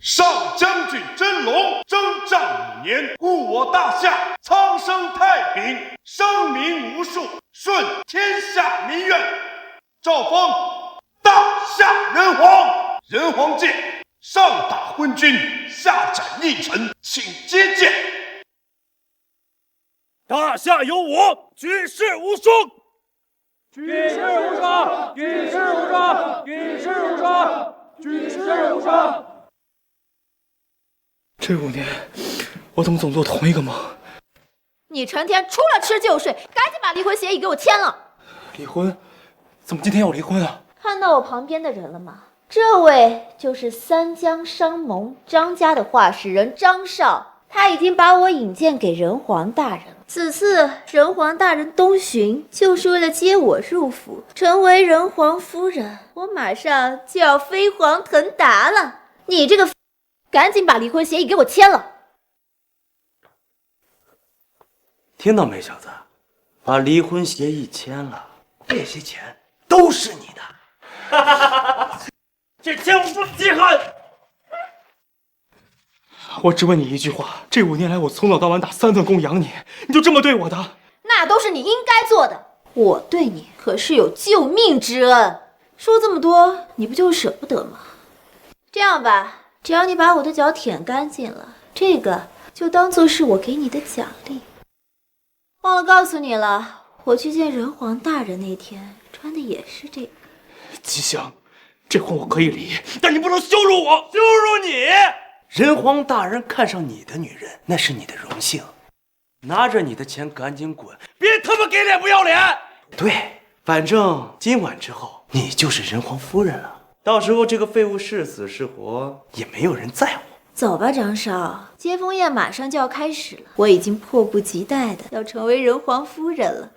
上将军真龙征战5年，故我大夏苍生太平，生民无数，顺天下民愿。诏封大夏人皇，人皇见，上打昏君，下斩佞臣，请接见。大夏有我，举世无双。举世无双，举世无双，举世无双，举世无双。这5年，我怎么总做同一个梦？你成天除了吃就睡，赶紧把离婚协议给我签了。离婚？怎么今天要离婚啊？看到我旁边的人了吗？这位就是三江商盟张家的话事人张少，他已经把我引荐给人皇大人。此次人皇大人东巡，就是为了接我入府，成为人皇夫人。我马上就要飞黄腾达了。你这个，赶紧把离婚协议给我签了。听到没，小子？把离婚协议签了，这些钱都是你的。这钱我不稀罕。我只问你一句话：这5年来，我从早到晚打3份工养你，你就这么对我的？那都是你应该做的。我对你可是有救命之恩。说这么多，你不就舍不得吗？这样吧，只要你把我的脚舔干净了，这个就当做是我给你的奖励。忘了告诉你了，我去见人皇大人那天穿的也是这个。吉祥，这婚我可以离，但你不能羞辱我，羞辱你！人皇大人看上你的女人，那是你的荣幸。拿着你的钱赶紧滚，别他妈给脸不要脸！对，反正今晚之后你就是人皇夫人了，到时候这个废物是死是活也没有人在乎。走吧，张少，接风宴马上就要开始了，我已经迫不及待的要成为人皇夫人了。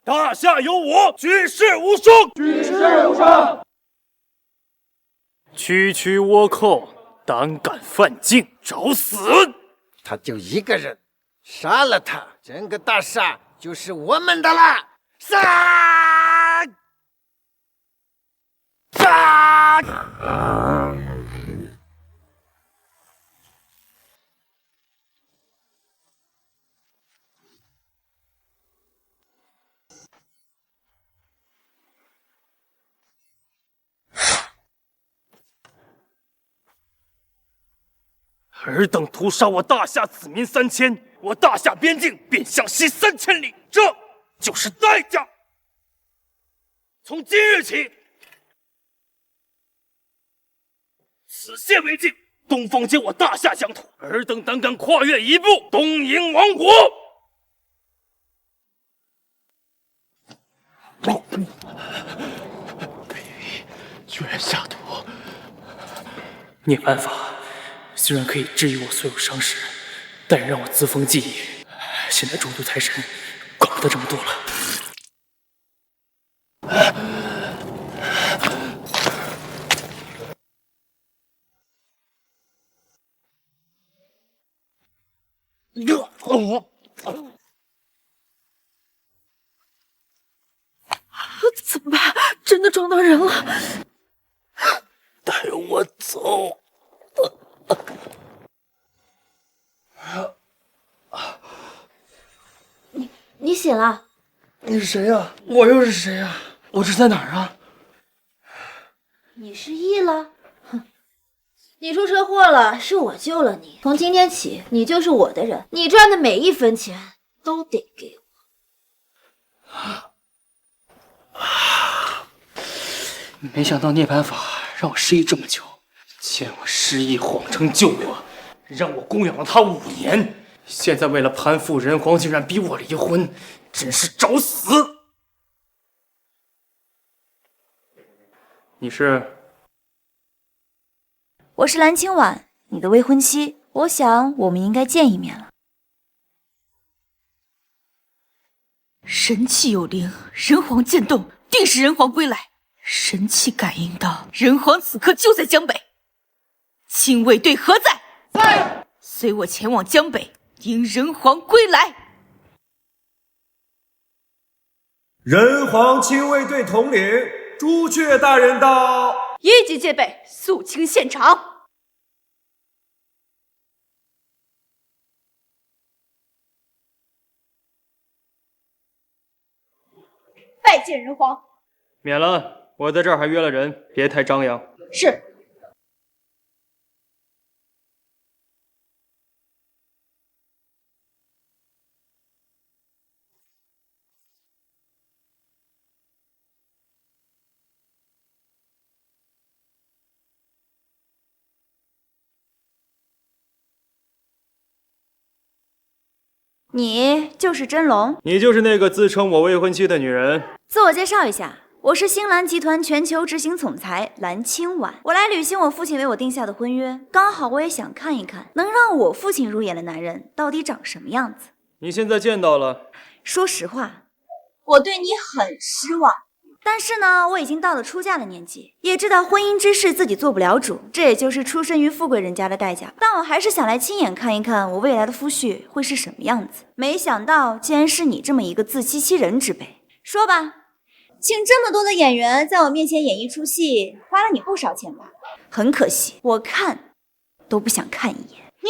大夏有我，举世无双。举世无双。区区倭寇，胆敢犯境，找死！他就一个人，杀了他，整个大厦就是我们的了！杀！杀！尔等屠杀我大夏子民3000，我大夏边境便向西3000里，这就是代价。从今日起，此县为境，东方皆我大夏疆土。尔等胆敢跨越一步，东瀛亡国！卑鄙，居然下毒！涅槃法虽然可以治愈我所有伤势，但让我自封记忆。现在中毒太深，管不得这么多了。怎么办？真的撞到人了！带我走！你醒了？你是谁呀？我又是谁呀？我这是在哪儿啊？你失忆了？哼！你出车祸了，是我救了你。从今天起，你就是我的人，你赚的每一分钱都得给我。没想到涅槃法让我失忆这么久，见我失忆谎称救我，让我供养了他5年。现在为了攀附人皇，竟然逼我离婚，真是找死！你是？我是蓝清婉，你的未婚妻。我想我们应该见一面了。神气有灵，人皇渐动，定是人皇归来。神气感应到人皇此刻就在江北，亲卫队何在？在。随我前往江北，迎人皇归来。人皇亲卫队统领朱雀大人到。一级戒备，肃清现场。拜见人皇。免了，我在这儿还约了人，别太张扬。是。你就是真龙，你就是那个自称我未婚妻的女人。自我介绍一下，我是星蓝集团全球执行总裁蓝清婉。我来履行我父亲为我定下的婚约，刚好我也想看一看能让我父亲入眼的男人到底长什么样子。你现在见到了。说实话，我对你很失望。但是呢，我已经到了出嫁的年纪，也知道婚姻之事自己做不了主，这也就是出身于富贵人家的代价。但我还是想来亲眼看一看我未来的夫婿会是什么样子。没想到竟然是你这么一个自欺欺人之辈。说吧，请这么多的演员在我面前演一出戏，花了你不少钱吧？很可惜，我看都不想看一眼。你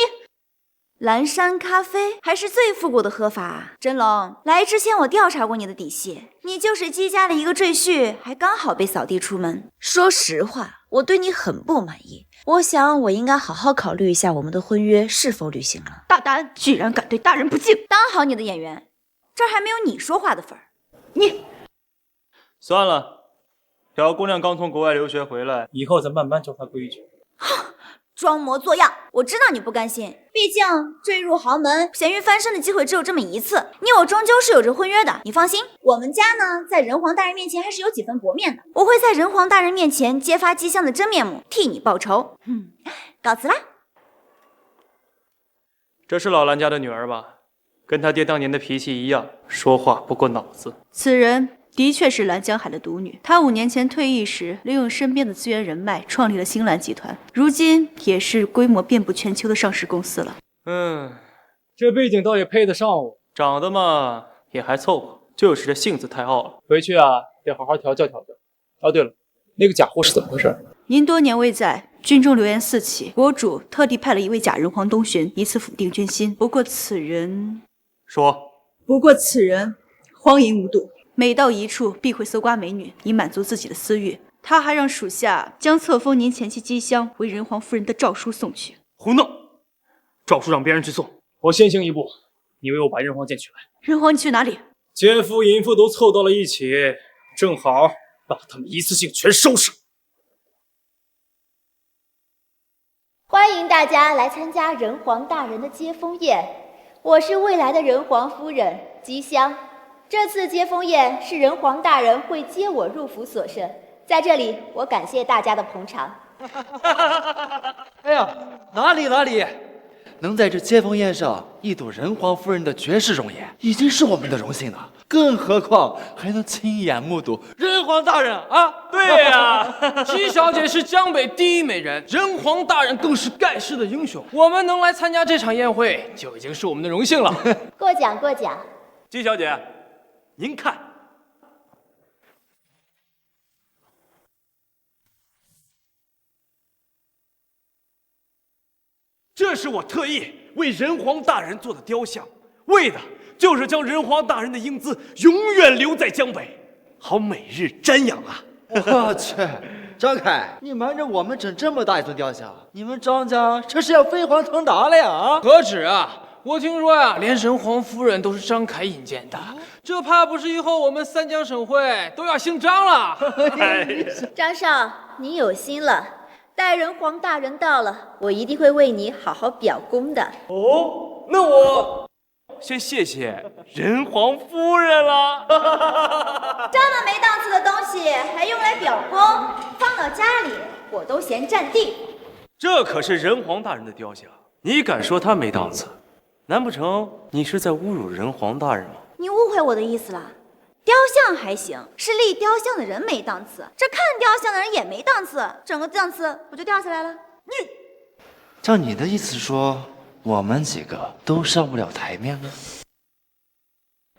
蓝山咖啡还是最复古的喝法。真龙，来之前我调查过你的底细，你就是姬家的一个赘婿，还刚好被扫地出门。说实话，我对你很不满意。我想我应该好好考虑一下我们的婚约是否履行了。大胆，居然敢对大人不敬！当好你的演员，这儿还没有你说话的份儿。你算了，小姑娘刚从国外留学回来，以后咱慢慢教她规矩。装模作样，我知道你不甘心，毕竟坠入豪门，咸鱼翻身的机会只有这么一次，你我终究是有着婚约的。你放心，我们家呢，在人皇大人面前还是有几分薄面的，我会在人皇大人面前揭发姬香的真面目，替你报仇。告辞啦。这是老蓝家的女儿吧？跟他爹当年的脾气一样，说话不过脑子。此人的确是蓝江海的独女，她5年前退役时，利用身边的资源人脉，创立了星蓝集团，如今也是规模遍布全球的上市公司了。这背景倒也配得上我，长得嘛也还凑合，就是这性子太傲了。回去啊得好好调教调教。哦，对了，那个假货是怎么回事？您多年未在，军中流言四起，国主特地派了一位假人皇东巡，以此抚定军心。不过此人荒淫无度，每到一处必会搜刮美女，以满足自己的私欲。他还让属下将册封您前妻姬香为人皇夫人的诏书送去。胡闹！诏书让别人去送，我先行一步，你为我把人皇剑取来。人皇，你去哪里？奸夫淫妇都凑到了一起，正好把他们一次性全收拾。欢迎大家来参加人皇大人的接风宴，我是未来的人皇夫人姬香。这次接风宴是人皇大人会接我入府所设，在这里我感谢大家的捧场。哎呀，哪里，能在这接风宴上一睹人皇夫人的绝世容颜，已经是我们的荣幸了。更何况还能亲眼目睹人皇大人啊！对呀，姬小姐是江北第一美人，人皇大人更是盖世的英雄。我们能来参加这场宴会，就已经是我们的荣幸了。过奖。姬小姐，您看，这是我特意为人皇大人做的雕像，为的就是将人皇大人的英姿永远留在江北，好每日瞻仰啊！我去，张凯，你瞒着我们整这么大一尊雕像，你们张家这是要飞黄腾达了呀？啊，何止啊！我听说呀，连人皇夫人都是张凯引荐的，这怕不是以后我们三江省会都要姓张了。张少，你有心了。待人皇大人到了，我一定会为你好好表功的。哦，那我先谢谢人皇夫人了。这么没档次的东西还用来表功，放到家里我都嫌占地。这可是人皇大人的雕像，你敢说他没档次？难不成你是在侮辱人皇大人吗？你误会我的意思了。雕像还行，是立雕像的人没档次，这看雕像的人也没档次，整个档次不就掉下来了？照你的意思说，我们几个都上不了台面了？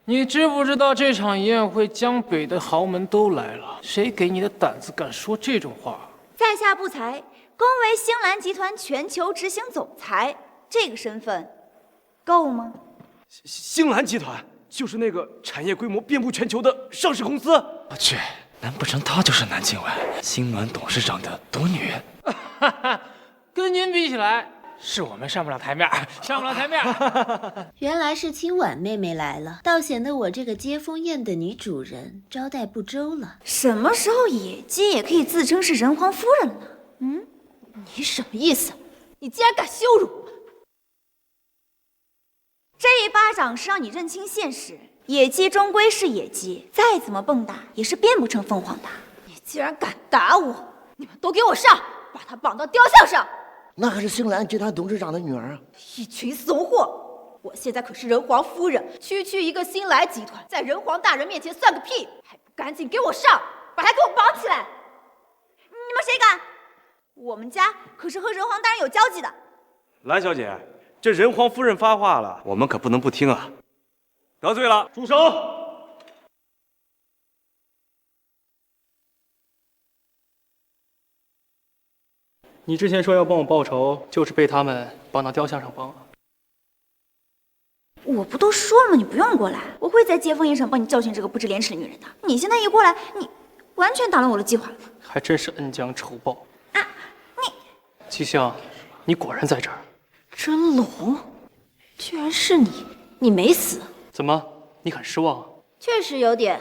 你知不知道这场宴会江北的豪门都来了？谁给你的胆子敢说这种话？在下不才，恭为星蓝集团全球执行总裁，这个身份够吗？星蓝集团就是那个产业规模遍布全球的上市公司。我去，难不成她就是南靖晚星暖董事长的独女？哈哈，跟您比起来，是我们上不了台面，上不了台面。原来是青婉妹妹来了，倒显得我这个接风宴的女主人招待不周了。什么时候野鸡也可以自称是人皇夫人了呢？嗯，你什么意思？你竟然敢羞辱我！这一巴掌是让你认清现实，野鸡终归是野鸡，再怎么蹦跶也是变不成凤凰的。你竟然敢打我！你们都给我上，把她绑到雕像上！那可是星蓝集团董事长的女儿啊！一群怂货！我现在可是人皇夫人，区区一个星来集团，在人皇大人面前算个屁！还不赶紧给我上，把他给我绑起来！你们谁敢？我们家可是和人皇大人有交集的。蓝小姐，这人皇夫人发话了，我们可不能不听啊！得罪了，住手！你之前说要帮我报仇，就是被他们绑到雕像上帮啊？我不都说了吗？你不用过来，我会在接风宴上帮你教训这个不知廉耻的女人的。你现在一过来，你完全打乱我的计划了。还真是恩将仇报啊！你姬香，你果然在这儿。真龙，居然是你！你没死？怎么，你很失望啊？确实有点，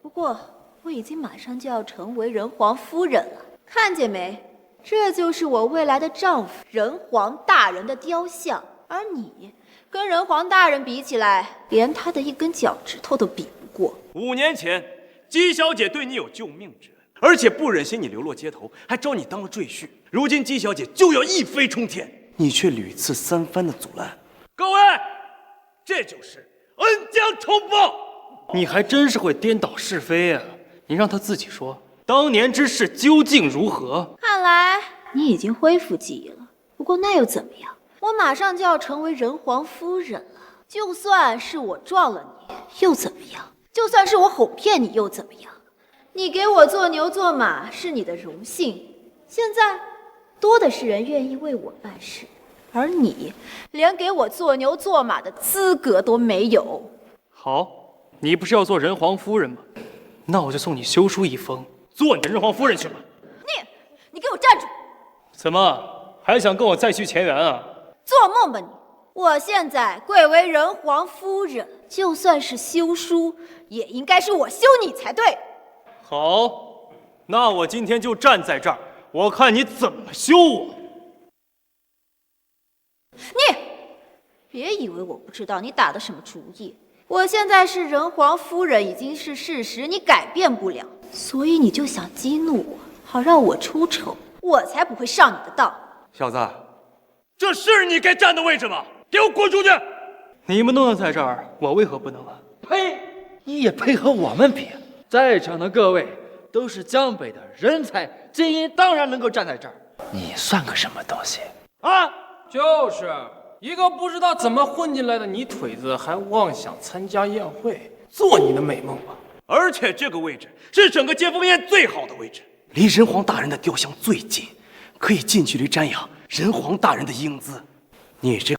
不过我已经马上就要成为人皇夫人了，看见没？这就是我未来的丈夫人皇大人的雕像，而你跟人皇大人比起来，连他的一根脚趾头都比不过。5年前，姬小姐对你有救命之恩，而且不忍心你流落街头，还招你当了赘婿。如今姬小姐就要一飞冲天，你却屡次三番的阻拦。各位，这就是恩将仇报。你还真是会颠倒是非啊！你让他自己说，当年之事究竟如何？看来你已经恢复记忆了。不过那又怎么样？我马上就要成为人皇夫人了，就算是我撞了你，又怎么样？就算是我哄骗你，又怎么样？你给我做牛做马是你的荣幸，现在多的是人愿意为我办事，而你连给我做牛做马的资格都没有。好，你不是要做人皇夫人吗？那我就送你休书一封，做你的人皇夫人去吧。你给我站住！怎么还想跟我再续前缘啊？做梦吧你！我现在贵为人皇夫人，就算是休书，也应该是我休你才对。好，那我今天就站在这儿，我看你怎么休我。你别以为我不知道你打的什么主意。我现在是人皇夫人已经是事实，你改变不了，所以你就想激怒我，好让我出丑，我才不会上你的当。小子，这是你该站的位置吗？给我滚出去！你们都能在这儿，我为何不能啊？呸！你也配和我们比？在场的各位都是江北的人才精英，当然能够站在这儿。你算个什么东西啊？就是一个不知道怎么混进来的泥腿子，还妄想参加宴会，做你的美梦吧！而且这个位置是整个接风宴最好的位置，离人皇大人的雕像最近，可以近距离瞻仰人皇大人的英姿。你这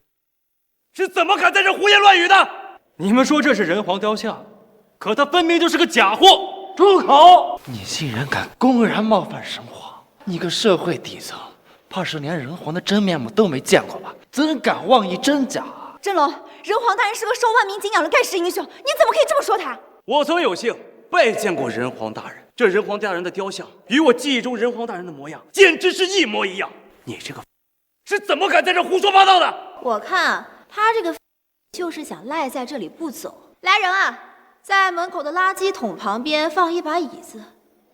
是怎么敢在这胡言乱语的？你们说这是人皇雕像，可他分明就是个假货！住口！你竟然敢公然冒犯神皇！你个社会底层，怕是连人皇的真面目都没见过吧？怎敢妄议真假？真龙，人皇大人是个受万民敬仰的盖世英雄，你怎么可以这么说他？我曾有幸拜见过人皇大人，这人皇大人的雕像与我记忆中人皇大人的模样简直是一模一样。你这个是怎么敢在这胡说八道的？我看他这个就是想赖在这里不走。来人啊，在门口的垃圾桶旁边放一把椅子，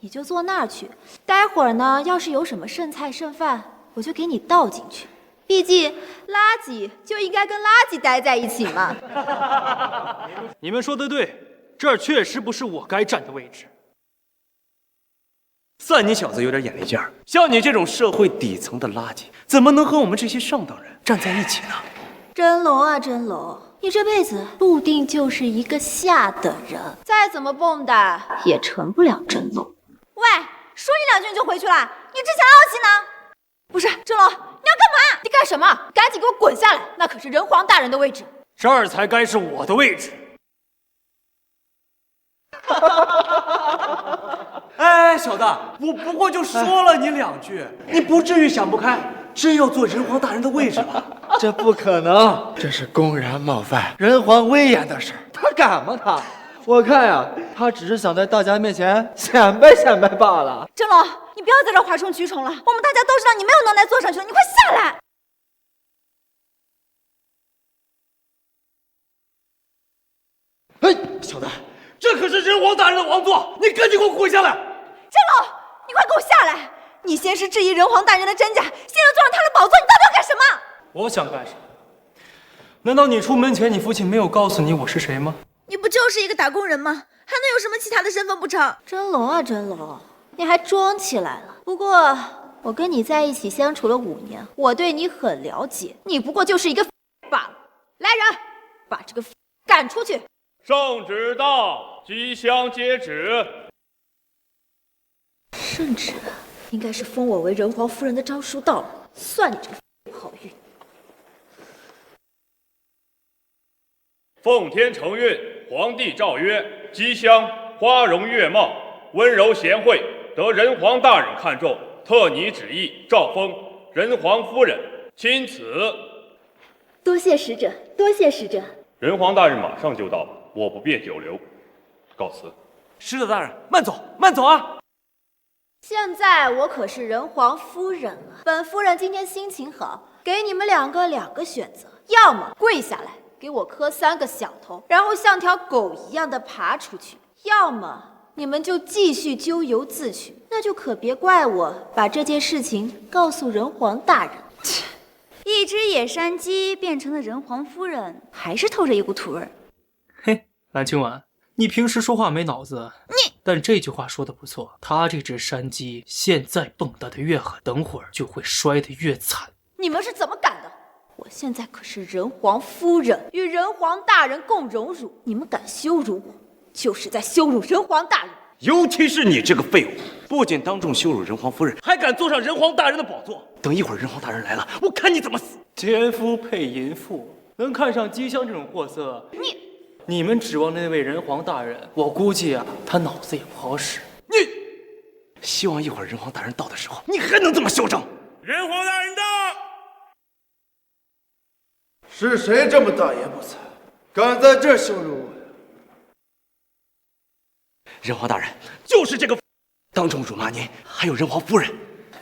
你就坐那儿去。待会儿呢，要是有什么剩菜剩饭，我就给你倒进去。毕竟垃圾就应该跟垃圾待在一起嘛。你们说的对，这儿确实不是我该站的位置。算你小子有点眼力劲儿，像你这种社会底层的垃圾，怎么能和我们这些上等人站在一起呢？真龙啊真龙，你这辈子注定就是一个下等人，再怎么蹦跶也成不了真龙。喂，说你两句你就回去了，你之前傲气呢？不是，真龙，你要干嘛？你干什么？赶紧给我滚下来！那可是人皇大人的位置，这儿才该是我的位置。哎，小子，我不过就说了你2句，你不至于想不开，真要坐人皇大人的位置吧？这不可能，这是公然冒犯人皇威严的事儿，他敢吗？他，我看呀，他只是想在大家面前显摆显摆罢了。真龙，你不要在这哗众取宠了，我们大家都知道你没有能耐坐上去了，你快下来！哎，小子，这可是人皇大人的王座，你赶紧给我滚下来！真龙，你快给我下来！你先是质疑人皇大人的真假，现在坐上他的宝座，你到底要干什么？我想干什么？难道你出门前，你父亲没有告诉你我是谁吗？你不就是一个打工人吗？还能有什么其他的身份不成？真龙啊，真龙，你还装起来了。不过我跟你在一起相处了5年，我对你很了解，你不过就是一个罢了。来人，把这个赶出去！圣旨到，吉祥接旨。圣旨应该是封我为人皇夫人的诏书到了，算你这个好运。奉天承运，皇帝诏曰：吉祥，花容月貌，温柔贤惠，得人皇大人看重，特拟旨意，诏封人皇夫人。钦此。多谢使者，多谢使者。人皇大人马上就到，我不便久留，告辞。使者大人，慢走，慢走啊！现在我可是人皇夫人了，本夫人今天心情好，给你们2个选择，要么跪下来给我磕3个响头，然后像条狗一样的爬出去；要么你们就继续咎由自取，那就可别怪我把这件事情告诉人皇大人。一只野山鸡变成了人皇夫人，还是透着一股土味。嘿，蓝青婉，你平时说话没脑子，但这句话说的不错。他这只山鸡现在蹦跶的越狠，等会儿就会摔得越惨。你们是怎么敢的？我现在可是人皇夫人，与人皇大人共荣辱，你们敢羞辱我，就是在羞辱人皇大人。尤其是你这个废物，不仅当众羞辱人皇夫人，还敢坐上人皇大人的宝座。等一会儿人皇大人来了，我看你怎么死！奸夫配淫妇，能看上姬香这种货色，你们指望那位人皇大人，我估计啊，他脑子也不好使。你希望一会儿人皇大人到的时候，你还能这么嚣张？人皇大人到！是谁这么大言不惭，敢在这羞辱我？人皇大人就是这个，当众辱骂您，还有人皇夫人。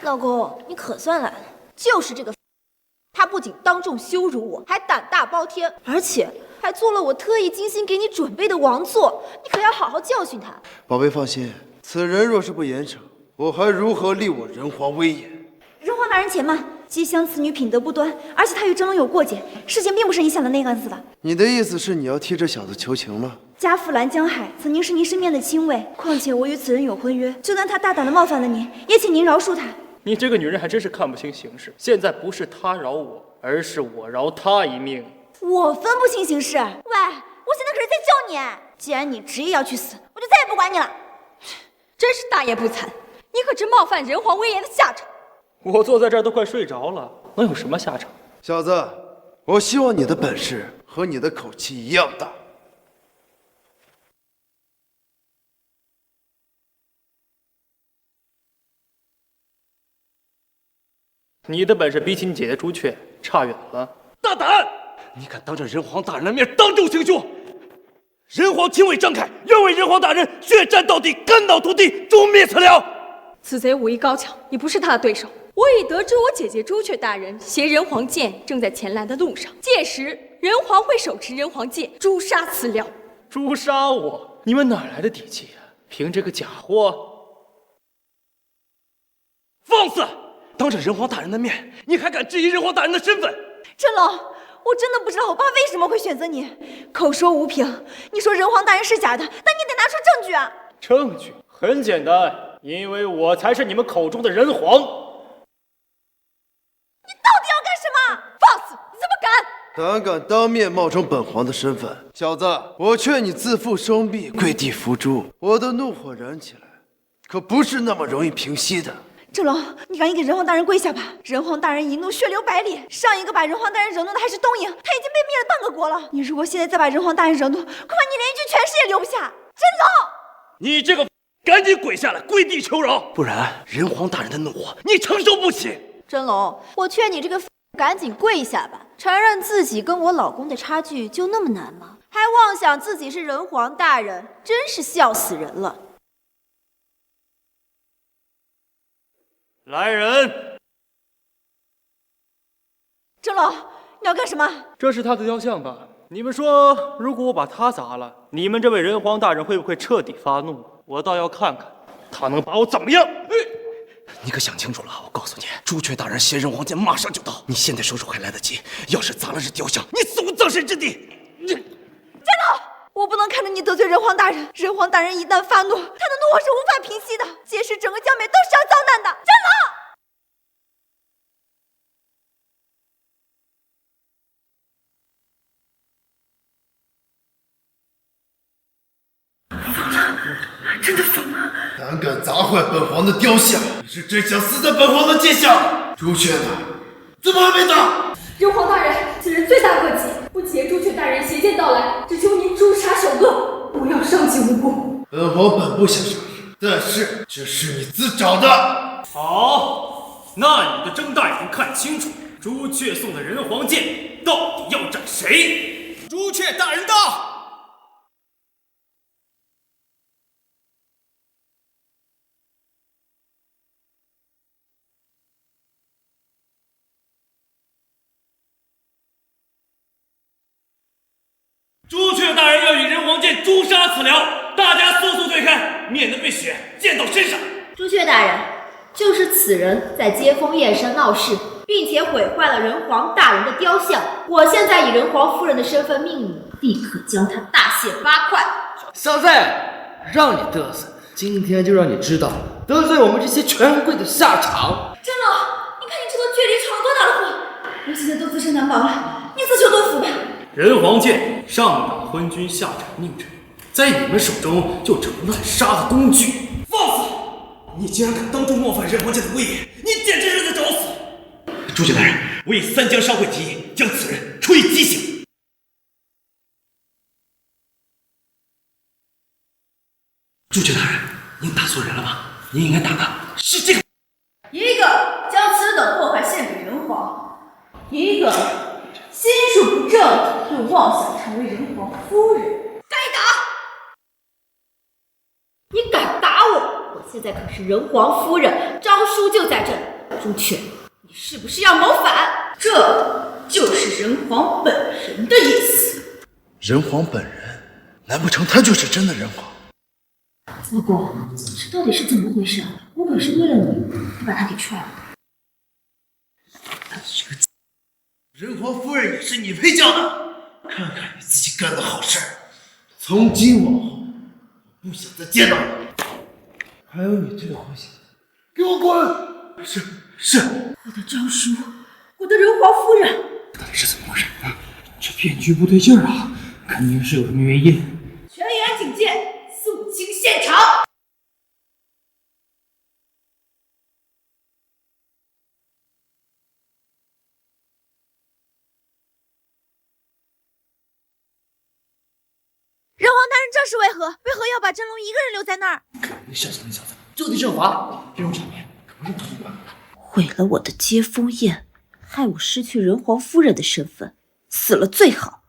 老公，你可算来了，就是这个，他不仅当众羞辱我，还胆大包天，而且还做了我特意精心给你准备的王座，你可要好好教训他。宝贝放心，此人若是不严惩，我还如何立我人皇威严？人皇大人且慢，姬香此女品德不端，而且她与真龙有过节，事情并不是你想的那个样子的。你的意思是你要替这小子求情吗？家父蓝江海曾经是您身边的亲卫，况且我与此人有婚约，就算他大胆的冒犯了您，也请您饶恕他。你这个女人还真是看不清形势，现在不是他饶我，而是我饶他一命。我分不清形势。喂，我现在可是在救你，既然你执意要去死，我就再也不管你了。真是大言不惭，你可知冒犯人皇威严的下场？我坐在这儿都快睡着了，能有什么下场？小子，我希望你的本事和你的口气一样大。你的本事比起你姐姐朱雀差远了。大胆！你敢当着人皇大人的面当众行凶！人皇亲卫张凯愿为人皇大人血战到底，肝脑涂地，诛灭此僚。此贼武艺高强，你不是他的对手。我已得知我姐姐朱雀大人携人皇剑正在前来的路上，届时人皇会手持人皇剑诛杀此僚。诛杀我？你们哪来的底气啊？凭这个假货？放肆！当着人皇大人的面，你还敢质疑人皇大人的身份？真龙，我真的不知道我爸为什么会选择你。口说无凭，你说人皇大人是假的，但你得拿出证据啊！证据很简单，因为我才是你们口中的人皇。你到底要干什么？放肆！你怎么敢？胆敢当面冒充本皇的身份，小子，我劝你自负双臂，跪地伏诛。我的怒火燃起来，可不是那么容易平息的。郑龙，你赶紧给人皇大人跪下吧！人皇大人一怒血流百里，上一个把人皇大人惹怒的还是东瀛，他已经被灭了半个国了。你如果现在再把人皇大人惹怒，恐怕你连一具全尸也留不下。真龙，你这个赶紧跪下来，跪地求饶，不然人皇大人的怒火你承受不起。真龙，我劝你这个赶紧跪下吧！承认自己跟我老公的差距就那么难吗？还妄想自己是人皇大人，真是笑死人了。来人！郑龙，你要干什么？这是他的雕像吧？你们说，如果我把它砸了，你们这位人皇大人会不会彻底发怒？我倒要看看，他能把我怎么样！你可想清楚了！我告诉你，朱雀大人携人皇剑马上就到，你现在收手还来得及。要是砸了这雕像，你死无葬身之地！真龙，我不能看着你得罪人皇大人。人皇大人一旦发怒，他的怒火是无法平息的，届时整个江北都是要遭难的。真龙。真的疯了！胆敢砸坏本皇的雕像，你是真想死在本皇的剑下！朱雀呢？怎么还没到？人皇大人，此人罪大恶极，不解朱雀大人携剑到来，只求您诛杀首恶，不要伤及无辜。本皇本不想杀人，但是这是你自找的。好，那你就睁大眼看清楚，朱雀送的人皇剑到底要斩谁？朱雀大人到！朱雀大人要以人皇剑诛杀此僚，大家速速退开，免得被血溅到身上。朱雀大人，就是此人在接风宴上闹事，并且毁坏了人皇大人的雕像。我现在以人皇夫人的身份命你，立刻将他大卸8块。小子，让你嘚瑟，今天就让你知道得罪我们这些权贵的下场。真龙，你看你这段距离闯了多大的祸，我现在都自身难保了，你自求多福吧。人皇剑上党昏君，下斩佞臣，在你们手中就成滥杀的工具。放肆！你竟然敢当众冒犯人皇剑的威严，你简直是在找死！朱雀大人，我以三江商会提议，将此人处以极刑。朱雀大人，您打错人了吧？您应该打的是这个。一个将此等祸害献给人皇，一个心术不正，又妄想成为人皇夫人。该打！你敢打我？我现在可是人皇夫人，诏书就在这里。朱雀，你是不是要谋反？这就是人皇本人的意思。人皇本人？难不成他就是真的人皇？子果，这到底是怎么回事？我可是为了你，才把他给踹了。人皇夫人也是你配叫的？看看你自己干的好事！从今往后，我不想再见到你。还有你这个混小子，给我滚！是。我的诏书，我的人皇夫人，到底是怎么回事啊？这骗局不对劲儿啊，肯定是有什么原因。全员警戒，肃清现场。人皇大人这是为何？为何要把真龙一个人留在那儿？你小子，就地正法！这种场面可不是我能管的。毁了我的接风宴，害我失去人皇夫人的身份，死了最好。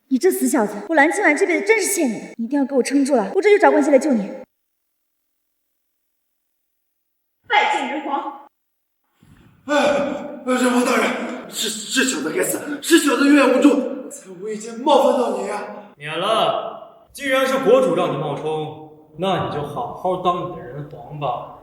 你这死小子，我蓝清婉这辈子真是欠你的，你一定要给我撑住了，我这就找关系来救你。拜见人皇。人皇大人，是小的该死，是小的冤无助，才无意间冒犯到你呀。免了，既然是国主让你冒充，那你就好好当你的人皇吧。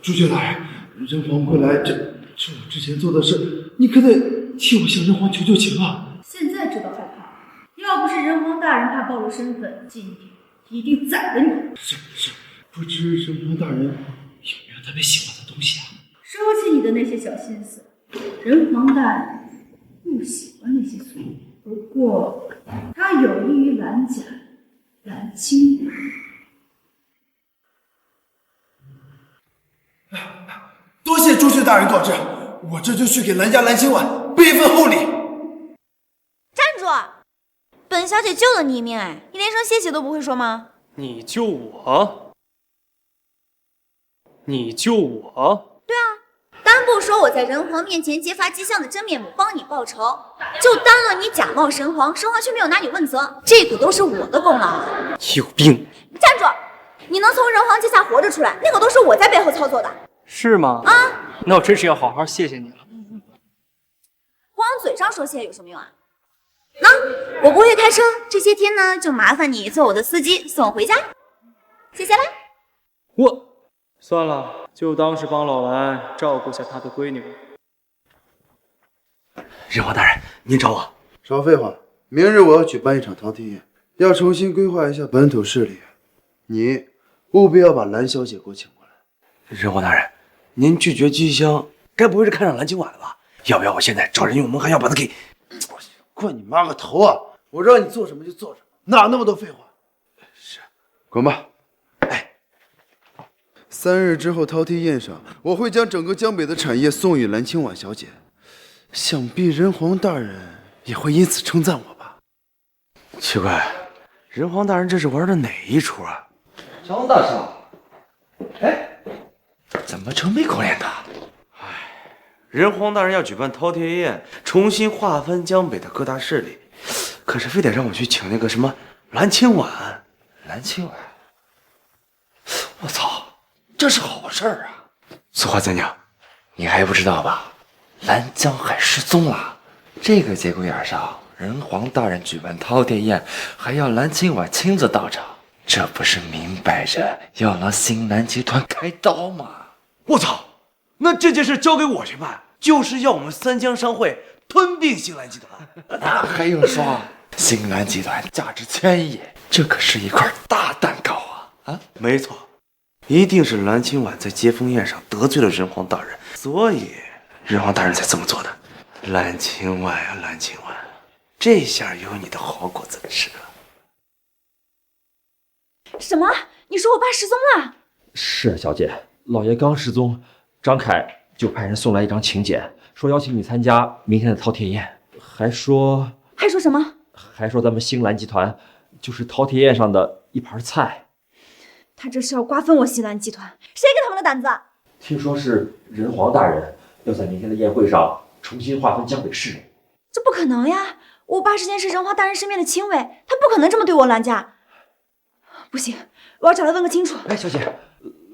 朱雀大人，人皇会来，这我之前做的事，你可得替我向人皇求求情啊！现在知道害怕，要不是人皇大人怕暴露身份，今天一定宰了你。是，不知人皇大人有没有特别喜欢的东西啊？是说起你的那些小心思，人皇大人不喜欢那些俗语，不过他有利于蓝家、蓝清婉。多谢朱雀大人告知，我这就去给蓝家蓝清婉备份厚礼。站住！本小姐救了你一命，哎，你连声谢谢都不会说吗？你救我？你救我？对啊，单不说我在人皇面前揭发姬相的真面目，帮你报仇，就单论你假冒神皇，神皇却没有拿你问责，这可都是我的功劳啊！有病！站住！你能从人皇阶下活着出来，那可都是我在背后操作的。是吗？啊，那我真是要好好谢谢你了。光嘴上说谢有什么用啊？那我不会开车，这些天呢就麻烦你做我的司机送我回家，谢谢啦。我算了，就当是帮老蓝照顾下他的闺女。人皇大人，您找我？少废话，明日我要举办一场饕餮宴，要重新规划一下本土势力，你务必要把蓝小姐给我请过来。人皇大人，您拒绝姬香，该不会是看上蓝清婉了吧？要不要我现在找人用蒙汗药把他给……管你妈个头啊！我让你做什么就做什么，哪那么多废话？是，滚吧。3日之后饕餮宴上，我会将整个江北的产业送与蓝清婉小姐，想必人皇大人也会因此称赞我吧？奇怪，人皇大人这是玩的哪一出啊？张大少，哎，怎么成没口脸的？人皇大人要举办饕餮宴，重新划分江北的各大势力，可是非得让我去请那个什么蓝清婉。蓝清婉，我操，这是好事儿啊！此话怎讲？你还不知道吧？蓝江海失踪了，这个节骨眼上，人皇大人举办饕餮宴，还要蓝清婉亲自到场，这不是明摆着要拿新蓝集团开刀吗？我操！那这件事交给我去办，就是要我们三江商会吞并新蓝集团。那还用说？新蓝集团价值1000亿，这可是一块大蛋糕啊！啊，没错，一定是蓝清婉在接风宴上得罪了人皇大人，所以人皇大人才这么做的。蓝清婉呀，蓝清婉，这下有你的好果子吃了。什么？你说我爸失踪了？是小姐，老爷刚失踪，张凯就派人送来一张请柬，说邀请你参加明天的饕餮宴，还说什么？还说咱们星蓝集团就是饕餮宴上的一盘菜。他这是要瓜分我西蓝集团，谁给他们的胆子？听说是人皇大人要在明天的宴会上重新划分江北势力。这不可能呀！我爸之前是人皇大人身边的亲卫，他不可能这么对我蓝家。不行，我要找他问个清楚。哎，小姐，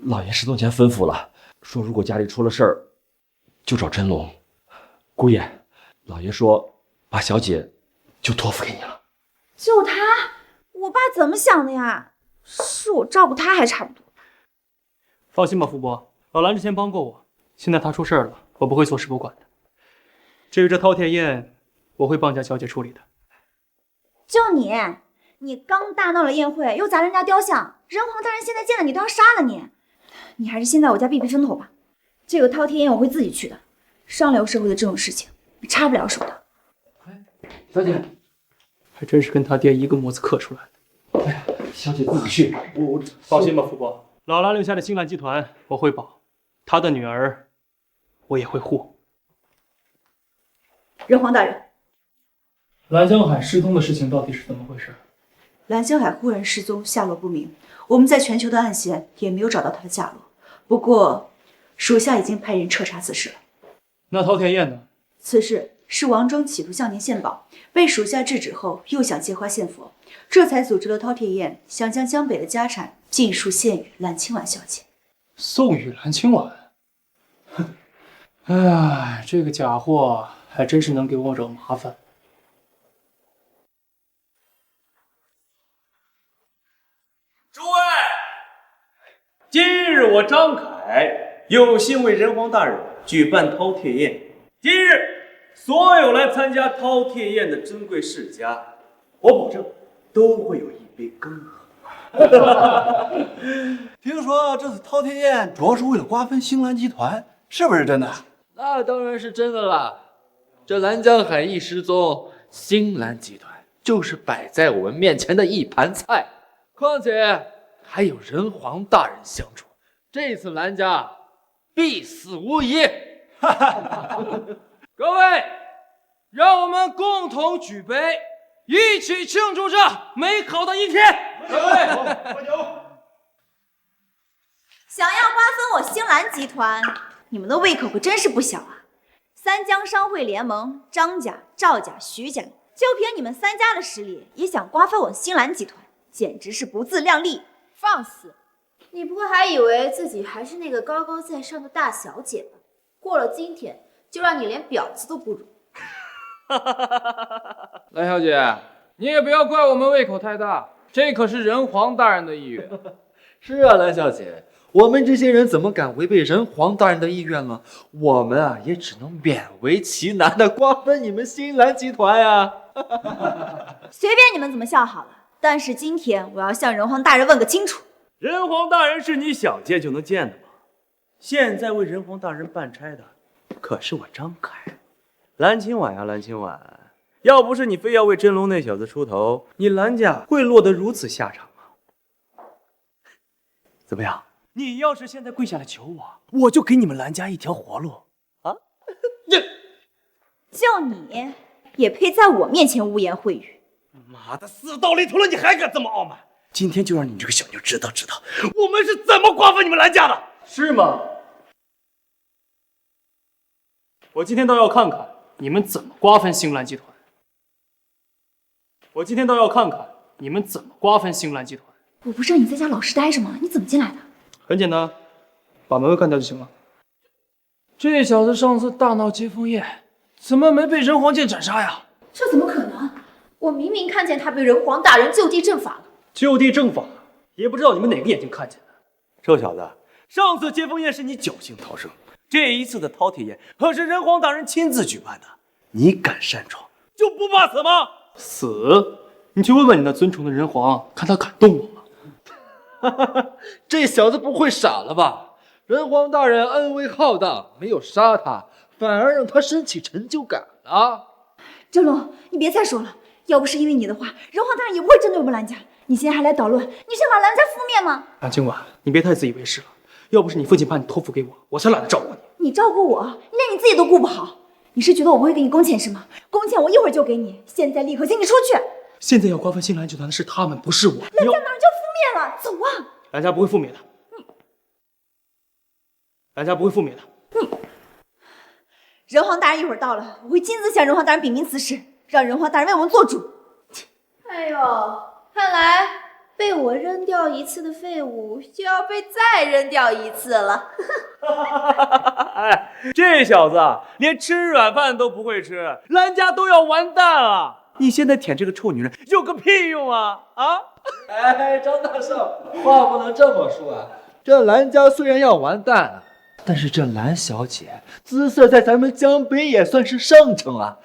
老爷失踪前吩咐了，说如果家里出了事儿，就找真龙。姑爷，老爷说把小姐就托付给你了。就他？我爸怎么想的呀？是我照顾他还差不多。放心吧，福伯，老蓝之前帮过我，现在他出事了，我不会坐视不管的。至于这饕餮宴，我会帮家小姐处理的。就你刚大闹了宴会，又砸人家雕像，人皇大人现在见了你都要杀了你。你还是先在我家避避风头吧。这个饕餮宴我会自己去的，上流社会的这种事情你插不了手的。小姐，还真是跟他爹一个模子刻出来的。哎呀，小姐自己去，我放心吧，福伯，老蓝留下的星蓝集团我会保，他的女儿我也会护。人皇大人，蓝江海失踪的事情到底是怎么回事？蓝江海忽然失踪，下落不明。我们在全球的暗线也没有找到他的下落。不过，属下已经派人彻查此事了。那饕餮宴呢？此事是王庄企图向您献宝，被属下制止后，又想借花献佛，这才组织了饕餮宴，想将江北的家产尽数献与蓝清婉小姐。送与蓝清婉？哼，哎呀，这个假货还真是能给我惹麻烦。诸位，今日我张凯有幸为人皇大人举办饕餮宴。今日所有来参加饕餮宴的珍贵世家，我保证都会有一杯羹喝。听说这次饕餮宴主要是为了瓜分星蓝集团，是不是真的？那当然是真的啦。这兰江海一失踪，星兰集团就是摆在我们面前的一盘菜。况且还有人皇大人相助，这次兰家必死无疑。各位，让我们共同举杯，一起庆祝这美好的一天。想要瓜分我星兰集团，你们的胃口可真是不小啊！三江商会联盟，张家、赵家、徐家，就凭你们3家的实力，也想瓜分我星兰集团，简直是不自量力！放肆！你不会还以为自己还是那个高高在上的大小姐吧？过了今天，就让你连婊子都不如。蓝小姐，你也不要怪我们胃口太大，这可是人皇大人的意愿。是啊，蓝小姐，我们这些人怎么敢违背人皇大人的意愿呢？我们啊，也只能勉为其难的瓜分你们星兰集团呀。随便你们怎么笑好了，但是今天我要向人皇大人问个清楚。人皇大人是你想见就能见的吗？现在为人皇大人办差的可是我张凯。蓝清婉呀，蓝清婉，要不是你非要为真龙那小子出头，你蓝家会落得如此下场吗？怎么样？你要是现在跪下来求我，我就给你们蓝家一条活路啊！就你也配在我面前污言秽语？妈的，死到临头了，你还敢这么傲慢？今天就让你这个小妞知道我们是怎么瓜分你们蓝家的，是吗？我今天倒要看看你们怎么瓜分星兰集团。我今天倒要看看你们怎么瓜分星兰集团。我不是让你在家老实待着吗？你怎么进来的？很简单，把门卫干掉就行了。这小子上次大闹接风宴，怎么没被人皇剑斩杀呀？这怎么可能？我明明看见他被人皇大人就地正法了。就地正法，也不知道你们哪个眼睛看见的。臭小子，上次接风宴是你侥幸逃生，这一次的饕餮宴可是人皇大人亲自举办的，你敢擅闯，就不怕死吗？死？你去问问你那尊崇的人皇，看他敢动我吗？这小子不会傻了吧？人皇大人恩威浩荡，没有杀他，反而让他升起成就感了。真龙，你别再说了，要不是因为你的话，人皇大人也不会针对我们蓝家。你现在还来捣乱，你是想把蓝家覆灭吗？蓝清婉，你别太自以为是了。要不是你父亲把你托付给我，我才懒得照顾你。你照顾我，你连你自己都顾不好。你是觉得我不会给你工钱是吗？工钱我一会儿就给你，现在立刻请你出去。现在要瓜分星兰集团的是他们，不是我。蓝家马上就要覆灭了，走啊！蓝家不会覆灭的。蓝家不会覆灭的。人皇大人一会儿到了，我会亲自向人皇大人禀明此事，让人皇大人为我们做主。哎呦，看来被我扔掉一次的废物，就要被再扔掉一次了。哎，这小子连吃软饭都不会吃，蓝家都要完蛋了。你现在舔这个臭女人有个屁用啊！啊！哎，张大少，话不能这么说啊。这蓝家虽然要完蛋了，但是这蓝小姐姿色在咱们江北也算是上乘啊。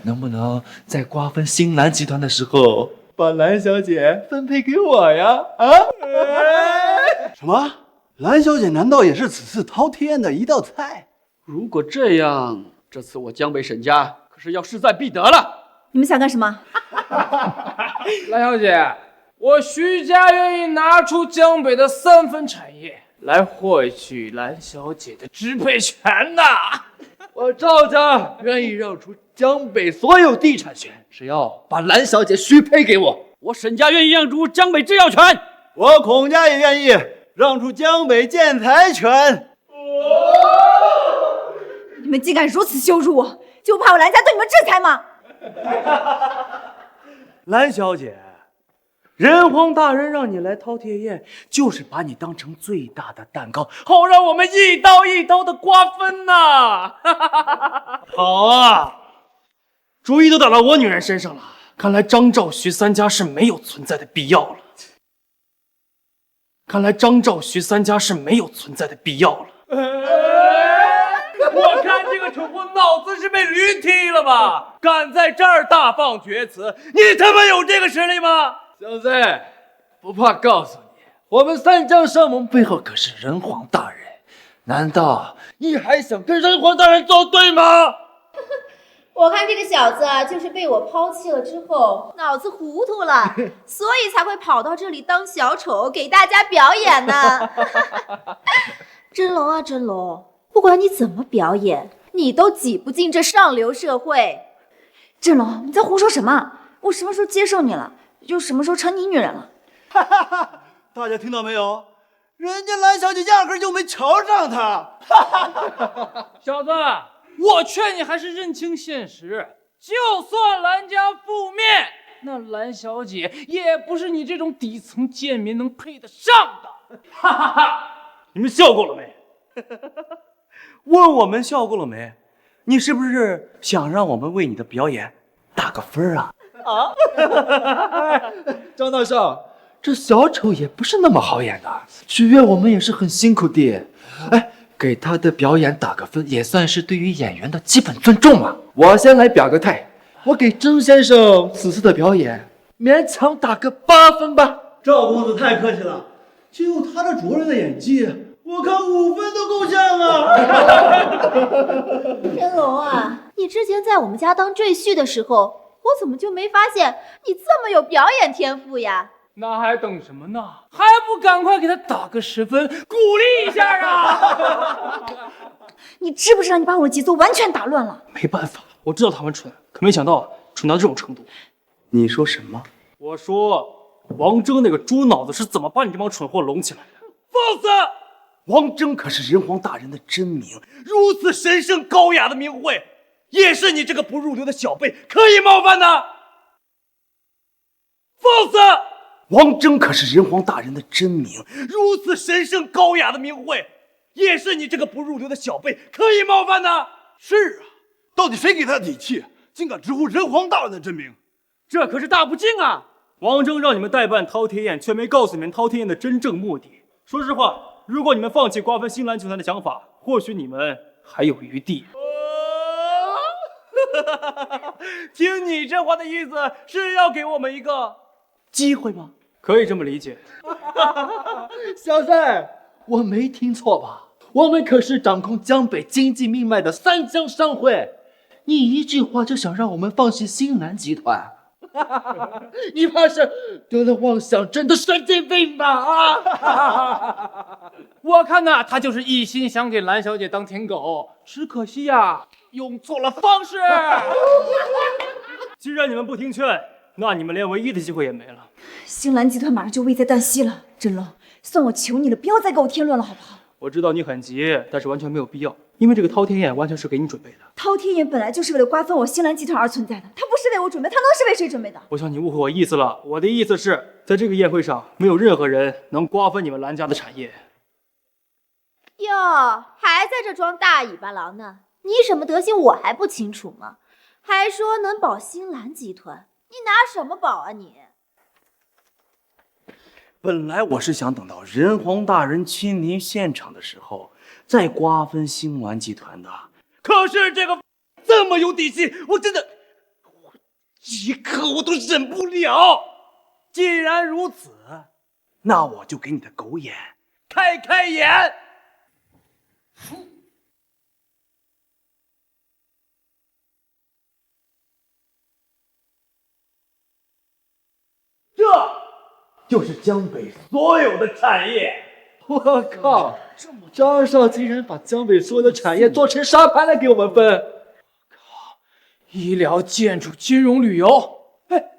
能不能在瓜分星兰集团的时候，把蓝小姐分配给我呀？啊？什么？蓝小姐难道也是此次饕餮宴的一道菜？如果这样，这次我江北沈家可是要势在必得了。你们想干什么？蓝小姐，我徐家愿意拿出江北的3分产业来获取蓝小姐的支配权呐！我赵家愿意让出江北所有地产权，只要把蓝小姐许配给我。我沈家愿意让出江北制药权，我孔家也愿意让出江北建材权。你们竟敢如此羞辱我，就怕我蓝家对你们制裁吗？蓝小姐，人皇大人让你来饕餮宴，就是把你当成最大的蛋糕，好让我们一刀一刀的瓜分呐！好啊，主意都打到我女人身上了，看来张赵徐3家是没有存在的必要了。看来张赵徐3家是没有存在的必要了。我看这个蠢货脑子是被驴踢了吧？敢在这儿大放厥词，你他妈有这个实力吗？小子，不怕告诉你，我们3江商盟背后可是人皇大人，难道你还想跟人皇大人作对吗？我看这个小子啊，就是被我抛弃了之后，脑子糊涂了，所以才会跑到这里当小丑给大家表演呢。真龙啊，真龙，不管你怎么表演，你都挤不进这上流社会。真龙，你在胡说什么？我什么时候接受你了，就什么时候成你女人了。大家听到没有？人家蓝小姐压根就没瞧上他。小子，我劝你还是认清现实。就算蓝家覆灭，那蓝小姐也不是你这种底层贱民能配得上的。哈哈哈！你们笑够了没？问我们笑够了没？你是不是想让我们为你的表演打个分啊？张大少，这小丑也不是那么好演的，许愿我们也是很辛苦的。哎，给他的表演打个分，也算是对于演员的基本尊重嘛。我先来表个态，我给曾先生此次的表演勉强打个8分吧。赵公子太客气了，就用他这卓人的演技，我看5分都够呛啊！真龙啊，你之前在我们家当赘婿的时候，我怎么就没发现你这么有表演天赋呀？那还等什么呢？还不赶快给他打个10分，鼓励一下啊！你知不知道你把我的节奏完全打乱了？没办法，我知道他们蠢，可没想到蠢到这种程度。你说什么？我说王峥那个猪脑子是怎么把你这帮蠢货拢起来的？放肆！王峥可是人皇大人的真名，如此神圣高雅的名讳，也是你这个不入流的小辈可以冒犯的。放肆！王峥可是人皇大人的真名，如此神圣高雅的名讳，也是你这个不入流的小辈可以冒犯的。是啊，到底谁给他的底气，竟敢直呼人皇大人的真名？这可是大不敬啊！王峥让你们代办饕餮宴，却没告诉你们饕餮宴的真正目的。说实话，如果你们放弃瓜分星蓝集团的想法，或许你们还有余地。听你这话的意思是要给我们一个机会吗？可以这么理解。小三，我没听错吧？我们可是掌控江北经济命脉的三江商会，你一句话就想让我们放弃星蓝集团？你怕是得了妄想症的神经病吧？我看呐，他就是一心想给蓝小姐当舔狗，只可惜呀，用错了方式。既然你们不听劝，那你们连唯一的机会也没了。星蓝集团马上就危在旦夕了，真龙，算我求你了，不要再给我添乱了，好不好？我知道你很急，但是完全没有必要，因为这个饕餮宴完全是给你准备的。饕餮宴本来就是为了瓜分我星蓝集团而存在的，它不是为我准备，它能是为谁准备的？我想你误会我意思了，我的意思是在这个宴会上，没有任何人能瓜分你们蓝家的产业。哟，还在这装大尾巴狼呢？你什么德行我还不清楚吗？还说能保星蓝集团，你拿什么保啊你？本来我是想等到人皇大人亲临现场的时候再瓜分星蓝集团的，可是这个这么有底气，我真的一刻我都忍不了。既然如此，那我就给你的狗眼开开眼。这就是江北所有的产业。我靠！张少竟然把江北所有的产业做成沙盘来给我们分！医疗、建筑、金融、旅游，哎，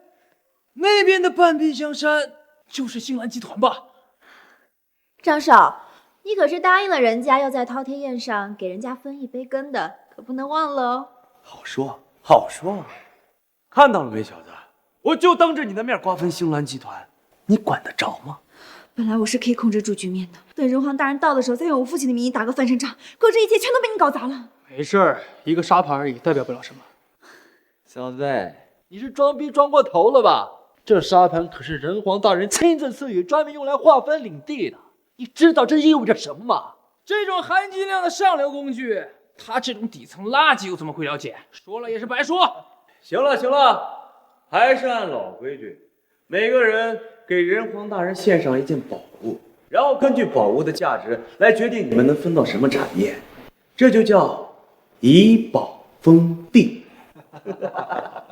那边的半壁江山就是星蓝集团吧？张少，你可是答应了人家要在饕餮宴上给人家分一杯羹的，可不能忘了哦。好说好说，看到了没，小子？我就当着你的面瓜分星蓝集团，你管得着吗？本来我是可以控制住局面的，等人皇大人到的时候，再用我父亲的名义打个翻身仗。可这一切全都被你搞砸了。没事儿，一个沙盘而已，代表不了什么。小子，你是装逼装过头了吧？这沙盘可是人皇大人亲自赐予，专门用来划分领地的。你知道这意味着什么吗？这种含金量的上流工具，他这种底层垃圾又怎么会了解？说了也是白说。行了行了，还是按老规矩，每个人给人皇大人献上一件宝物，然后根据宝物的价值来决定你们能分到什么产业，这就叫以宝封地。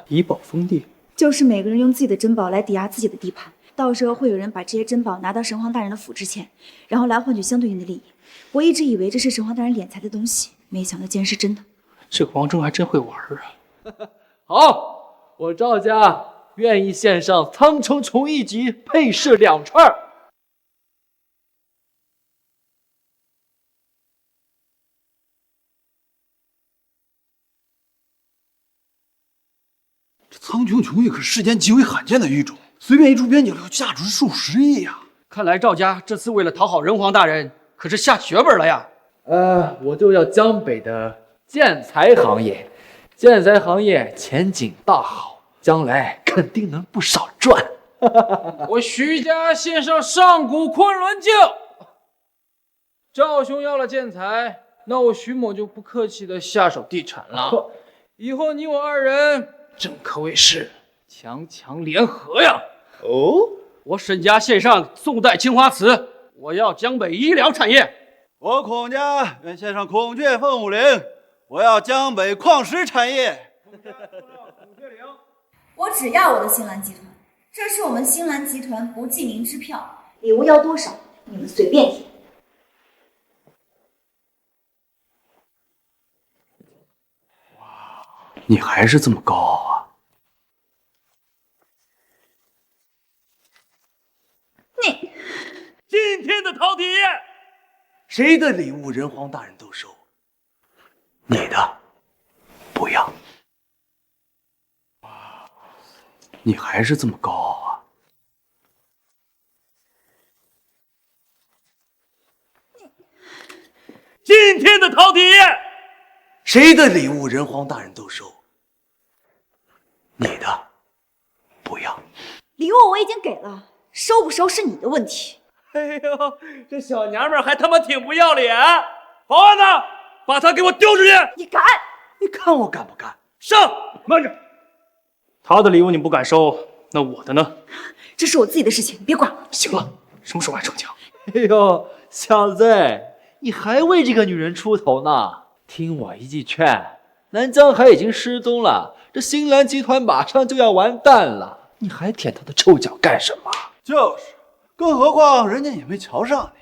以宝封地，就是每个人用自己的珍宝来抵押自己的地盘，到时候会有人把这些珍宝拿到神皇大人的府之前，然后来换取相对应的利益。我一直以为这是神皇大人敛财的东西，没想到竟然是真的。这个王忠还真会玩啊！好，我赵家愿意献上苍穹虫一级配饰2串。苍穹虫也可是世间极为罕见的玉种，随便一处边角料价值数10亿呀！看来赵家这次为了讨好人皇大人，可是下血本了呀！我就要江北的建材行业，建材行业前景大好，将来肯定能不少赚。我徐家献上上古昆仑镜。赵兄要了建材，那我徐某就不客气的下手地产了。以后你我2人正可谓是强强联合呀！哦，我沈家献上宋代青花瓷，我要江北医疗产业。我孔家愿献上孔雀凤舞岭，我要江北矿石产业。我只要我的新兰集团，这是我们新兰集团不记名支票，礼物要多少你们随便填。你还是这么高傲啊！你今天的饕餮宴，谁的礼物人皇大人都收，你的不要。你还是这么高傲啊！今天的饕餮宴，谁的礼物人皇大人都收，你的不要。礼物我已经给了，收不收是你的问题。哎呦，这小娘们还他妈挺不要脸！保安呢？把她给我丢出去！你敢？你看我敢不敢？上！慢着，他的礼物你不敢收，那我的呢？这是我自己的事情，你别管我。行了，什么时候还成交？哎呦，小子，你还为这个女人出头呢？听我一句劝，南江海已经失踪了，这新兰集团马上就要完蛋了，你还舔他的臭脚干什么？就是，更何况人家也没瞧上你，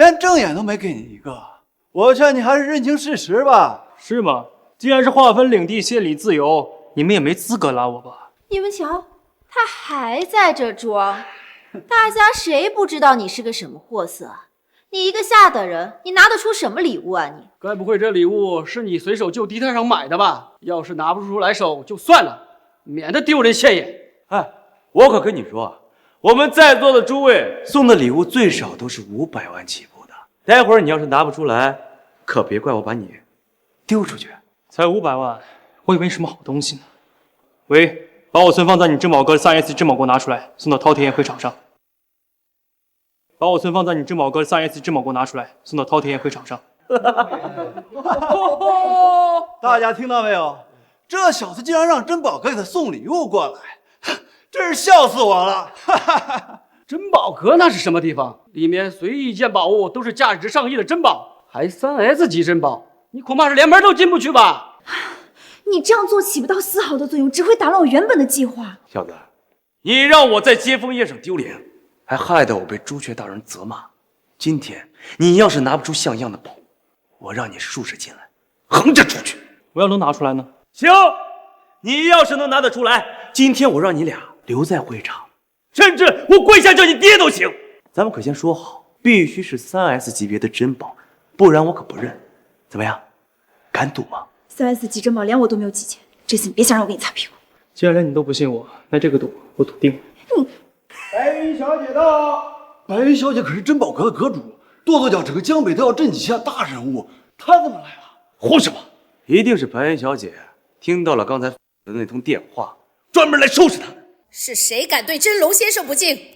连正眼都没给你一个。我劝你还是认清事实吧。是吗？既然是划分领地、献礼自由，你们也没资格拉我吧？你们瞧，他还在这装，大家谁不知道你是个什么货色？你一个下等人，你拿得出什么礼物啊你？该不会这礼物是你随手就地摊上买的吧？要是拿不出来手就算了，免得丢人现眼。哎，我可跟你说，我们在座的诸位送的礼物最少都是500万起步的。待会儿你要是拿不出来，可别怪我把你丢出去。才500万，我以为什么好东西呢？喂，把我存放在你珍宝阁的3S 珍宝国拿出来，送到饕餮宴会场上。把我存放在你珍宝阁的3S 珍宝国拿出来，送到饕餮宴会场上。大家听到没有？这小子竟然让珍宝阁给他送礼物过来，真是笑死我了！珍宝阁那是什么地方？里面随意一件宝物都是价值上亿的珍宝，还3S 级珍宝，你恐怕是连门都进不去吧？你这样做起不到丝毫的作用，只会打乱我原本的计划。小子，你让我在接风宴上丢脸，还害得我被朱雀大人责骂。今天你要是拿不出像样的宝物，我让你竖着进来，横着出去。我要能拿出来呢？行，你要是能拿得出来，今天我让你俩留在会场，甚至我跪下叫你爹都行。咱们可先说好，必须是3S 级别的珍宝，不然我可不认。怎么样，敢赌吗？3S 级珍宝连我都没有几件，这次你别想让我给你擦屁股。既然连你都不信我，那这个赌我赌定了。白云小姐到。白云小姐可是珍宝阁的阁主，跺跺脚整个江北都要震几下大人物，她怎么来了？胡什么？一定是白云小姐听到了刚才的那通电话，专门来收拾他。是谁敢对真龙先生不敬？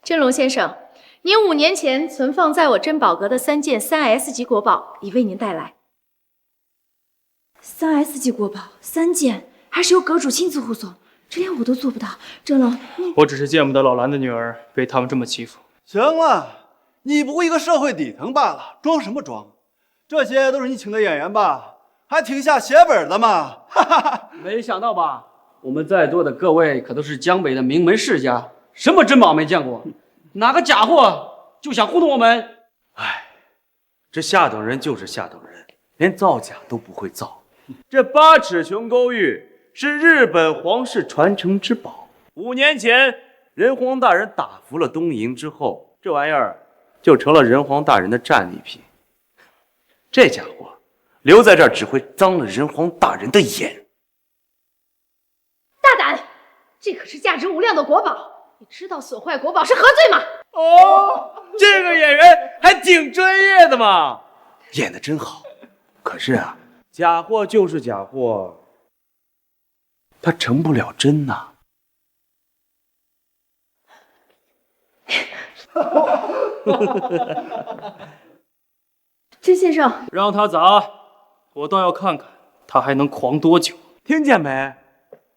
真龙先生，您5年前存放在我珍宝阁的3件3S级国宝已为您带来。3S 级国宝3件，还是由阁主亲自护送，这连我都做不到。郑龙，我只是见不得老蓝的女儿被他们这么欺负。行了，你不过一个社会底层罢了，装什么装？这些都是你请的演员吧？还挺下血本的嘛！哈哈哈！没想到吧？我们在座的各位可都是江北的名门世家，什么珍宝没见过？哪个假货就想糊弄我们？哎，这下等人就是下等人，连造假都不会造。这8尺琼勾玉是日本皇室传承之宝，5年前仁皇大人打服了东瀛之后，这玩意儿就成了仁皇大人的战利品。这家伙留在这儿只会脏了仁皇大人的眼。大胆！这可是价值无量的国宝，你知道损坏国宝是何罪吗？哦，这个演员还挺专业的嘛，演得真好。可是啊，假货就是假货，它成不了真呐。甄先生，让他砸，我倒要看看他还能狂多久。听见没？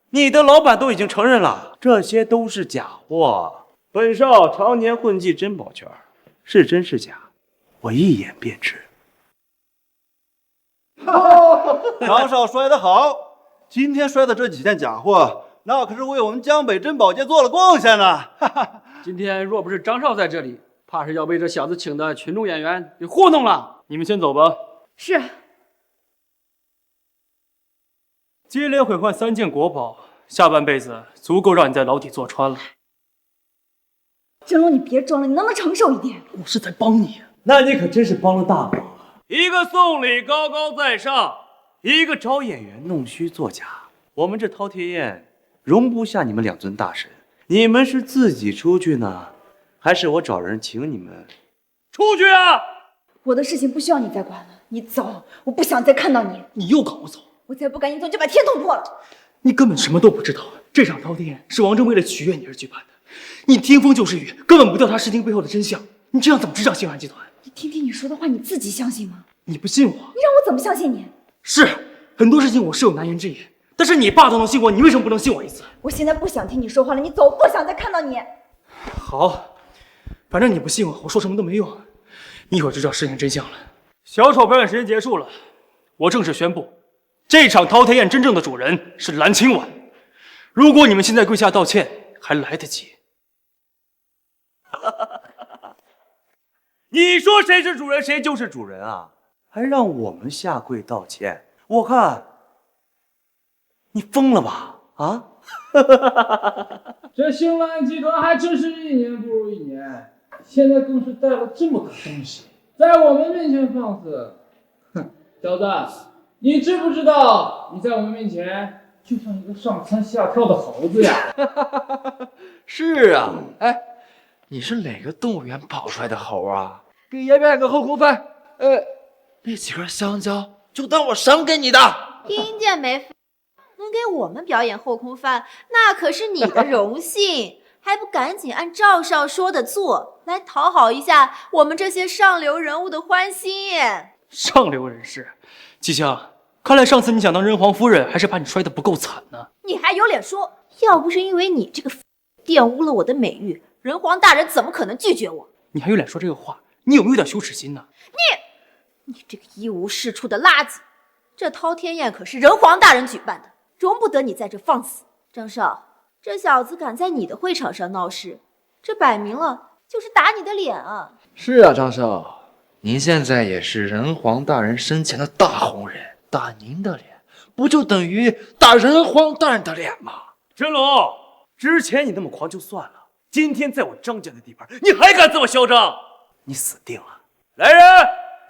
你的老板都已经承认了，这些都是假货。本少常年混迹珍宝圈，是真是假，我一眼便知。张少摔得好，今天摔的这几件假货，那可是为我们江北珍宝界做了贡献呢。今天若不是张少在这里，怕是要被这小子请的群众演员给糊弄了。你们先走吧。是。接连毁坏3件国宝，下半辈子足够让你在牢底坐穿了。郑龙，你别装了，你能不能承受一点？我是在帮你，那你可真是帮了大忙啊！一个送礼高高在上，一个找演员弄虚作假。我们这饕餮宴容不下你们2尊大神，你们是自己出去呢，还是我找人请你们出去啊？我的事情不需要你再管了，你走，我不想再看到你。你又搞我走，我再不赶紧走，就把天捅破了。你根本什么都不知道，这场饕餮宴是王峥为了取悦你而举办的，你听风就是雨，根本不调查事情背后的真相，你这样怎么执掌星海集团？你听听你说的话，你自己相信吗？你不信我，你让我怎么相信你？是很多事情我是有难言之隐，但是你爸都能信我，你为什么不能信我一次？我现在不想听你说话了，你走，不想再看到你。好，反正你不信我，我说什么都没用，你一会儿就知道事情真相了。小丑表演时间结束了，我正式宣布，这场饕餮宴真正的主人是蓝清婉。如果你们现在跪下道歉，还来得及。你说谁是主人，谁就是主人啊！还让我们下跪道歉，我看你疯了吧？啊！这星蓝集团还真是1年不如1年，现在更是带了这么个东西，在我们面前放肆。哼，小子，你知不知道你在我们面前就像一个上蹿下跳的猴子呀？是啊，哎，你是哪个动物园跑出来的猴啊？给爷表演个后空翻。那几根香蕉就当我赏给你的。听见没？能给我们表演后空翻，那可是你的荣幸，还不赶紧按赵少说的做，来讨好一下我们这些上流人物的欢心。上流人士，季香，看来上次你想当人皇夫人，还是怕你摔得不够惨呢。你还有脸说？要不是因为你这个玷污了我的美誉，人皇大人怎么可能拒绝我？你还有脸说这个话？你有没有点羞耻心呢？你这个一无是处的垃圾！这饕餮宴可是人皇大人举办的，容不得你在这放肆。张少，这小子敢在你的会场上闹事，这摆明了就是打你的脸啊！是啊，张少，您现在也是人皇大人身前的大红人，打您的脸，不就等于打人皇大人的脸吗？真龙，之前你那么狂就算了，今天在我张家的地盘，你还敢这么嚣张？你死定了！来人，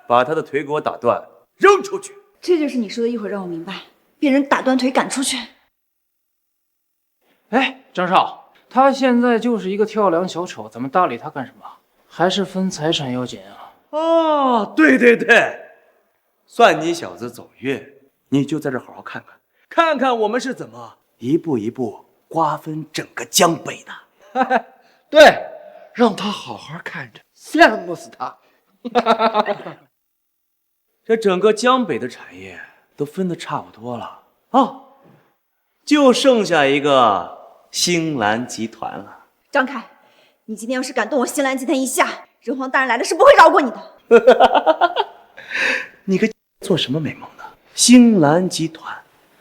把他的腿给我打断，扔出去！这就是你说的一会儿让我明白，被人打断腿赶出去。哎，张少，他现在就是一个跳梁小丑，咱们搭理他干什么？还是分财产要紧啊！哦，对对对，算你小子走运，你就在这好好看看，看看我们是怎么一步一步瓜分整个江北的。对，让他好好看着，羡慕死他。这整个江北的产业都分得差不多了啊，就剩下一个星蓝集团了。张凯，你今天要是敢动我星蓝集团一下，人皇大人来了是不会饶过你的。你个做什么美梦呢？星蓝集团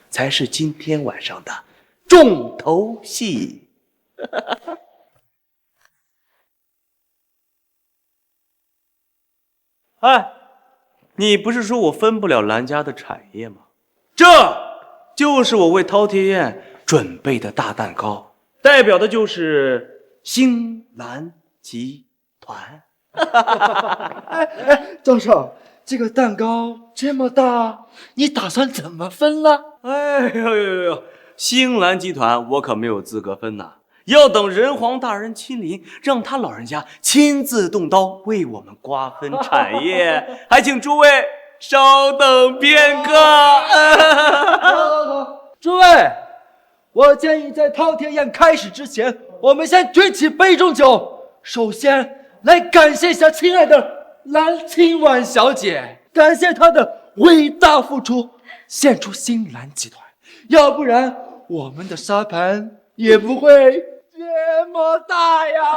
才是今天晚上的重头戏。哎，你不是说我分不了蓝家的产业吗？这就是我为饕餮宴准备的大蛋糕，代表的就是星蓝集团。张少，这个蛋糕这么大，你打算怎么分呢？哎呦，星蓝集团我可没有资格分呐，要等人皇大人亲临，让他老人家亲自动刀为我们瓜分产业。还请诸位稍等片刻。诸位，我建议在饕餮宴开始之前，我们先举起杯中酒，首先来感谢一下亲爱的蓝清婉小姐，感谢她的伟大付出，献出星蓝集团，要不然我们的沙盘也不会这么大呀！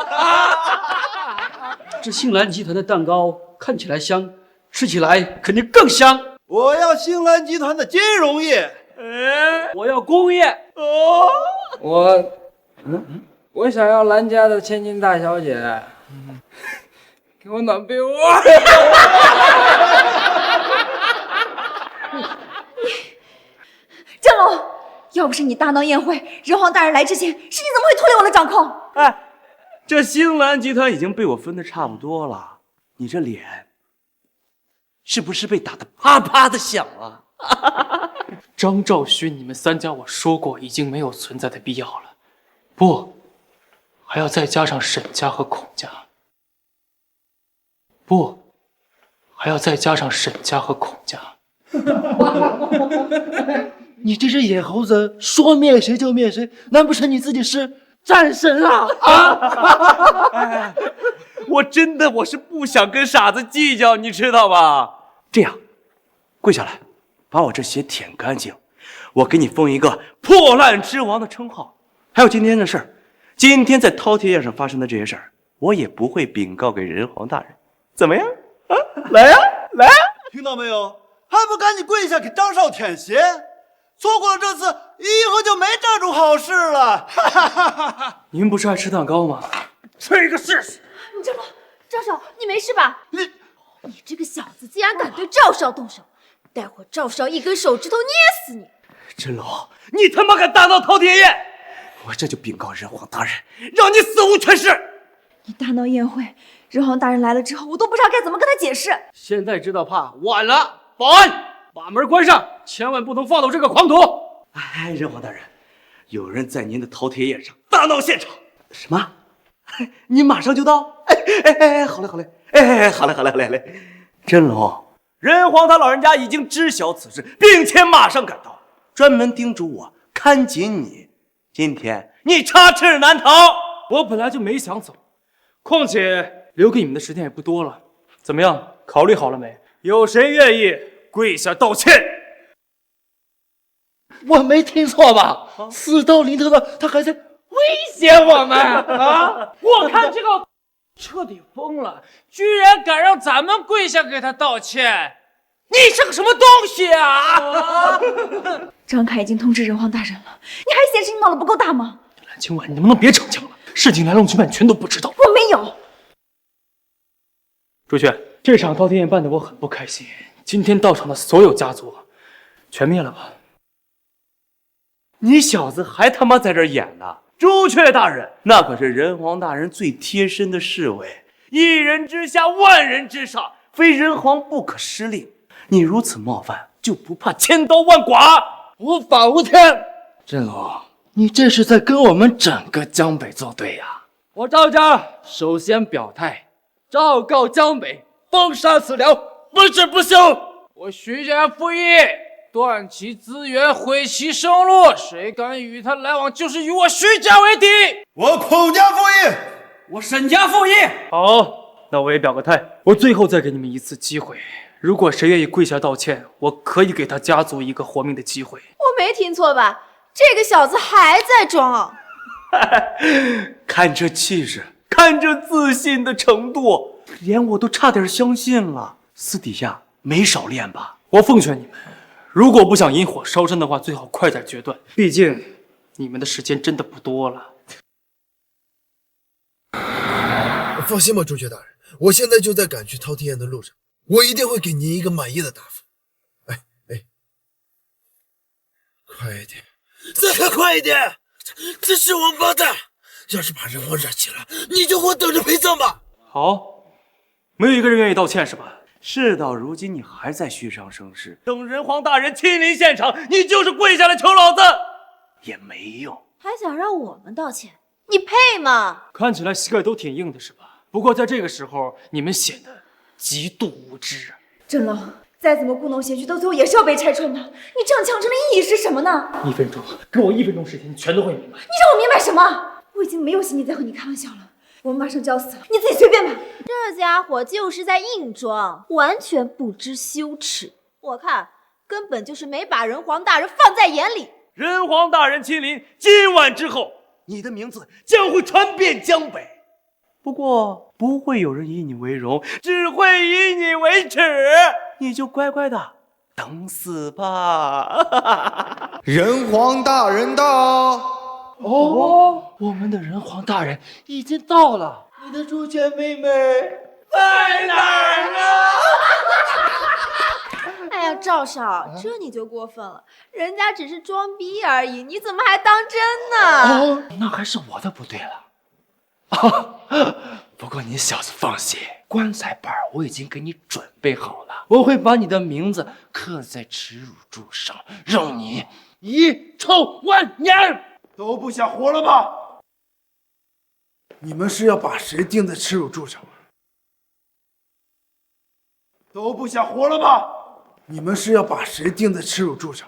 这星蓝集团的蛋糕看起来香，吃起来肯定更香。我要星蓝集团的金融业，我要工业。我想要蓝家的千金大小姐，给我暖被窝。郑龙，要不是你大闹宴会，人皇大人来之前，是你怎么会脱离我的掌控？哎，这星蓝集团已经被我分得差不多了，你这脸是不是被打得啪啪的响啊？张兆勋，你们三家我说过已经没有存在的必要了，不，还要再加上沈家和孔家，不，还要再加上沈家和孔家。你这只野猴子，说灭谁就灭谁，难不成你自己是战神啊？我是不想跟傻子计较，你知道吧？这样，跪下来，把我这血舔干净，我给你封一个破烂之王的称号。还有今天的事儿，今天在饕餮宴上发生的这些事儿，我也不会禀告给人皇大人，怎么样？啊，来呀，来呀！听到没有？还不赶紧跪下给张少舔鞋？错过了这次，以后就没这种好事了。你们不是爱吃蛋糕吗？吃一个试试。张少，你没事吧？你这个小子竟然敢对赵少动手，待会儿赵少一根手指头捏死你！真龙，你他妈敢大闹饕餮宴，我这就禀告人皇大人，让你死无全尸！你大闹宴会，人皇大人来了之后，我都不知道该怎么跟他解释。现在知道怕晚了，保安把门关上，千万不能放走这个狂徒。哎，人皇大人，有人在您的饕餮宴上大闹现场。什么？您马上就到？好嘞，好嘞。真龙，人皇他老人家已经知晓此事，并且马上赶到，专门叮嘱我看紧你。今天你插翅难逃。我本来就没想走，况且留给你们的时间也不多了。怎么样，考虑好了没？有谁愿意跪下道歉？我没听错吧？死到临头了，他还在威胁我们啊！我看这个彻底疯了，居然敢让咱们跪下给他道歉！你是个什么东西啊！张凯已经通知人皇大人了，你还嫌事情闹得不够大吗？蓝清婉，你能不能别逞强了？事情来龙去脉全都不知道。我没有。朱雀，这场饕餮宴办得我很不开心，今天到场的所有家族全灭了吧？你小子还他妈在这儿演呢！朱雀大人，那可是人皇大人最贴身的侍卫，一人之下，万人之上，非人皇不可失令。你如此冒犯，就不怕千刀万剐？无法无天！真龙，你这是在跟我们整个江北作对呀！我赵家首先表态，昭告江北，封杀此僚，不止不休。我徐家父义，断其资源，毁其生路，谁敢与他来往，就是与我徐家为敌。我孔家父义，我沈家父义。好，那我也表个态，我最后再给你们一次机会。如果谁愿意跪下道歉，我可以给他家族一个活命的机会。我没听错吧？这个小子还在装。看这气势，看这自信的程度，连我都差点相信了。私底下没少练吧？我奉劝你们，如果不想引火烧身的话，最好快点决断，毕竟你们的时间真的不多了。放心吧，朱雀大人，我现在就在赶去饕餮宴的路上，我一定会给您一个满意的答复。哎，快一点，再快一点！这是王八蛋！要是把人皇惹起来，你就给我等着陪葬吧！好，没有一个人愿意道歉是吧？事到如今，你还在虚张声势，等人皇大人亲临现场，你就是跪下来求老子也没用。还想让我们道歉？你配吗？看起来膝盖都挺硬的是吧？不过在这个时候，你们显得极度无知。真龙，再怎么故弄玄虚，到最后也是要被拆穿的。你这样强撑的意义是什么呢？1分钟，给我1分钟时间，你全都会明白。你让我明白什么？我已经没有心情再和你开玩笑了。我们马上就要死了，你自己随便吧。这家伙就是在硬装，完全不知羞耻。我看根本就是没把人皇大人放在眼里。人皇大人亲临，今晚之后，你的名字将会传遍江北。不过不会有人以你为荣，只会以你为耻。你就乖乖的等死吧。人皇大人到！哦，我们的人皇大人已经到了。你的朱雀妹妹在哪儿呢？哎呀，赵少，这你就过分了，人家只是装逼而已，你怎么还当真呢？哦，那还是我的不对了。不过你小子放心，棺材板我已经给你准备好了，我会把你的名字刻在耻辱柱上，让你遗臭万年。都不想活了吧？你们是要把谁钉在耻辱柱上？都不想活了吧？你们是要把谁钉在耻辱柱上？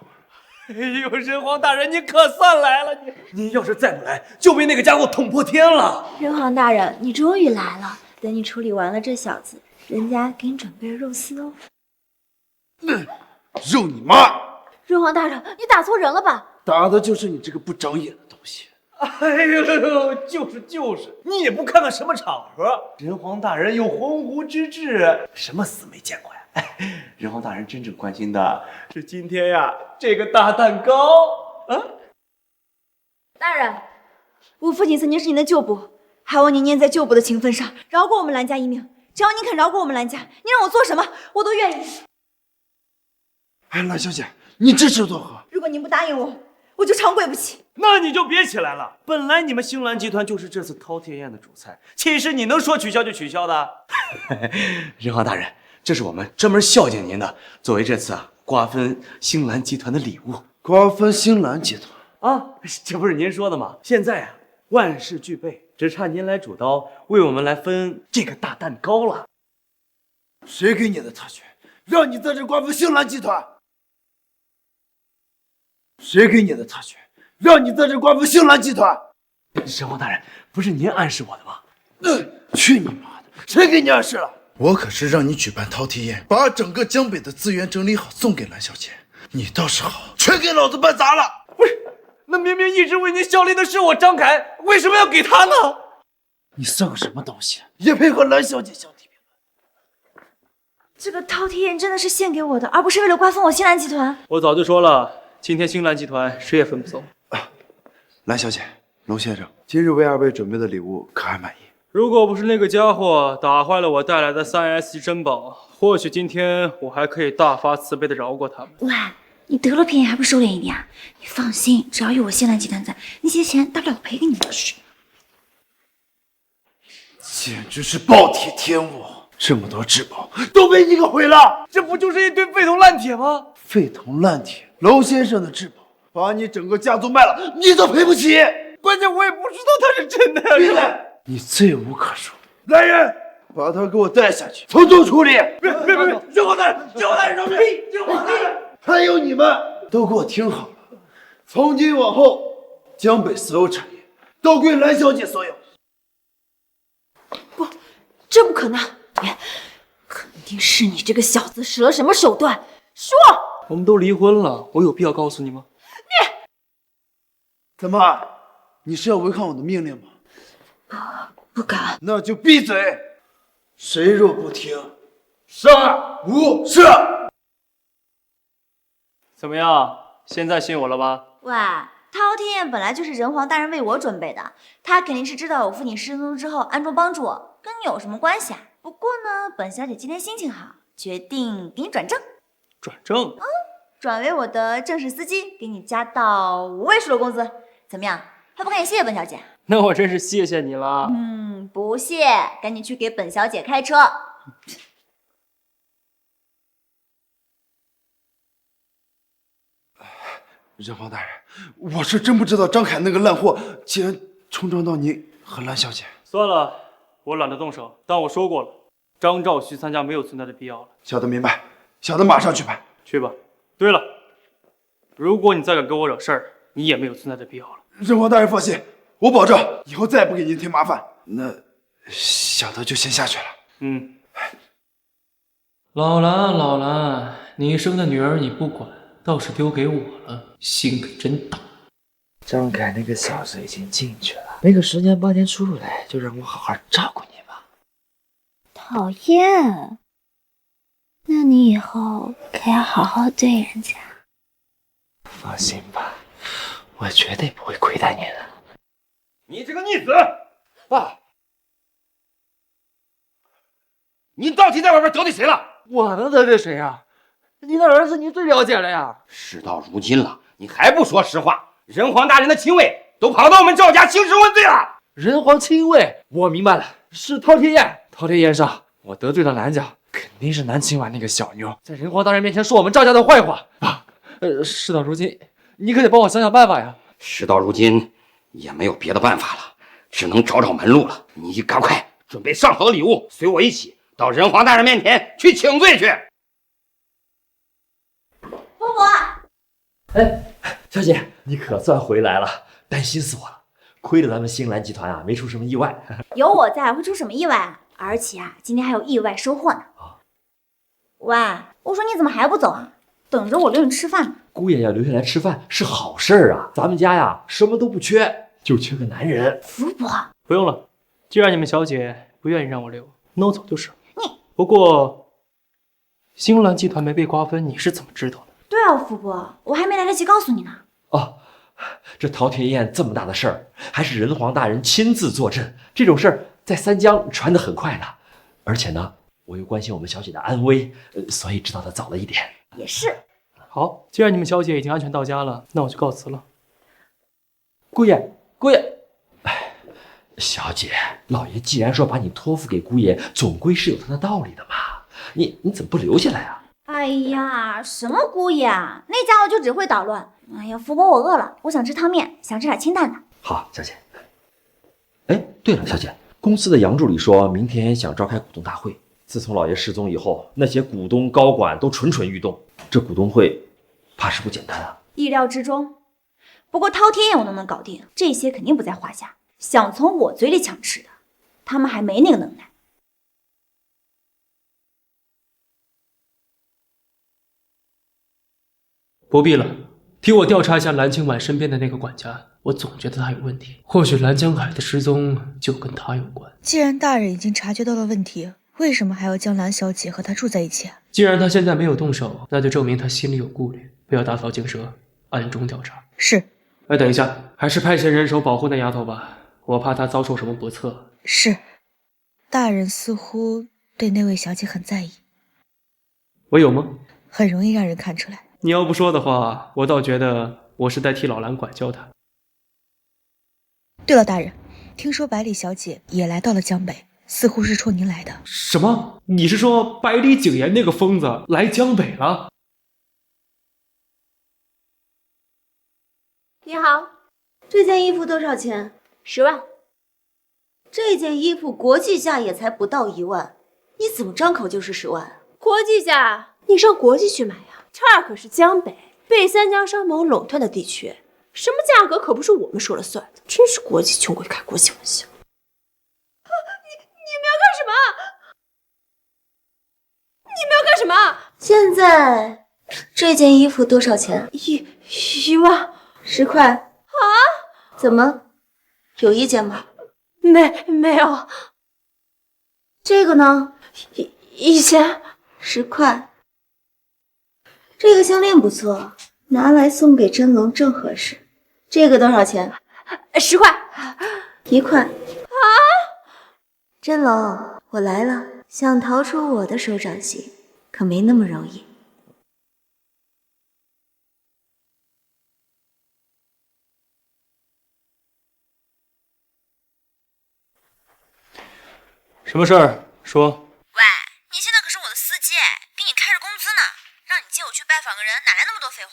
哎呦，人皇大人，你可算来了！你要是再不来，就被那个家伙捅破天了。人皇大人，你终于来了。等你处理完了这小子，人家给你准备了肉丝哦。肉你妈！人皇大人，你打错人了吧？打的就是你这个不长眼的东西。哎呦，就是，你也不看看什么场合？人皇大人有鸿鹄之志，什么死没见过呀？人皇大人真正关心的是今天呀这个大蛋糕啊！大人，我父亲曾经是您的旧部，还望您念在旧部的情分上，饶过我们蓝家一命。只要您肯饶过我们蓝家，你让我做什么我都愿意。哎，蓝小姐，你这是作何？如果您不答应我，我就长跪不起。那你就别起来了。本来你们星蓝集团就是这次饕餮宴的主菜，其实你能说取消就取消的。人皇大人，这是我们专门孝敬您的，作为这次瓜分星蓝集团的礼物。瓜分星蓝集团啊，这不是您说的吗？现在万事俱备，只差您来主刀，为我们来分这个大蛋糕了。谁给你的特权，让你在这瓜分星蓝集团？谁给你的特权，让你在这瓜分星蓝集团？人皇大人，不是您暗示我的吗？去你妈的！谁给你暗示了？我可是让你举办饕餮宴，把整个江北的资源整理好送给蓝小姐，你倒是好，全给老子办砸了！不是，那明明一直为您效力的是我张凯，为什么要给他呢？你算个什么东西，也配和蓝小姐相提并论？这个饕餮宴真的是献给我的，而不是为了瓜分我星蓝集团。我早就说了，今天星蓝集团谁也分不走。蓝小姐，龙先生，今日为二位准备的礼物可还满意？如果不是那个家伙打坏了我带来的3S 级珍宝，或许今天我还可以大发慈悲的饶过他们。喂，你得了便宜还不收敛一点啊？你放心，只要有我星蓝集团在，那些钱大不了我赔给你们。简直是暴殄天物！这么多至宝都被你给毁了，这不就是一堆废铜烂铁吗？废铜烂铁，龙先生的至宝，把你整个家族卖了，你都赔不起。关键我也不知道他是真的呀！闭嘴！你罪无可恕。来人，把他给我带下去，从重处理。别！人皇大人，人皇大人饶命！人皇大人，还有你们都给我听好了，从今往后，江北所有产业都归蓝小姐所有。不，这不可能！定是你这个小子使了什么手段，说！我们都离婚了，我有必要告诉你吗？怎么？你是要违抗我的命令吗？不敢。那就闭嘴！谁若不听，杀无赦！怎么样？现在信我了吧？喂，饕餮宴本来就是人皇大人为我准备的，他肯定是知道我父亲失踪之后暗中帮助我，跟你有什么关系啊？不过呢，本小姐今天心情好，决定给你转正。转正？转为我的正式司机，给你加到5位数的工资，怎么样？还不赶紧谢谢本小姐？那我真是谢谢你了。不谢，赶紧去给本小姐开车。人皇大人，我是真不知道张凯那个烂货竟然冲撞到你和蓝小姐。算了，我懒得动手。但我说过了，张兆旭参加没有存在的必要了。小的明白，小的马上去办。去吧。对了，如果你再敢给我惹事儿，你也没有存在的必要了。人皇大人放心，我保证以后再也不给您添麻烦。那小的就先下去了。老兰，你生的女儿你不管，倒是丢给我了，心可真大。张凯那个小子已经进去了，没个10年8年出不来，就让我好好照顾你吧。讨厌，那你以后可要好好对人家。放心吧，我绝对不会亏待你的。你这个逆子！爸，你到底在外边得罪谁了？我能得罪谁啊？你的儿子你最了解了呀。事到如今了，你还不说实话？人皇大人的亲卫都跑到我们赵家兴师问罪了。人皇亲卫，我明白了，是饕餮宴。饕餮宴上，我得罪了蓝家，肯定是南青婉那个小妞在人皇大人面前说我们赵家的坏话啊。事到如今，你可得帮我想想办法呀。事到如今，也没有别的办法了，只能找门路了。你赶快准备上好的礼物，随我一起到人皇大人面前去请罪去。婆婆，小姐，你可算回来了，担心死我了。亏了咱们星蓝集团啊，没出什么意外。有我在，会出什么意外啊？而且啊，今天还有意外收获呢。喂，我说你怎么还不走啊？等着我留你吃饭呢。姑爷要留下来吃饭是好事儿啊，咱们家呀什么都不缺，就缺个男人。福伯，不用了，既然你们小姐不愿意让我留，那我走就是。不过，星蓝集团没被瓜分，你是怎么知道的？对啊，福伯，我还没来得及告诉你呢。这饕餮宴这么大的事儿，还是人皇大人亲自坐镇，这种事儿在三江传得很快的。而且呢，我又关心我们小姐的安危，所以知道的早了一点。也是。好，既然你们小姐已经安全到家了，那我就告辞了。姑爷，小姐，老爷既然说把你托付给姑爷，总归是有他的道理的嘛。你怎么不留下来啊？哎呀，什么姑爷啊，那家伙就只会捣乱。哎呀，福伯，我饿了，我想吃汤面，想吃点清淡的。好，小姐。哎，对了，小姐，公司的杨助理说明天想召开股东大会。自从老爷失踪以后，那些股东高管都蠢蠢欲动，这股东会怕是不简单啊。意料之中。不过饕餮宴我都能搞定，这些肯定不在话下。想从我嘴里抢吃的，他们还没那个能耐。不必了，替我调查一下蓝清婉身边的那个管家，我总觉得他有问题。或许蓝江海的失踪就跟他有关。既然大人已经察觉到了问题，为什么还要将蓝小姐和他住在一起啊？既然他现在没有动手，那就证明他心里有顾虑，不要打草惊蛇，暗中调查。是。等一下，还是派些人手保护那丫头吧，我怕她遭受什么不测。是。大人似乎对那位小姐很在意。我有吗？很容易让人看出来。你要不说的话，我倒觉得我是在替老蓝管教她。对了，大人，听说百里小姐也来到了江北，似乎是冲您来的。什么？你是说百里景言那个疯子来江北了？你好，这件衣服多少钱？10万。这件衣服国际价也才不到1万，你怎么张口就是10万？国际价，你上国际去买呀。这儿可是江北，被三江商盟垄断的地区，什么价格可不是我们说了算的。真是国际穷鬼开国际玩笑。你们要干什么？现在这件衣服多少钱？1万，10块啊？怎么，有意见吗？没有。这个呢？1000，10块。这个项链不错，拿来送给真龙正合适。这个多少钱？10块，1块。啊！真龙，我来了，想逃出我的手掌心，可没那么容易。什么事儿？说。喂，你现在可是我的司机，给你开着工资呢，让你接我去拜访个人，哪来那么多废话？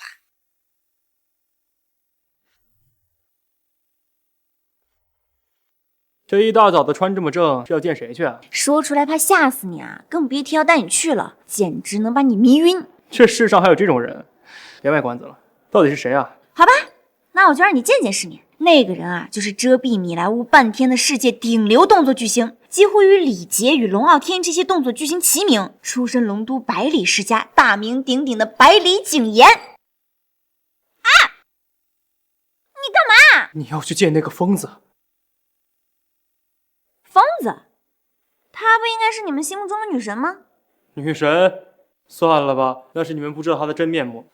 这一大早的穿这么正，是要见谁去啊？说出来怕吓死你啊，更别提要带你去了，简直能把你迷晕。这世上还有这种人？别卖关子了，到底是谁啊？好吧，那我就让你见见世面。那个人啊，就是遮蔽米莱坞半天的世界顶流动作巨星，几乎与李杰与龙傲天这些动作巨星齐名，出身龙都百里世家，大名鼎鼎的百里景言。啊！你干嘛？你要去见那个疯子？疯子？她不应该是你们心目中的女神吗？女神？算了吧，那是你们不知道她的真面目。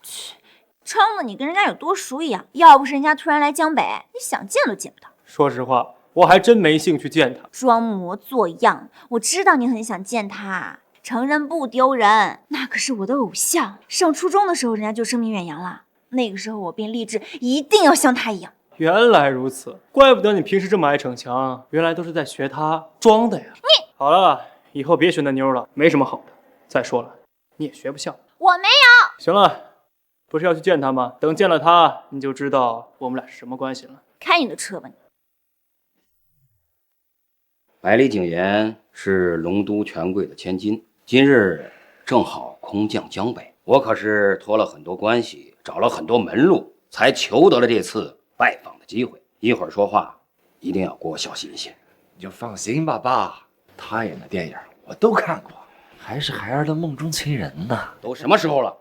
撑得你跟人家有多熟一样，要不是人家突然来江北，你想见都见不到。说实话，我还真没兴趣见他。装模作样，我知道你很想见他，承认不丢人。那可是我的偶像，上初中的时候人家就声名远扬了，那个时候我便立志一定要像他一样。原来如此，怪不得你平时这么爱逞强，原来都是在学他装的呀。你好了，以后别学那妞了，没什么好的。再说了，你也学不像。我没有。行了。不是要去见他吗？等见了他，你就知道我们俩是什么关系了。开你的车吧你！百里景言是龙都权贵的千金，今日正好空降江北，我可是托了很多关系，找了很多门路，才求得了这次拜访的机会。一会儿说话一定要给我小心些。你就放心吧，爸，他演的电影我都看过，还是孩儿的梦中情人呢。都什么时候了？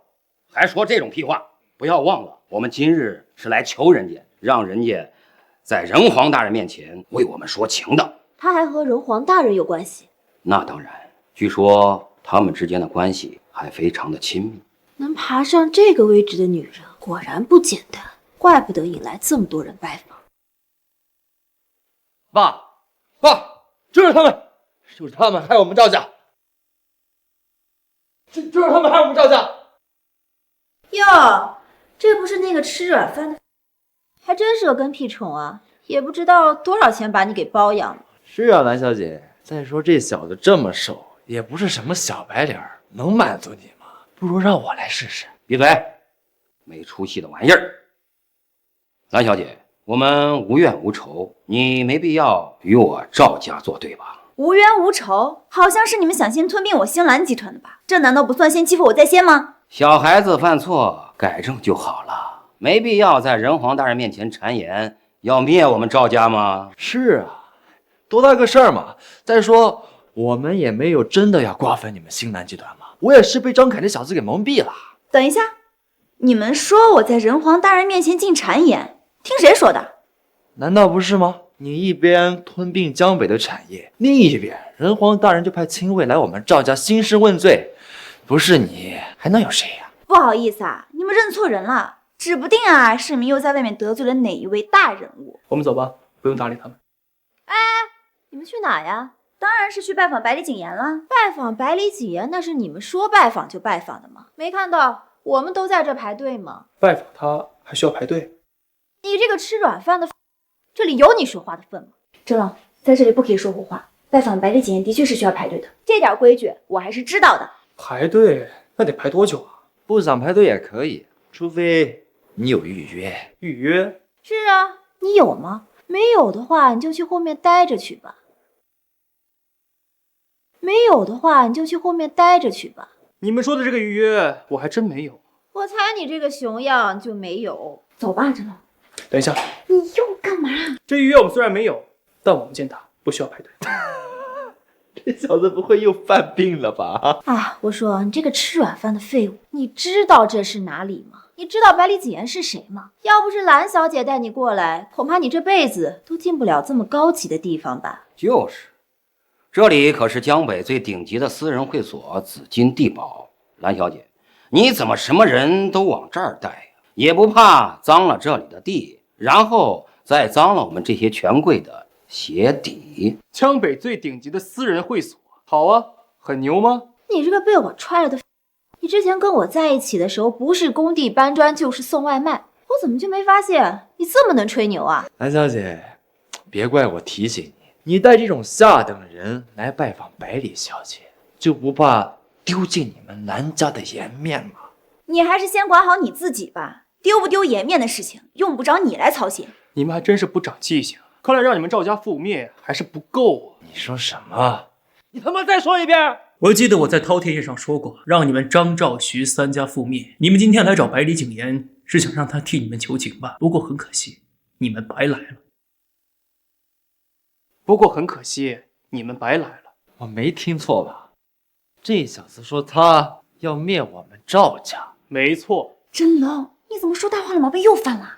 还说这种屁话！不要忘了，我们今日是来求人家，让人家在仁皇大人面前为我们说情的。他还和仁皇大人有关系？那当然，据说他们之间的关系还非常的亲密。能爬上这个位置的女人果然不简单，怪不得引来这么多人拜访。爸，就是他们，就是他们害我们赵家，就是他们害我们赵家。哟，这不是那个吃软饭的，还真是个跟屁虫啊！也不知道多少钱把你给包养了。是啊，蓝小姐。再说这小子这么瘦，也不是什么小白脸，能满足你吗？不如让我来试试。闭嘴，没出息的玩意儿！蓝小姐，我们无怨无仇，你没必要与我赵家作对吧？无冤无仇，好像是你们想先吞并我星蓝集团的吧？这难道不算先欺负我在先吗？小孩子犯错改正就好了，没必要在仁皇大人面前谗言要灭我们赵家吗？是啊，多大个事儿嘛！再说我们也没有真的要瓜分你们星南集团嘛，我也是被张凯那小子给蒙蔽了。等一下，你们说我在仁皇大人面前进谗言，听谁说的？难道不是吗？你一边吞并江北的产业，另一边仁皇大人就派亲卫来我们赵家兴师问罪，不是你还能有谁呀？不好意思啊，你们认错人了，指不定啊，世民又在外面得罪了哪一位大人物。我们走吧，不用搭理他们。哎，你们去哪呀？当然是去拜访百里景言了。拜访百里景言，那是你们说拜访就拜访的吗？没看到我们都在这排队吗？拜访他还需要排队？你这个吃软饭的，这里有你说话的份吗？真龙，在这里不可以说胡话。拜访百里景言的确是需要排队的，这点规矩我还是知道的。排队那得排多久啊？不想排队也可以，除非你有预约。预约？是啊，你有吗？没有的话，你就去后面待着去吧。没有的话，你就去后面待着去吧。你们说的这个预约，我还真没有。我猜你这个熊样就没有。走吧，真龙。等一下，你又干嘛？这预约我们虽然没有，但我们见他不需要排队。这这小子不会又犯病了吧？啊！我说你这个吃软饭的废物，你知道这是哪里吗？你知道百里景言是谁吗？要不是蓝小姐带你过来，恐怕你这辈子都进不了这么高级的地方吧？就是，这里可是江北最顶级的私人会所紫金地堡。蓝小姐，你怎么什么人都往这儿带呀？也不怕脏了这里的地，然后再脏了我们这些权贵的鞋底？江北最顶级的私人会所，好啊，很牛吗？你这个被我踹了的，你之前跟我在一起的时候，不是工地搬砖就是送外卖，我怎么就没发现你这么能吹牛啊？蓝小姐，别怪我提醒你，你带这种下等人来拜访百里小姐，就不怕丢尽你们蓝家的颜面吗？你还是先管好你自己吧，丢不丢颜面的事情用不着你来操心。你们还真是不长记性，看来让你们赵家覆灭还是不够啊！你说什么？你他妈再说一遍！我记得我在饕餮宴上说过，让你们张赵徐三家覆灭。你们今天来找百里景言，是想让他替你们求情吧？不过很可惜，你们白来了。我没听错吧？这小子说他要灭我们赵家。没错。真龙，你怎么说大话的毛病又犯了？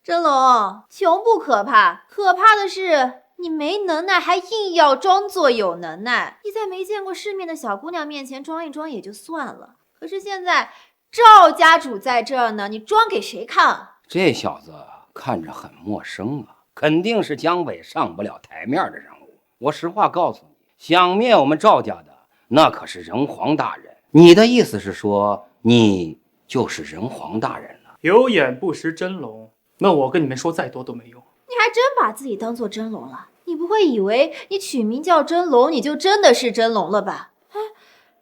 真龙，穷不可怕，可怕的是你没能耐，还硬要装作有能耐。你在没见过世面的小姑娘面前装一装也就算了，可是现在赵家主在这儿呢，你装给谁看？这小子看着很陌生啊，肯定是江北上不了台面的人物。我实话告诉你，想灭我们赵家的那可是仁皇大人。你的意思是说你就是仁皇大人了？有眼不识真龙，那我跟你们说再多都没用。你还真把自己当做真龙了？你不会以为你取名叫真龙，你就真的是真龙了吧？哎，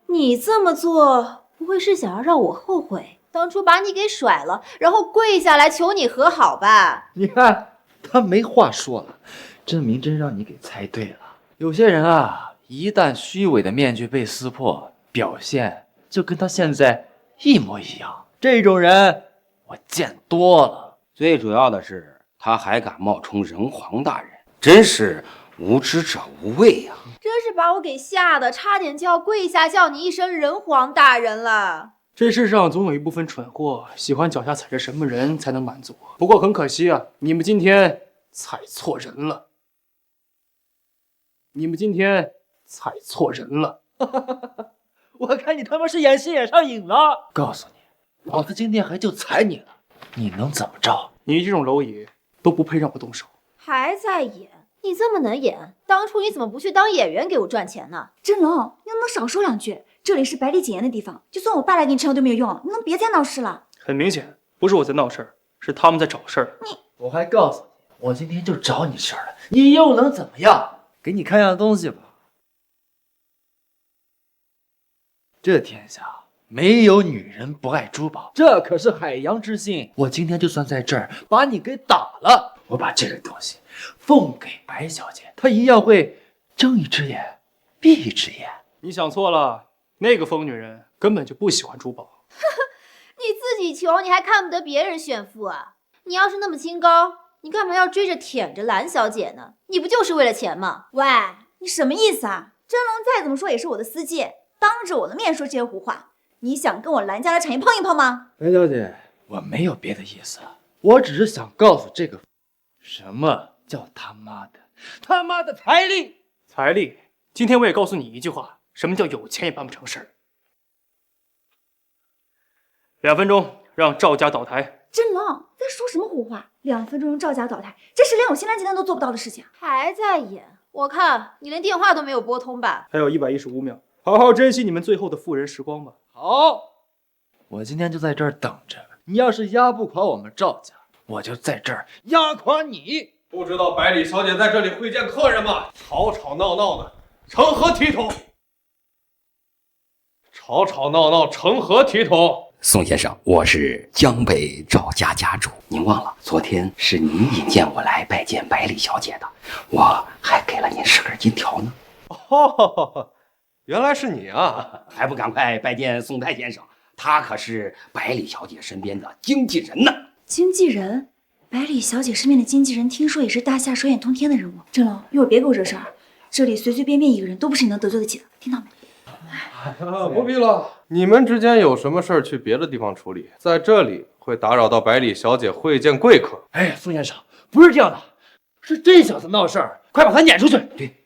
你这么做不会是想要让我后悔当初把你给甩了，然后跪下来求你和好吧？你看他没话说了，真名真让你给猜对了。有些人啊，一旦虚伪的面具被撕破，表现就跟他现在一模一样。这种人我见多了。最主要的是他还敢冒充仁皇大人，真是无知者无畏呀！真是把我给吓得，差点就要跪下叫你一声仁皇大人了。这世上总有一部分蠢货喜欢脚下踩着什么人才能满足。不过很可惜啊，你们今天踩错人了。我看你他妈是演戏演上瘾了。告诉你，老子今天还就踩你了，你能怎么着？你这种蝼蚁都不配让我动手。还在演？你这么能演，当初你怎么不去当演员给我赚钱呢？真龙，你能不能少说两句？这里是百里景言的地方，就算我爸来给你撑腰都没有用，你能别再闹事了？很明显，不是我在闹事儿，是他们在找事儿。我还告诉你，我今天就找你事儿了，你又能怎么样？给你看样东西吧。这天下没有女人不爱珠宝，这可是海洋之心。我今天就算在这儿把你给打了，我把这个东西奉给白小姐，她一样会睁一只眼闭一只眼。你想错了，那个疯女人根本就不喜欢珠宝。你自己穷，你还看不得别人炫富啊？你要是那么清高，你干嘛要追着舔着蓝小姐呢？你不就是为了钱吗？喂，你什么意思啊？真龙再怎么说也是我的司机，当着我的面说这些胡话，你想跟我蓝家的产业碰一碰吗？白小姐，我没有别的意思，我只是想告诉这个什么叫他妈的财力。财力，今天我也告诉你一句话，什么叫有钱也办不成事儿。2分钟让赵家倒台。真龙在说什么胡话？2分钟让赵家倒台，这是连我新蓝集团都做不到的事情。还在演？我看你连电话都没有拨通吧？还有115秒，好好珍惜你们最后的富人时光吧。好，我今天就在这儿等着。你要是压不垮我们赵家，我就在这儿压垮你。不知道百里小姐在这里会见客人吗？吵吵闹闹的，成何体统？吵吵闹闹，成何体统？宋先生，我是江北赵家家主，您忘了昨天是您引荐我来拜见百里小姐的，我还给了您10根金条呢。哦，原来是你啊！还不赶快拜见宋太先生，他可是百里小姐身边的经纪人呢。经纪人？百里小姐身边的经纪人，听说也是大夏手眼通天的人物。真龙，一会儿别给我惹事儿。这里随随便便一个人都不是你能得罪得起的，听到没？不必了，你们之间有什么事儿去别的地方处理，在这里会打扰到百里小姐会见贵客。哎，宋先生，不是这样的，是这小子闹事儿，快把他撵出去。对。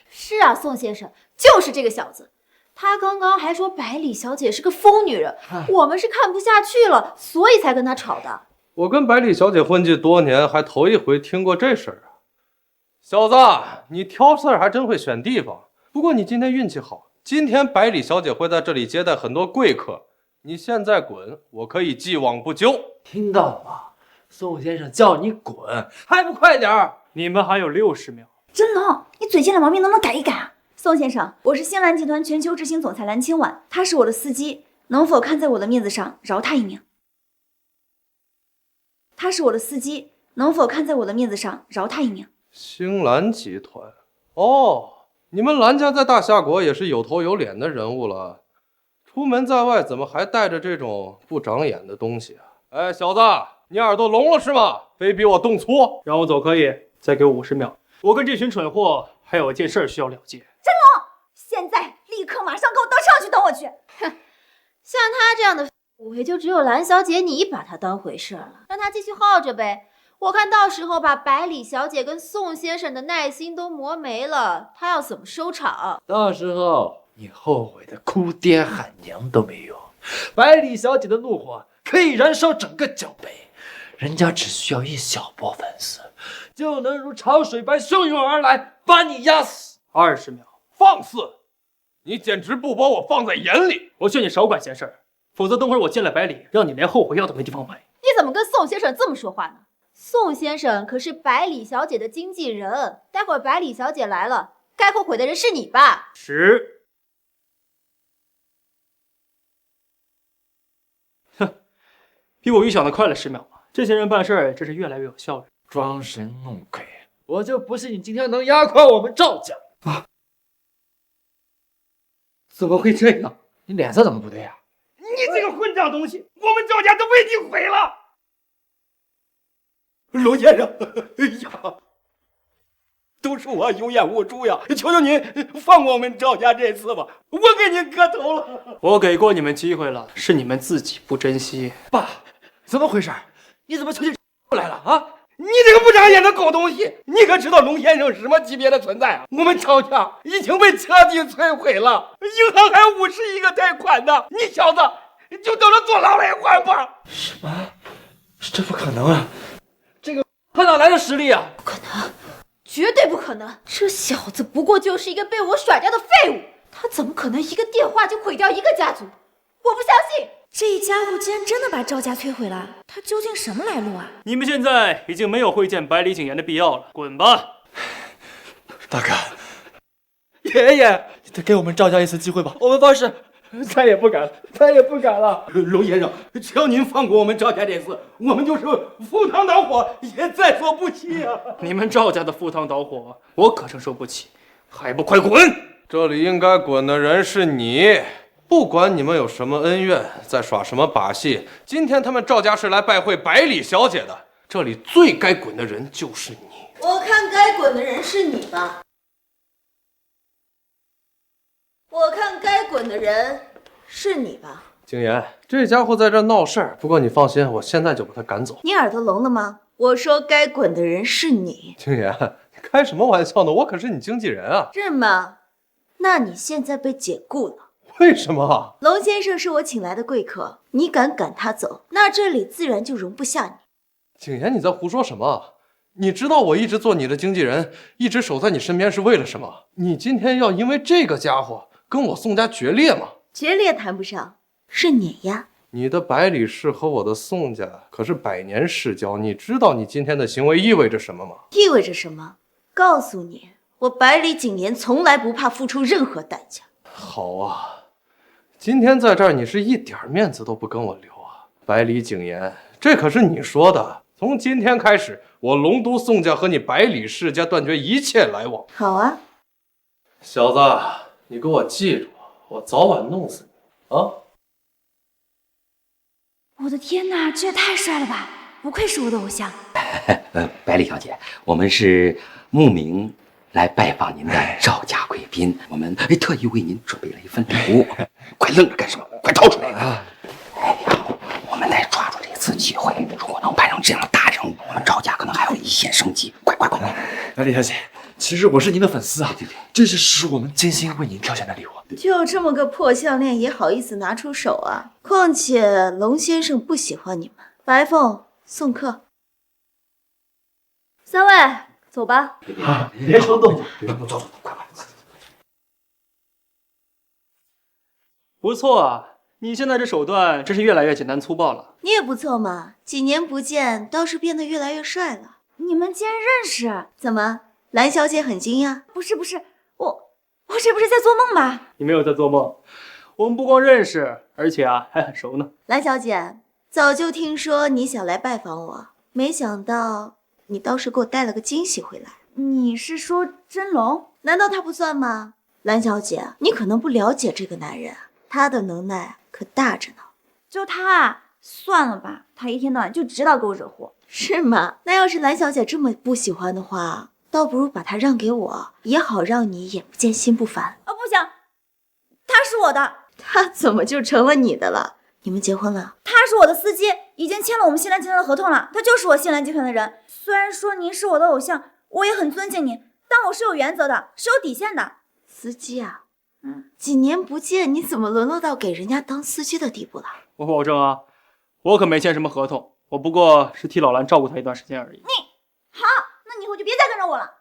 是啊，宋先生，就是这个小子。他刚刚还说百里小姐是个疯女人，我们是看不下去了，所以才跟他吵的。我跟百里小姐混迹多年，还头一回听过这事儿啊！小子，你挑事儿还真会选地方。不过你今天运气好，今天百里小姐会在这里接待很多贵客。你现在滚，我可以既往不咎。听到了吗？宋先生叫你滚，还不快点儿！你们还有60秒。真龙，你嘴贱的毛病能不能改一改啊？宋先生，我是星兰集团全球执行总裁蓝清婉，他是我的司机，能否看在我的面子上饶他一命？他是我的司机，能否看在我的面子上饶他一命？星兰集团，哦，你们蓝家在大夏国也是有头有脸的人物了，出门在外怎么还带着这种不长眼的东西啊？哎，小子，你耳朵聋了是吗？非逼我动粗，让我走可以，再给我50秒。我跟这群蠢货还有件事需要了结。真龙，现在立刻马上给我到上去等我去。哼，像他这样的，我也就只有蓝小姐你把他当回事了，让他继续耗着呗。我看到时候把百里小姐跟宋先生的耐心都磨没了，他要怎么收场？到时候你后悔的哭爹喊娘都没用。百里小姐的怒火可以燃烧整个江北，人家只需要一小波粉丝，就能如潮水般汹涌而来，把你压死。20秒。放肆！你简直不把我放在眼里。我劝你少管闲事儿，否则等会儿我见了百里，让你连后悔药都没地方买。你怎么跟宋先生这么说话呢？宋先生可是百里小姐的经纪人，待会儿百里小姐来了，该后悔的人是你吧？10。哼，比我预想的快了10秒吧。这些人办事儿真是越来越有效率。装神弄鬼，我就不信你今天能压垮我们赵家啊！怎么会这样？你脸色怎么不对啊？你这个混账东西，我们赵家都为你毁了！龙先生，哎呀，都是我有眼无珠呀！求求您放过我们赵家这次吧，我给您磕头了。我给过你们机会了，是你们自己不珍惜。爸，怎么回事？你怎么求起来了啊？你这个不长眼的狗东西，你可知道龙先生是什么级别的存在啊？我们赵家已经被彻底摧毁了，银行还50亿个贷款呢，你小子就等着坐牢来还吧！什么？这不可能啊！这个他哪来的实力啊？不可能，绝对不可能！这小子不过就是一个被我甩掉的废物，他怎么可能一个电话就毁掉一个家族？我不相信！这家伙竟然真的把赵家摧毁了，他究竟什么来路啊？你们现在已经没有会见百里景言的必要了，滚吧！大哥，爷爷，你再给我们赵家一次机会吧，我们发誓再也不敢了。龙先生，只要您放过我们赵家这次，我们就是赴汤蹈火也在所不惜啊！你们赵家的赴汤蹈火，我可承受不起，还不快滚！这里应该滚的人是你。不管你们有什么恩怨，在耍什么把戏，今天他们赵家是来拜会百里小姐的，这里最该滚的人就是你。我看该滚的人是你吧？我看该滚的人是你吧？景言，这家伙在这闹事儿，不过你放心，我现在就把他赶走。你耳朵聋了吗？我说该滚的人是你。景言，你开什么玩笑呢？我可是你经纪人啊。是吗？那你现在被解雇了。为什么？龙先生是我请来的贵客，你敢赶他走，那这里自然就容不下你。景言，你在胡说什么？你知道我一直做你的经纪人，一直守在你身边是为了什么？你今天要因为这个家伙跟我宋家决裂吗？决裂谈不上，是碾压。你的百里氏和我的宋家可是100年世交，你知道你今天的行为意味着什么吗？意味着什么？告诉你，我百里景言从来不怕付出任何代价。好啊。今天在这儿，你是一点面子都不跟我留啊！百里景言，这可是你说的。从今天开始，我龙都宋家和你百里世家断绝一切来往。好啊，小子，你给我记住，我早晚弄死你啊！我的天哪，这也太帅了吧！不愧是我的偶像。百里小姐，我们是慕名来拜访您的赵家贵宾，我们特意为您准备了一份礼物。快愣着干什么？快掏出来！哎呀，我们得抓住这次机会，如果能办成这样的大任务，我们赵家可能还会一线生机。快！李小姐，其实我是您的粉丝啊，这是我们精心为您挑选的礼物。就这么个破项链也好意思拿出手啊？况且龙先生不喜欢你们。白凤送客。三位，走吧。别冲动，走，快！不错啊，你现在这手段真是越来越简单粗暴了。你也不错嘛，几年不见，倒是变得越来越帅了。你们竟然认识？怎么，蓝小姐很惊讶？不是，我这不是在做梦吧？你没有在做梦，我们不光认识，而且还很熟呢。蓝小姐，早就听说你想来拜访我，没想到你倒是给我带了个惊喜回来。你是说真龙？难道他不算吗？蓝小姐，你可能不了解这个男人，他的能耐可大着呢。就他，算了吧，他一天到晚就知道给我惹祸。是吗？那要是蓝小姐这么不喜欢的话，倒不如把他让给我，也好让你眼不见心不烦。不行，他是我的。他怎么就成了你的了？你们结婚了？他是我的司机，已经签了我们新兰集团的合同了。他就是我新兰集团的人。虽然说您是我的偶像，我也很尊敬您，但我是有原则的，是有底线的。司机啊，几年不见，你怎么沦落到给人家当司机的地步了？我保证啊，我可没签什么合同，我不过是替老蓝照顾他一段时间而已。好，那你以后就别再跟着我了。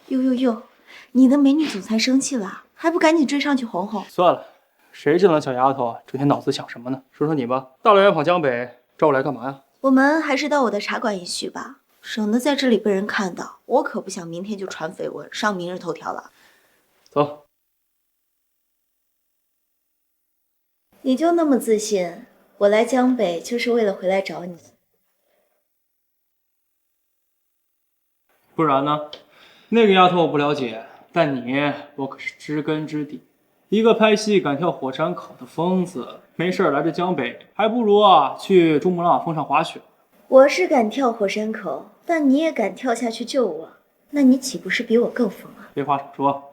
哟，你的美女总裁生气了，还不赶紧追上去哄哄？算了，谁这样小丫头整天脑子想什么呢？说说你吧，大老远跑江北找我来干嘛呀？我们还是到我的茶馆一叙吧，省得在这里被人看到。我可不想明天就传绯闻，上明日头条了。走。你就那么自信？我来江北就是为了回来找你。不然呢？那个丫头我不了解，但你我可是知根知底。一个拍戏敢跳火山口的疯子，没事来这江北，还不如去珠穆朗玛峰上滑雪。我是敢跳火山口，但你也敢跳下去救我，那你岂不是比我更疯啊？别话少说。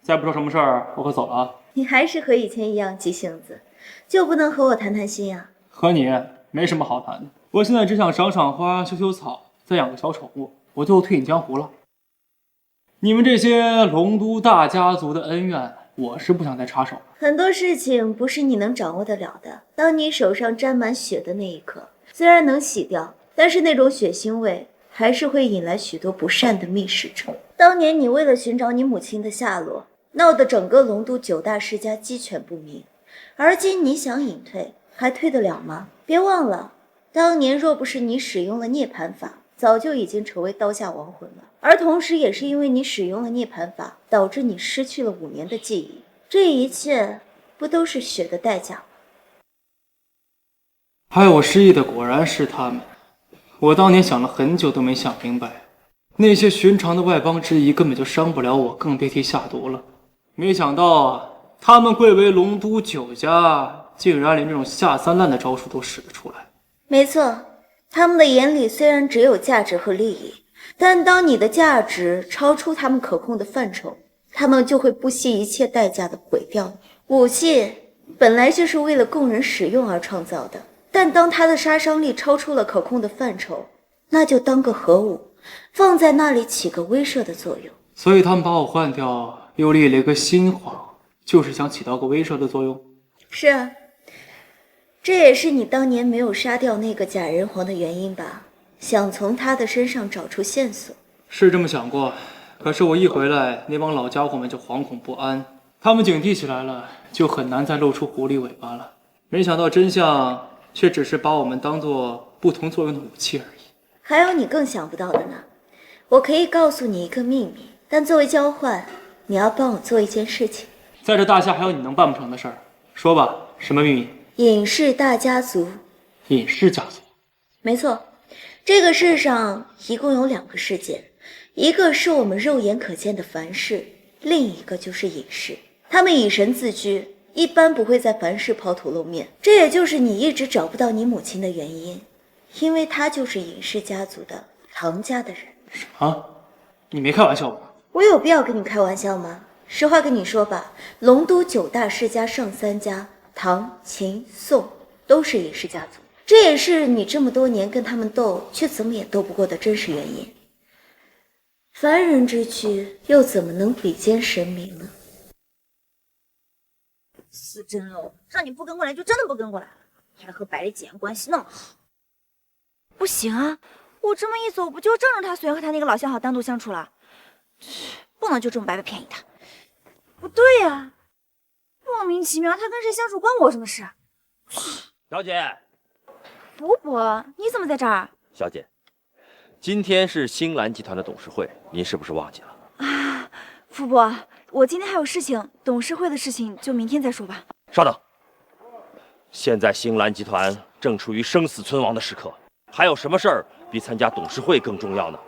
再不说什么事儿，我可走了啊。你还是和以前一样急性子，就不能和我谈谈心啊？和你没什么好谈的，我现在只想赏赏花、修修草，再养个小宠物，我就退隐江湖了。你们这些龙都大家族的恩怨，我是不想再插手了。很多事情不是你能掌握得了的。当你手上沾满血的那一刻，虽然能洗掉，但是那种血腥味还是会引来许多不善的密使者。当年你为了寻找你母亲的下落，闹得整个龙都9大世家鸡犬不宁，而今你想隐退，还退得了吗？别忘了，当年若不是你使用了涅槃法，早就已经成为刀下亡魂了。而同时也是因为你使用了涅槃法，导致你失去了5年的记忆。这一切不都是血的代价吗？害我失忆的果然是他们。我当年想了很久都没想明白，那些寻常的外邦之夷根本就伤不了我，更别提下毒了。没想到他们贵为龙都9家，竟然连这种下三滥的招数都使得出来。没错，他们的眼里虽然只有价值和利益，但当你的价值超出他们可控的范畴，他们就会不惜一切代价的毁掉你。武器本来就是为了供人使用而创造的，但当它的杀伤力超出了可控的范畴，那就当个核武，放在那里起个威慑的作用。所以他们把我换掉，又立了一个新皇，就是想起到个威慑的作用。是啊，这也是你当年没有杀掉那个假人皇的原因吧？想从他的身上找出线索。是这么想过，可是我一回来，那帮老家伙们就惶恐不安，他们警惕起来了，就很难再露出狐狸尾巴了。没想到真相却只是把我们当作不同作用的武器而已。还有你更想不到的呢，我可以告诉你一个秘密，但作为交换，你要帮我做一件事情。在这大夏还有你能办不成的事儿？说吧，什么秘密？隐世大家族。隐世家族？没错，这个世上一共有2个世界，一个是我们肉眼可见的凡世，另一个就是隐世。他们以神自居，一般不会在凡世抛头露面，这也就是你一直找不到你母亲的原因。因为他就是尹氏家族的唐家的人。啊，你没开玩笑吧？我有必要跟你开玩笑吗？实话跟你说吧，龙都9大世家剩3家，唐、秦、宋都是尹氏家族，这也是你这么多年跟他们斗，却怎么也斗不过的真实原因。凡人之躯，又怎么能比肩神明呢？死真龙，让你不跟过来就真的不跟过来了，还和百里景言关系那么好。不行啊，我这么一走，不就正着他随和他那个老相好单独相处了？不能就这么白白便宜他。不对呀，莫名其妙，他跟谁相处关我什么事？小姐，福伯，你怎么在这儿？小姐，今天是星兰集团的董事会，您是不是忘记了？啊，福伯，我今天还有事情，董事会的事情就明天再说吧。稍等，现在星兰集团正处于生死存亡的时刻，还有什么事儿比参加董事会更重要呢？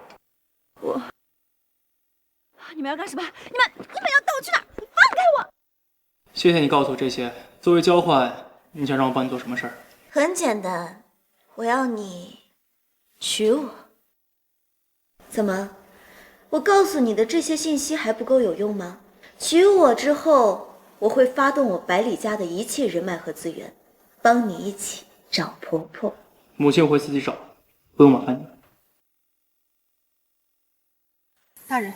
你们要干什么？你们要带我去哪儿？你放开我！谢谢你告诉我这些。作为交换，你想让我帮你做什么事儿？很简单，我要你娶我。怎么？我告诉你的这些信息还不够有用吗？娶我之后，我会发动我百里家的一切人脉和资源，帮你一起找婆婆。母亲我会自己找，不用麻烦你。大人，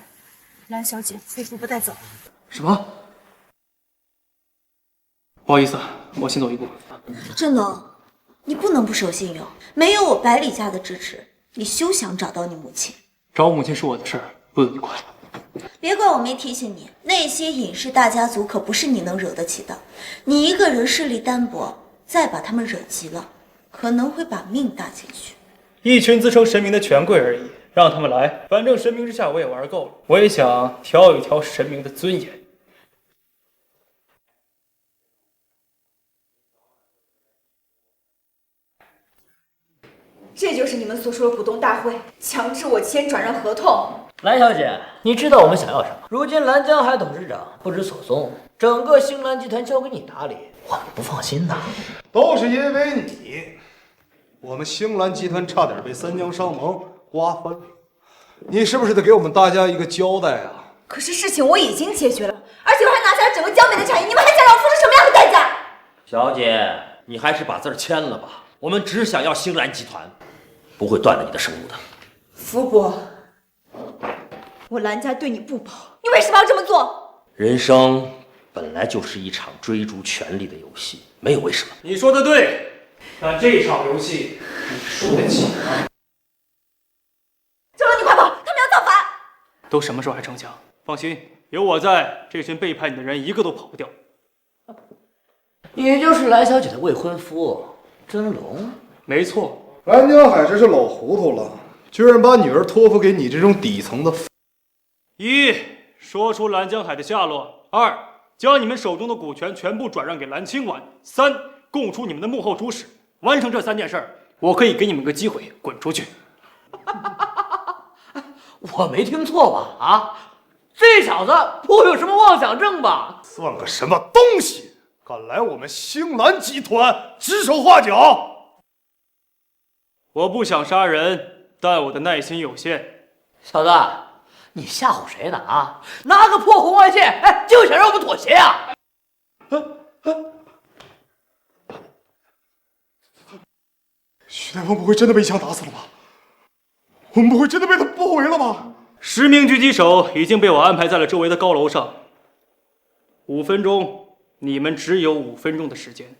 兰小姐被福伯带走。什么？不好意思，我先走一步。振龙，你不能不守信用，没有我百里家的支持，你休想找到你母亲。找我母亲是我的事儿，不由你管。别怪我没提醒你，那些尹氏大家族可不是你能惹得起的。你一个人势力单薄，再把他们惹急了，可能会把命搭进去。一群自称神明的权贵而已，让他们来，反正神明之下我也玩够了。我也想挑一挑神明的尊严。这就是你们所说的股东大会，强制我签转让合同。兰小姐，你知道我们想要什么？如今兰江海董事长不知所踪，整个星兰集团交给你打理，我们不放心呐。都是因为你，我们星兰集团差点被三江商盟瓜分了。你是不是得给我们大家一个交代啊？可是事情我已经解决了，而且我还拿下了整个江北的产业，你们还想让我付出什么样的代价？小姐，你还是把字签了吧。我们只想要星兰集团，不会断了你的生路的。福伯，我兰家对你不薄，你为什么要这么做？人生本来就是一场追逐权力的游戏，没有为什么。你说的对，但这场游戏你输得起吗？周龙，你快跑，他们要造反！都什么时候还逞强？放心，有我在，这群背叛你的人一个都跑不掉。你就是兰小姐的未婚夫真龙？没错。兰江海真是老糊涂了，居然把女儿托付给你这种底层的。一，说出兰江海的下落；二，将你们手中的股权全部转让给蓝清婉；三，供出你们的幕后主使。完成这3件事儿，我可以给你们个机会，滚出去。我没听错吧？啊，这小子不会有什么妄想症吧？算个什么东西，敢来我们星兰集团指手画脚！我不想杀人，但我的耐心有限。小子，你吓唬谁呢？啊，拿个破红外线，哎，就想让我们妥协啊？徐大王不会真的被一枪打死了吧？我们不会真的被他包围了吧10名狙击手已经被我安排在了周围的高楼上。5分钟，你们只有5分钟的时间。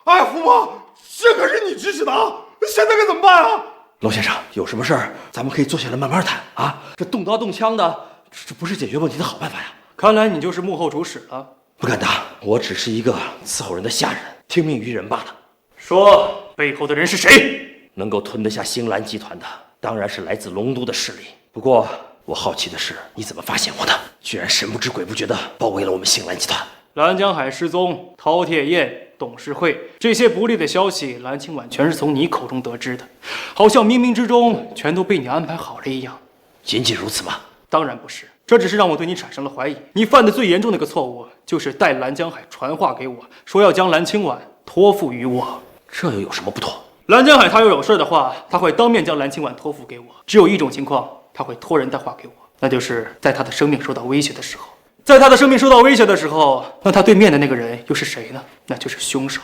哎，福伯，这可是你指使的啊！现在该怎么办啊？娄先生，有什么事儿咱们可以坐下来慢慢谈啊！这动刀动枪的，这不是解决问题的好办法呀！看来你就是幕后主使了。不敢当，我只是一个伺候人的下人，听命于人罢了。说，背后的人是谁？能够吞得下星兰集团的，当然是来自龙都的势力。不过，我好奇的是，你怎么发现我的？居然神不知鬼不觉地包围了我们星兰集团。蓝江海失踪，饕餮宴，董事会，这些不利的消息，蓝清婉全是从你口中得知的，好像冥冥之中全都被你安排好了一样。仅仅如此吗？当然不是，这只是让我对你产生了怀疑。你犯的最严重的一个错误，就是代蓝江海传话给我，说要将蓝清婉托付于我。这又有什么不妥？蓝江海他要有事的话，他会当面将蓝清婉托付给我。只有一种情况，他会托人带话给我，那就是在他的生命受到威胁的时候。在他的生命受到威胁的时候，那他对面的那个人又是谁呢？那就是凶手。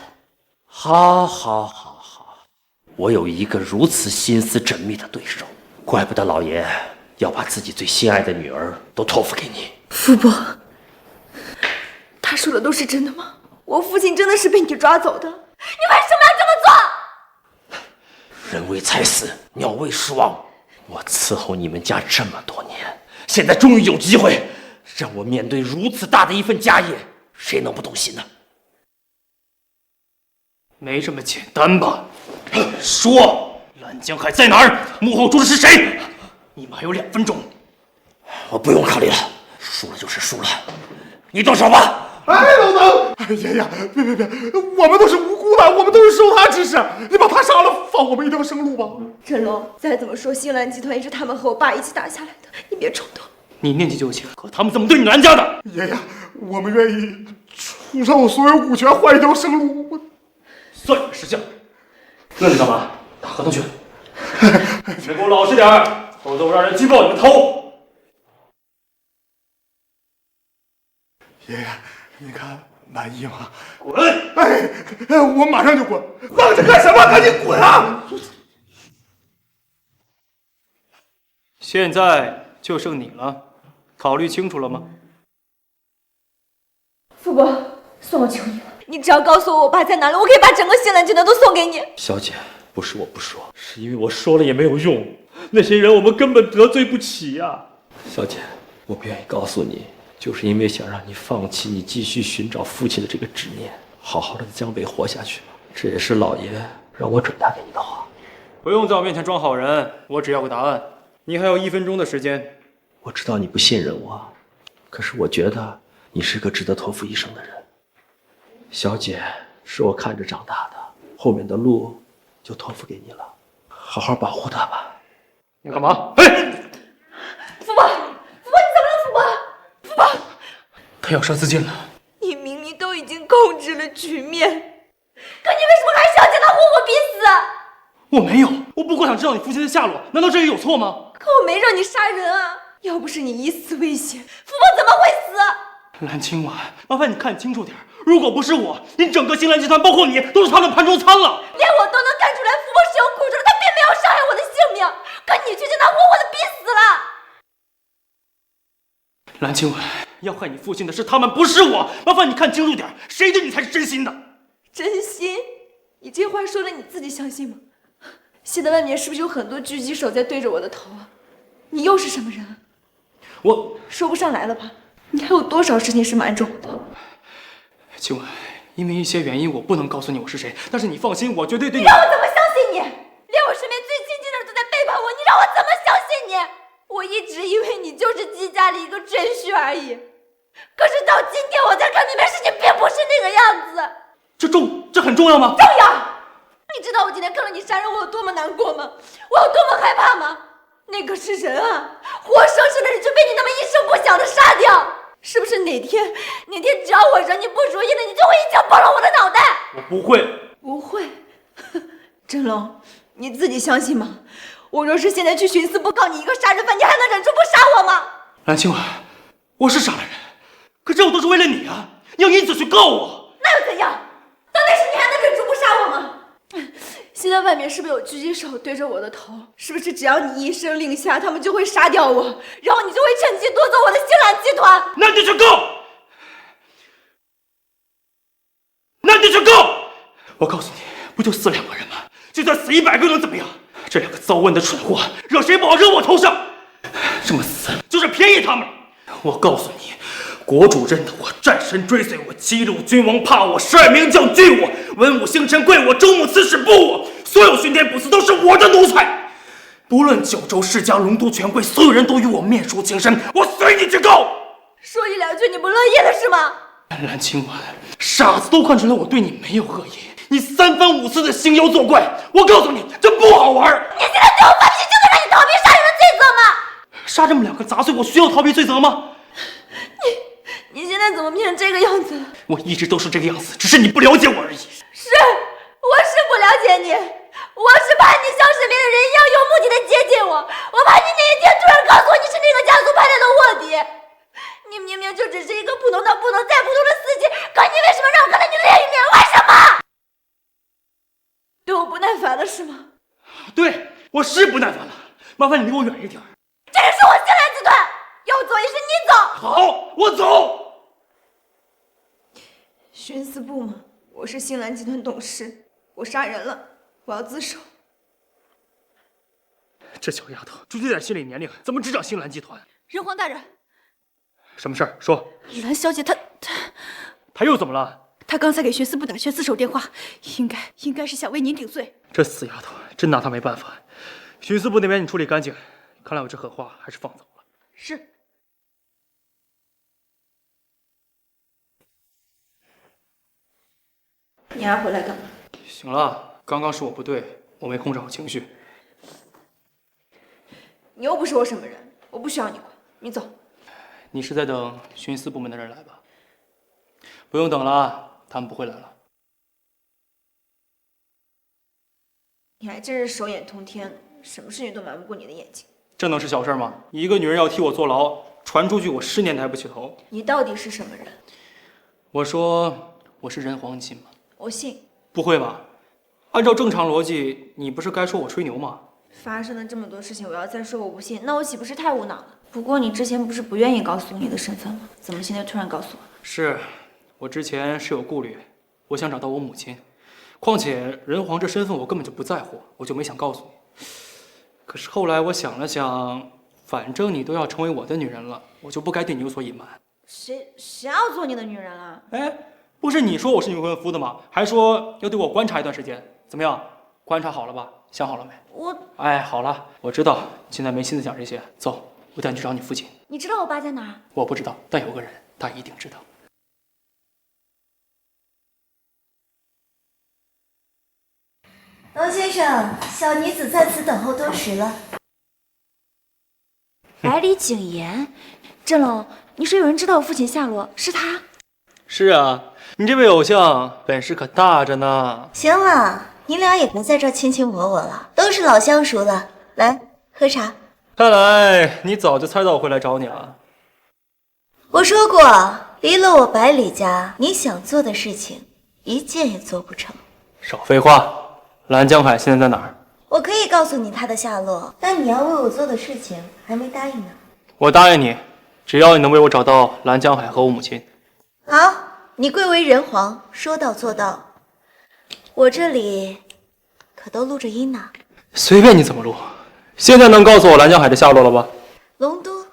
好，我有一个如此心思缜密的对手，怪不得老爷要把自己最心爱的女儿都托付给你。父伯，他说的都是真的吗？我父亲真的是被你抓走的？你为什么要这么做？人为财死，鸟为食亡。我伺候你们家这么多年，现在终于有机会让我面对如此大的一份家业，谁能不动心呢？没这么简单吧？说，蓝江海在哪儿？幕后主使是谁？你们还有2分钟。我不用考虑了，输了就是输了，你动手吧。哎，老邓！哎呀，别，我们都是无辜的，我们都是受他指使，你把他杀了，放我们一条生路吧。振龙，再怎么说，星蓝集团也是他们和我爸一起打下来的，你别冲动。你念及旧情，可他们怎么对你蓝家的？爷爷，我们愿意出售我所有股权，换一条生路。算你识相。那你干嘛？打合同去。你们给我老实点，否则我让人举报你们头。爷爷，你看满意吗？滚！哎，我马上就滚！愣着干什么？赶紧滚啊！现在就剩你了，考虑清楚了吗？父伯，算我求你了，你只要告诉我爸在哪里，我可以把整个星蓝集团都送给你。小姐，不是我不说，是因为我说了也没有用，那些人我们根本得罪不起呀。小姐，我不愿意告诉你，就是因为想让你放弃你继续寻找父亲的这个执念，好好的在江北活下去。这也是老爷让我转达给你的话。不用在我面前装好人，我只要个答案。你还有1分钟的时间。我知道你不信任我，可是我觉得你是个值得托付一生的人。小姐是我看着长大的，后面的路就托付给你了，好好保护她吧。你干嘛？父伯，你怎么了？父伯，他要杀自尽了。你明明都已经控制了局面，可你为什么还是要将他活活逼死？我没有，我不过想知道你父亲的下落，难道这也有错吗？可我没让你杀人啊！要不是你以死威胁，父伯怎么会死？蓝清婉，麻烦你看清楚点，如果不是我，你整个星蓝集团，包括你，都是他们盘中餐了。连我都能看出来，父伯是有苦衷的，他并没有伤害我的性命，可你却将他活活的逼死了。蓝清婉，要害你父亲的是他们，不是我。麻烦你看清楚点，谁对你才是真心的？真心？你这话说的你自己相信吗？现在外面是不是有很多狙击手在对着我的头啊？你又是什么人啊？我说不上来了吧？你还有多少事情是瞒着我的？清婉，因为一些原因，我不能告诉你我是谁，但是你放心，我绝对对你让我怎么相信你？连我身边最亲近的人都在背叛我，你让我怎么相信你？我一直以为你就是姬家里一个赘婿而已，可是到今天我才看明白事情并不是那个样子。这很重要吗？重要！你知道我今天看到你杀人，我有多么难过吗？我有多么害怕吗？那个是人啊，活生生的人就被你那么一声不响的杀掉，是不是哪天只要我惹你不如意了，你就会一枪崩了我的脑袋？我不会。不会？真龙，你自己相信吗？我若是现在去徇私不告你一个杀人犯，你还能忍住不杀我吗？蓝清婉，我是杀了人，可这我都是为了你啊！你要因此去告我，那又怎样？到那时你还能忍住不杀我吗？现在外面是不是有狙击手对着我的头？是不是只要你一声令下，他们就会杀掉我，然后你就会趁机夺走我的星蓝集团？那你就去告！那你就去告！我告诉你，不就死2个人吗？就算死100个能怎么样？这2个糟问的蠢货，惹谁不好惹我头上。这么死就是便宜他们。我告诉你，国主认得我，战神追随我，七路君王怕我，12名将惧我，文武星辰跪我，周穆刺史布我，所有巡天捕司都是我的奴才。不论九州世家龙都权贵，所有人都与我面熟情深，我随你去告。说1、2句你不乐意了是吗？蓝清婉，傻子都看出来我对你没有恶意，你3番5次的兴妖作怪，我告诉你，这不好玩。你现在对我发脾气，就是让你逃避杀人的罪责吗？杀这么2个杂碎，我需要逃避罪责吗？你现在怎么变成这个样子了？我一直都是这个样子，只是你不了解我而已。是，我是不怕你那一天突然告诉我你是那个家族派来的卧底。你明明就只是一个普通到不能再普通的司机，可你为什么让我跟了你另一面？为什么？对我不耐烦了是吗？对，我是不耐烦了，麻烦你离我远一点。这里是我星来集团，要走也是你走。好，我走。徇私部吗？我是星兰集团董事，我杀人了，我要自首。这小丫头，就这点心理年龄，怎么执掌星兰集团？人皇大人，什么事儿？说。蓝小姐她又怎么了？她刚才给徇私部打拳自首电话，应该是想为您顶罪。这死丫头，真拿她没办法。徇私部那边你处理干净，看来我这狠话还是放走了。是。你还回来干嘛？行了，刚刚是我不对，我没控制好情绪。你又不是我什么人，我不需要你管，你走。你是在等徇私部门的人来吧？不用等了，他们不会来了。你还真是手眼通天，什么事情都瞒不过你的眼睛。这能是小事吗？一个女人要替我坐牢，传出去我10年抬不起头。你到底是什么人？我说我是人皇，你信吗？我信。不会吧？按照正常逻辑，你不是该说我吹牛吗？发生了这么多事情，我要再说我不信，那我岂不是太无脑了？不过你之前不是不愿意告诉我你的身份吗？怎么现在突然告诉我？是我之前是有顾虑，我想找到我母亲。况且人皇这身份我根本就不在乎，我就没想告诉你。可是后来我想了想，反正你都要成为我的女人了，我就不该对你有所隐瞒。谁要做你的女人了？哎，不是你说我是你未婚夫的吗？还说要对我观察一段时间，怎么样？观察好了吧？想好了没？哎，好了，我知道现在没心思想这些。走，我带你去找你父亲。你知道我爸在哪儿？我不知道，但有个人他一定知道。龙先生，小女子在此等候多时了。百里景言，振龙，你说有人知道我父亲下落，是他？是啊，你这位偶像本事可大着呢。行了，你俩也别在这卿卿我我了，都是老相熟了。来，喝茶。看来你早就猜到我会来找你了。我说过，离了我百里家，你想做的事情一件也做不成。少废话，蓝江海现在在哪儿？我可以告诉你他的下落，但你要为我做的事情还没答应呢。我答应你，只要你能为我找到蓝江海和我母亲。好，你贵为人皇，说到做到。我这里可都录着音呢。随便你怎么录。现在能告诉我蓝江海的下落了吧？龙都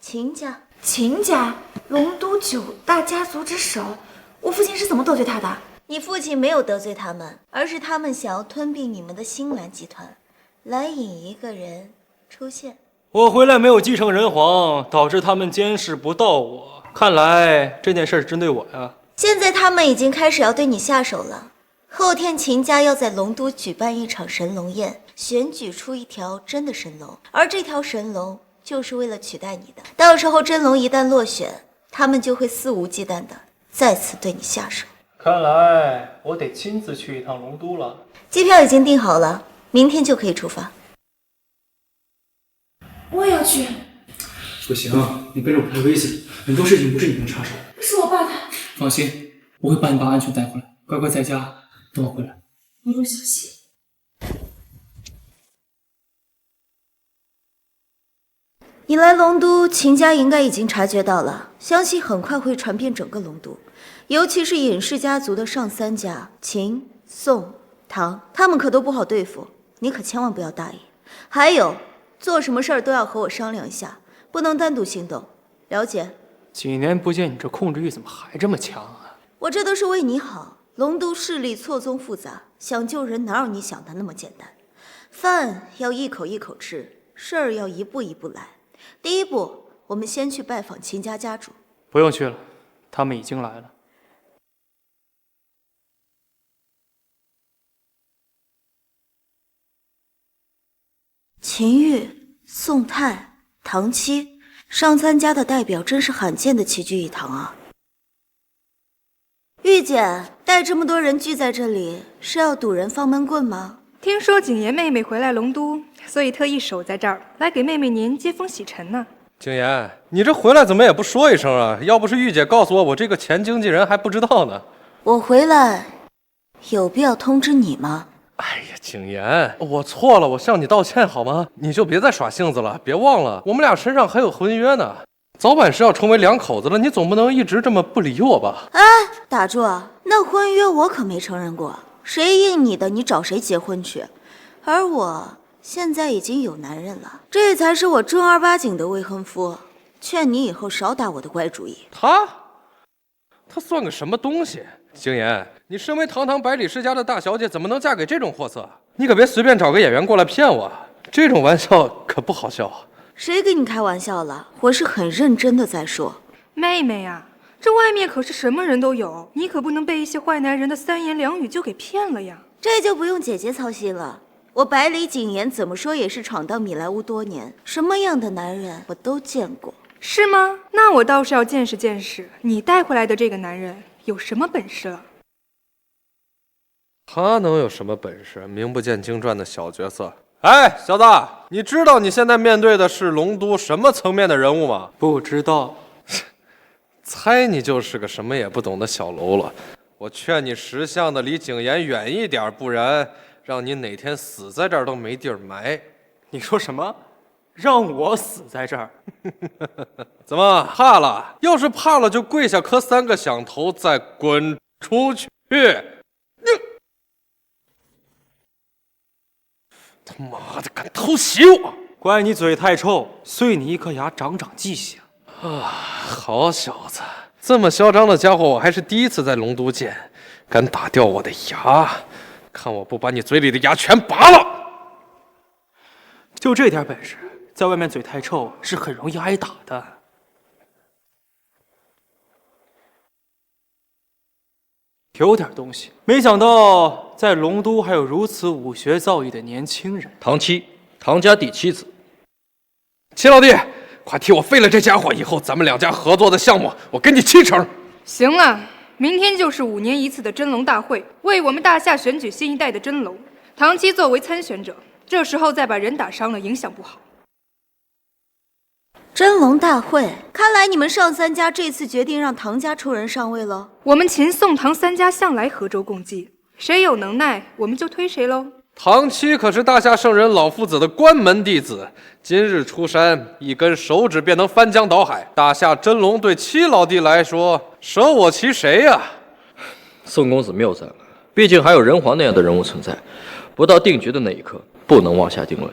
秦家，秦家，龙都9大家族之首，我父亲是怎么得罪他的？你父亲没有得罪他们，而是他们想要吞并你们的星兰集团，来引一个人出现。我回来没有继承人皇，导致他们监视不到我。看来这件事针对我呀。现在他们已经开始要对你下手了。后天秦家要在龙都举办一场神龙宴，选举出一条真的神龙，而这条神龙就是为了取代你的。到时候真龙一旦落选，他们就会肆无忌惮的再次对你下手。看来我得亲自去一趟龙都了。机票已经订好了，明天就可以出发。我也要去。不行，你跟着我太危险，很多事情不是你能插手。是我爸的。放心，我会把你爸安全带回来，乖乖在家等我回来。一路小心。你来龙都，秦家应该已经察觉到了，相信很快会传遍整个龙都，尤其是尹氏家族的上3家秦、宋、唐，他们可都不好对付，你可千万不要大意。还有，做什么事儿都要和我商量一下，不能单独行动，了解？几年不见，你这控制欲怎么还这么强啊？我这都是为你好。龙都势力错综复杂，想救人哪有你想的那么简单？饭要一口一口吃，事儿要一步一步来。第一步，我们先去拜访秦家家主。不用去了，他们已经来了。秦玉、宋泰、唐七，上3家的代表真是罕见的齐聚一堂啊！玉姐，带这么多人聚在这里，是要堵人放闷棍吗？听说景言妹妹回来龙都，所以特意守在这儿，来给妹妹您接风洗尘呢。景言，你这回来怎么也不说一声啊？要不是玉姐告诉我，我这个前经纪人还不知道呢。我回来，有必要通知你吗？哎呀，景言，我错了，我向你道歉好吗？你就别再耍性子了，别忘了我们俩身上还有婚约呢。早晚是要成为两口子了，你总不能一直这么不理我吧？哎，打住！那婚约我可没承认过，谁应你的，你找谁结婚去。而我现在已经有男人了，这才是我正儿八经的未婚夫。劝你以后少打我的怪主意。他算个什么东西？景言，你身为堂堂百里世家的大小姐，怎么能嫁给这种货色？你可别随便找个演员过来骗我，这种玩笑可不好笑。谁跟你开玩笑了？我是很认真的在说。妹妹啊，这外面可是什么人都有，你可不能被一些坏男人的三言两语就给骗了呀。这就不用姐姐操心了。我百里景言怎么说也是闯荡米莱坞多年，什么样的男人我都见过。是吗？那我倒是要见识见识，你带回来的这个男人有什么本事了？他能有什么本事？名不见经传的小角色。哎，小子，你知道你现在面对的是龙都什么层面的人物吗？不知道。猜你就是个什么也不懂的小喽啰。我劝你识相的离景言远一点，不然让你哪天死在这儿都没地儿埋。你说什么？让我死在这儿？怎么怕了？要是怕了，就跪下磕3个响头，再滚出去！他妈的，敢偷袭我！怪你嘴太臭，碎你一颗牙，长长记性。啊，好小子，这么嚣张的家伙，我还是第一次在龙都见。敢打掉我的牙，看我不把你嘴里的牙全拔了！就这点本事，在外面嘴太臭是很容易挨打的。有点东西，没想到在龙都还有如此武学造诣的年轻人。唐七，唐家第7子。齐老弟，快替我废了这家伙，以后咱们2家合作的项目，我给你7成。行了，明天就是5年1次的真龙大会，为我们大夏选举新一代的真龙。唐七作为参选者，这时候再把人打伤了，影响不好。真龙大会，看来你们上3家这次决定让唐家出人上位了。我们秦宋唐3家向来合舟共济，谁有能耐我们就推谁喽。唐七可是大夏圣人老夫子的关门弟子，今日出山，一根手指便能翻江倒海。大夏真龙对七老弟来说，舍我其谁呀？宋公子谬赞了，毕竟还有人皇那样的人物存在，不到定局的那一刻，不能妄下定论。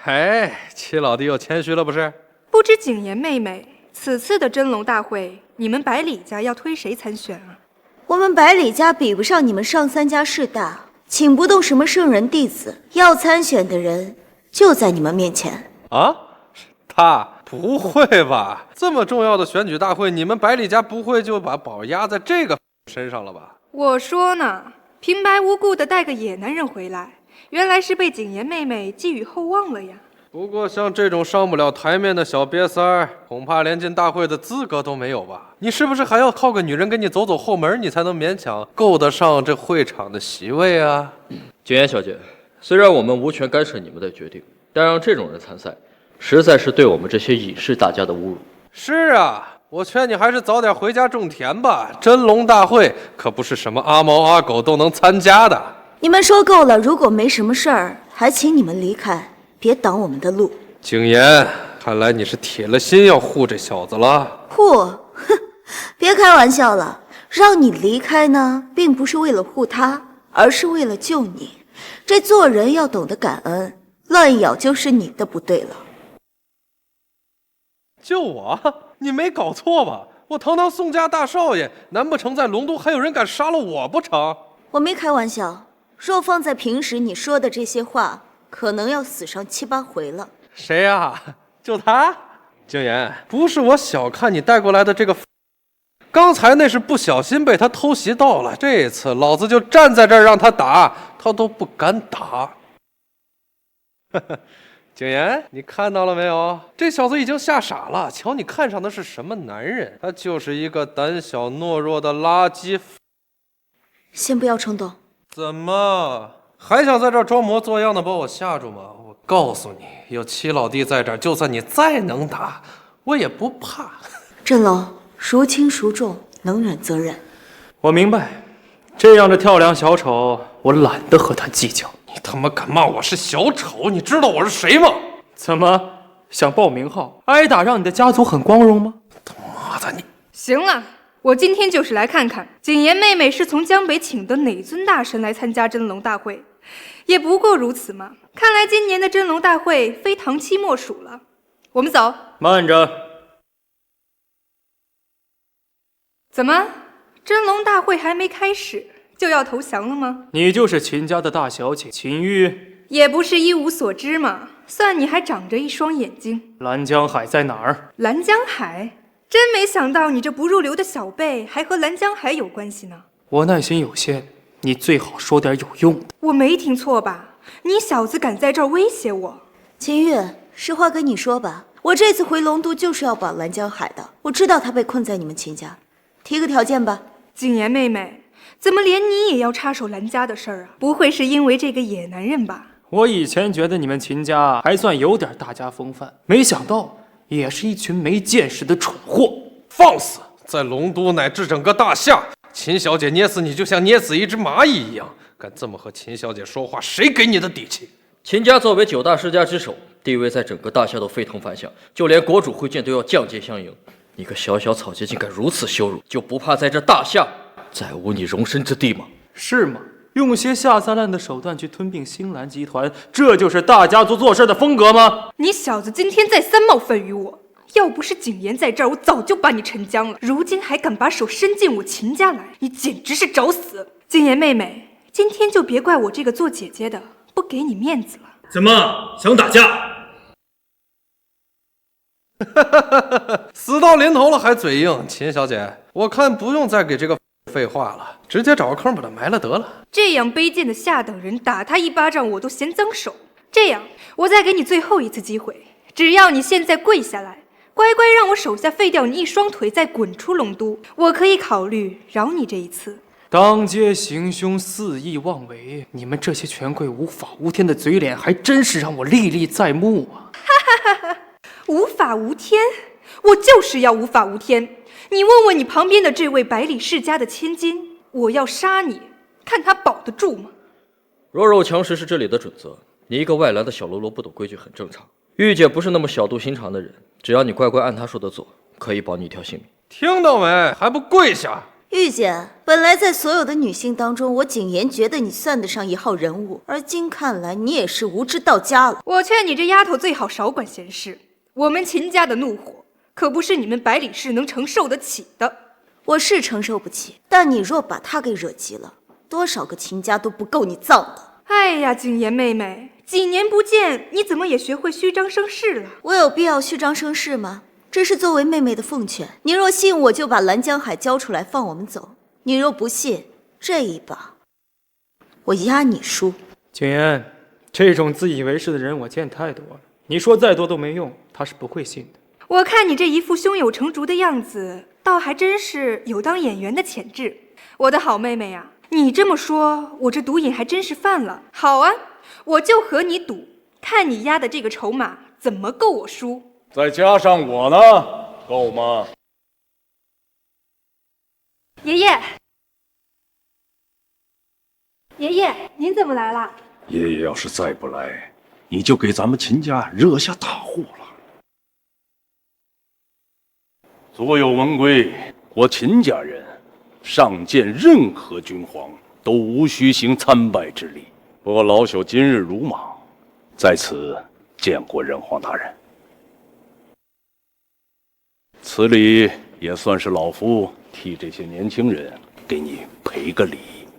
哎，七老弟又谦虚了不是？不知景言妹妹，此次的真龙大会，你们百里家要推谁参选啊？我们百里家比不上你们上3家势大，请不动什么圣人弟子，要参选的人就在你们面前。啊？他不会吧？这么重要的选举大会，你们百里家不会就把宝压在这个身上了吧？我说呢，平白无故的带个野男人回来，原来是被景言妹妹寄予厚望了呀。不过像这种上不了台面的小瘪三儿，恐怕连进大会的资格都没有吧？你是不是还要靠个女人给你走走后门，你才能勉强够得上这会场的席位啊？景言小姐，虽然我们无权干涉你们的决定，但让这种人参赛，实在是对我们这些隐士大家的侮辱。是啊，我劝你还是早点回家种田吧。真龙大会可不是什么阿猫阿狗都能参加的。你们说够了，如果没什么事儿，还请你们离开，别挡我们的路。景言，看来你是铁了心要护这小子了。护？哼，别开玩笑了。让你离开呢，并不是为了护他，而是为了救你。这做人要懂得感恩，乱咬就是你的不对了。救我？你没搞错吧？我堂堂宋家大少爷，难不成在龙都还有人敢杀了我不成？我没开玩笑，若放在平时，你说的这些话可能要死上7、8回了。谁呀？就他？景言，不是我小看你带过来的这个，刚才那是不小心被他偷袭到了，这次老子就站在这儿让他打，他都不敢打。景言，你看到了没有？这小子已经吓傻了。瞧你看上的是什么男人？他就是一个胆小懦弱的垃圾。先不要冲动。怎么还想在这儿装模作样的把我吓住吗？我告诉你，有齐老弟在这儿，就算你再能打，我也不怕。振龙，孰轻孰重，能忍则忍。我明白，这样的跳梁小丑，我懒得和他计较。你他妈敢骂我是小丑？你知道我是谁吗？怎么想报名号？挨打让你的家族很光荣吗？他妈的你！行了，我今天就是来看看景言妹妹是从江北请的哪尊大神来参加真龙大会，也不过如此嘛。看来今年的真龙大会非唐七莫属了。我们走。慢着。怎么，真龙大会还没开始就要投降了吗？你就是秦家的大小姐秦玉，也不是一无所知嘛。算你还长着一双眼睛。蓝江海在哪儿？蓝江海？真没想到你这不入流的小辈还和蓝江海有关系呢。我耐心有限，你最好说点有用的。我没听错吧？你小子敢在这儿威胁我？秦玉，实话跟你说吧，我这次回龙都就是要保蓝江海的。我知道他被困在你们秦家，提个条件吧。景言妹妹，怎么连你也要插手蓝家的事儿啊？不会是因为这个野男人吧？我以前觉得你们秦家还算有点大家风范，没想到也是一群没见识的蠢货。放肆！在龙都乃至整个大夏，秦小姐捏死你就像捏死一只蚂蚁一样，敢这么和秦小姐说话，谁给你的底气？秦家作为9大世家之首，地位在整个大夏都非同凡响，就连国主会见都要降阶相迎。你个小小草芥竟敢如此羞辱，就不怕在这大夏再无你容身之地吗？是吗？用些下三滥的手段去吞并星蓝集团，这就是大家族做事的风格吗？你小子今天再三冒犯于我，要不是景言在这儿，我早就把你沉江了。如今还敢把手伸进我秦家来，你简直是找死！景言妹妹，今天就别怪我这个做姐姐的不给你面子了。怎么想打架？死到临头了还嘴硬，秦小姐，我看不用再给这个废话了，直接找个坑把他埋了得了。这样卑贱的下等人，打他一巴掌我都嫌脏手。这样，我再给你最后一次机会，只要你现在跪下来，乖乖让我手下废掉你一双腿，再滚出龙都，我可以考虑饶你这一次。当街行凶，肆意妄为，你们这些权贵无法无天的嘴脸，还真是让我历历在目啊！哈哈哈！无法无天，我就是要无法无天。你问问你旁边的这位百里世家的千金，我要杀你，看他保得住吗？弱肉强食是这里的准则，你一个外来的小喽啰不懂规矩很正常。玉姐不是那么小肚心肠的人，只要你乖乖按她说的做，可以保你一条性命。听到没？还不跪下！玉姐，本来在所有的女性当中，我景言觉得你算得上一号人物，而今看来你也是无知到家了。我劝你这丫头最好少管闲事，我们秦家的怒火可不是你们百里氏能承受得起的。我是承受不起，但你若把她给惹急了，多少个秦家都不够你造的。哎呀，景言妹妹，几年不见，你怎么也学会虚张声势了？我有必要虚张声势吗？这是作为妹妹的奉劝。你若信，我就把蓝江海交出来放我们走；你若不信，这一把我压你输。景言，这种自以为是的人我见太多了，你说再多都没用，他是不会信的。我看你这一副胸有成竹的样子，倒还真是有当演员的潜质。我的好妹妹呀，你这么说，我这毒瘾还真是犯了。好啊，我就和你赌，看你压的这个筹码怎么够我输。再加上我呢，够吗？爷爷，爷爷，您怎么来了？爷爷要是再不来，你就给咱们秦家惹下大祸了。所有文规，我秦家人上见任何君皇，都无需行参拜之礼。不过老朽今日鲁莽，在此见过仁皇大人。此礼也算是老夫替这些年轻人给你赔个礼，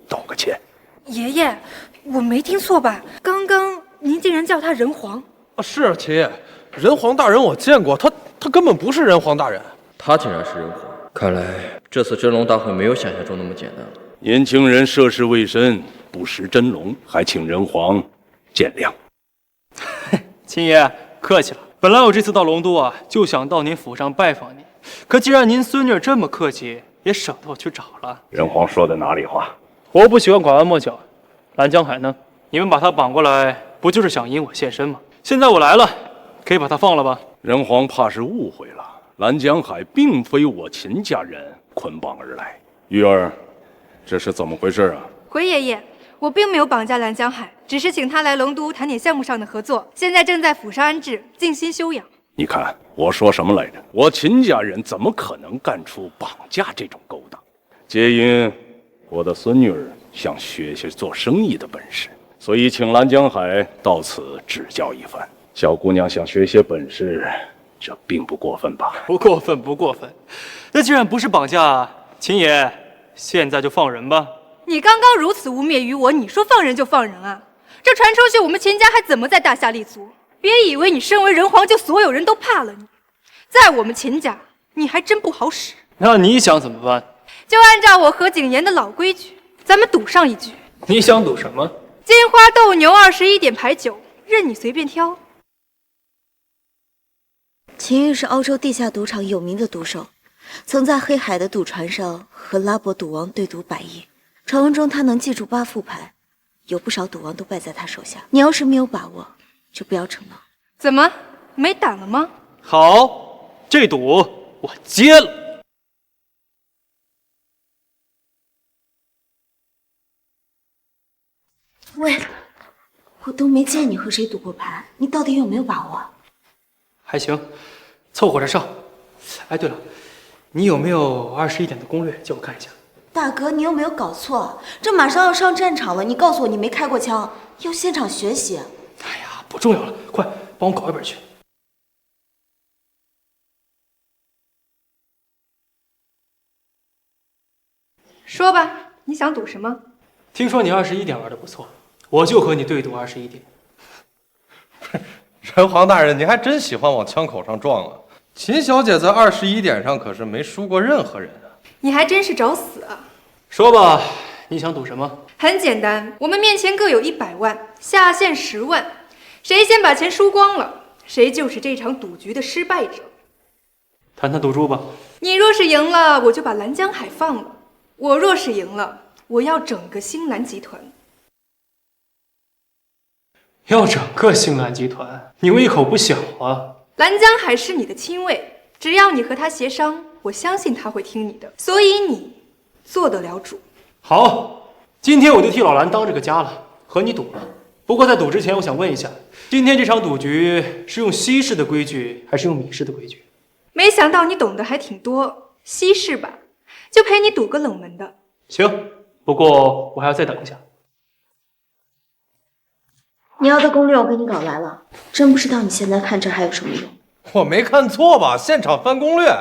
道个歉。爷爷，我没听错吧？刚刚您竟然叫他仁皇？啊，是秦爷，仁皇大人我见过，他根本不是仁皇大人。他竟然是仁皇，看来这次真龙大会没有想象中那么简单了。年轻人涉世未深，不识真龙，还请仁皇见谅。秦爷客气了。本来我这次到龙都啊，就想到您府上拜访您，可既然您孙女这么客气，也省得我去找了。仁皇说的哪里话？我不喜欢拐弯抹角。蓝江海呢？你们把他绑过来，不就是想引我现身吗？现在我来了，可以把他放了吧？人皇怕是误会了，蓝江海并非我秦家人捆绑而来。玉儿，这是怎么回事啊？回爷爷，我并没有绑架蓝江海，只是请他来龙都谈点项目上的合作，现在正在府上安置，静心休养。你看我说什么来着？我秦家人怎么可能干出绑架这种勾当？皆因我的孙女儿想学些做生意的本事，所以请蓝江海到此指教一番。小姑娘想学些本事，这并不过分吧？不过分，不过分。那既然不是绑架，秦爷现在就放人吧。你刚刚如此污蔑于我，你说放人就放人啊？这传出去，我们秦家还怎么再大下立足？别以为你身为人皇，就所有人都怕了你。在我们秦家，你还真不好使。那你想怎么办？就按照我和景琰的老规矩，咱们赌上一局。你想赌什么？金花斗牛21点牌九，任你随便挑。秦玉是欧洲地下赌场有名的赌手，曾在黑海的赌船上和拉伯赌王对赌100亿。传闻中他能记住8副牌，有不少赌王都败在他手下。你要是没有把握，就不要逞能。怎么没胆了吗？好，这赌我接了。喂，我都没见你和谁赌过牌，你到底有没有把握？还行，凑合着上。哎，对了，你有没有21点的攻略借我看一下？大哥，你有没有搞错？这马上要上战场了，你告诉我你没开过枪，要现场学习。哎呀，不重要了，快帮我搞一本去。说吧，你想赌什么？听说你21点玩的不错，我就和你对赌21点。人皇大人，你还真喜欢往枪口上撞啊！秦小姐在21点上可是没输过任何人啊！你还真是找死啊！说吧，你想赌什么？很简单，我们面前各有100万，下限10万，谁先把钱输光了，谁就是这场赌局的失败者。谈谈赌注吧。你若是赢了，我就把蓝江海放了；我若是赢了，我要整个星蓝集团。要整个星蓝集团，你胃口不小啊！蓝江海是你的亲卫，只要你和他协商，我相信他会听你的，所以你做得了主。好，今天我就替老蓝当这个家了，和你赌了。不过在赌之前，我想问一下，今天这场赌局是用西式的规矩，还是用米式的规矩？没想到你懂得还挺多，西式吧，就陪你赌个冷门的。行，不过我还要再等一下。你要的攻略我给你搞来了，真不知道你现在看这还有什么用？我没看错吧？现场翻攻略，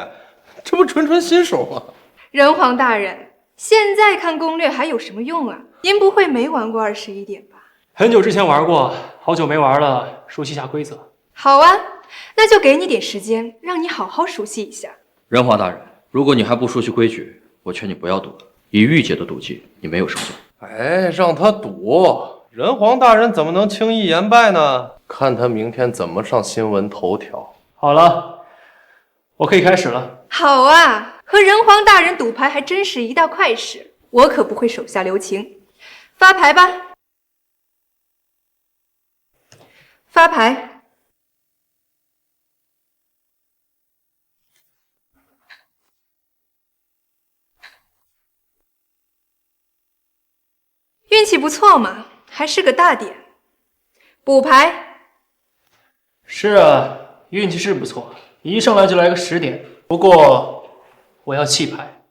这不纯新手吗？人皇大人，现在看攻略还有什么用啊？您不会没玩过21点吧？很久之前玩过，好久没玩了，熟悉一下规则。好啊，那就给你点时间，让你好好熟悉一下。人皇大人，如果你还不熟悉规矩，我劝你不要赌了。以御姐的赌技，你没有胜算。哎，让他赌。人皇大人怎么能轻易言败呢？看他明天怎么上新闻头条。好了，我可以开始了。好啊，和人皇大人赌牌还真是一大快事，我可不会手下留情。发牌吧，发牌。运气不错嘛，还是个大点。补牌。是啊，运气是不错，一上来就来个10点。不过我要弃牌。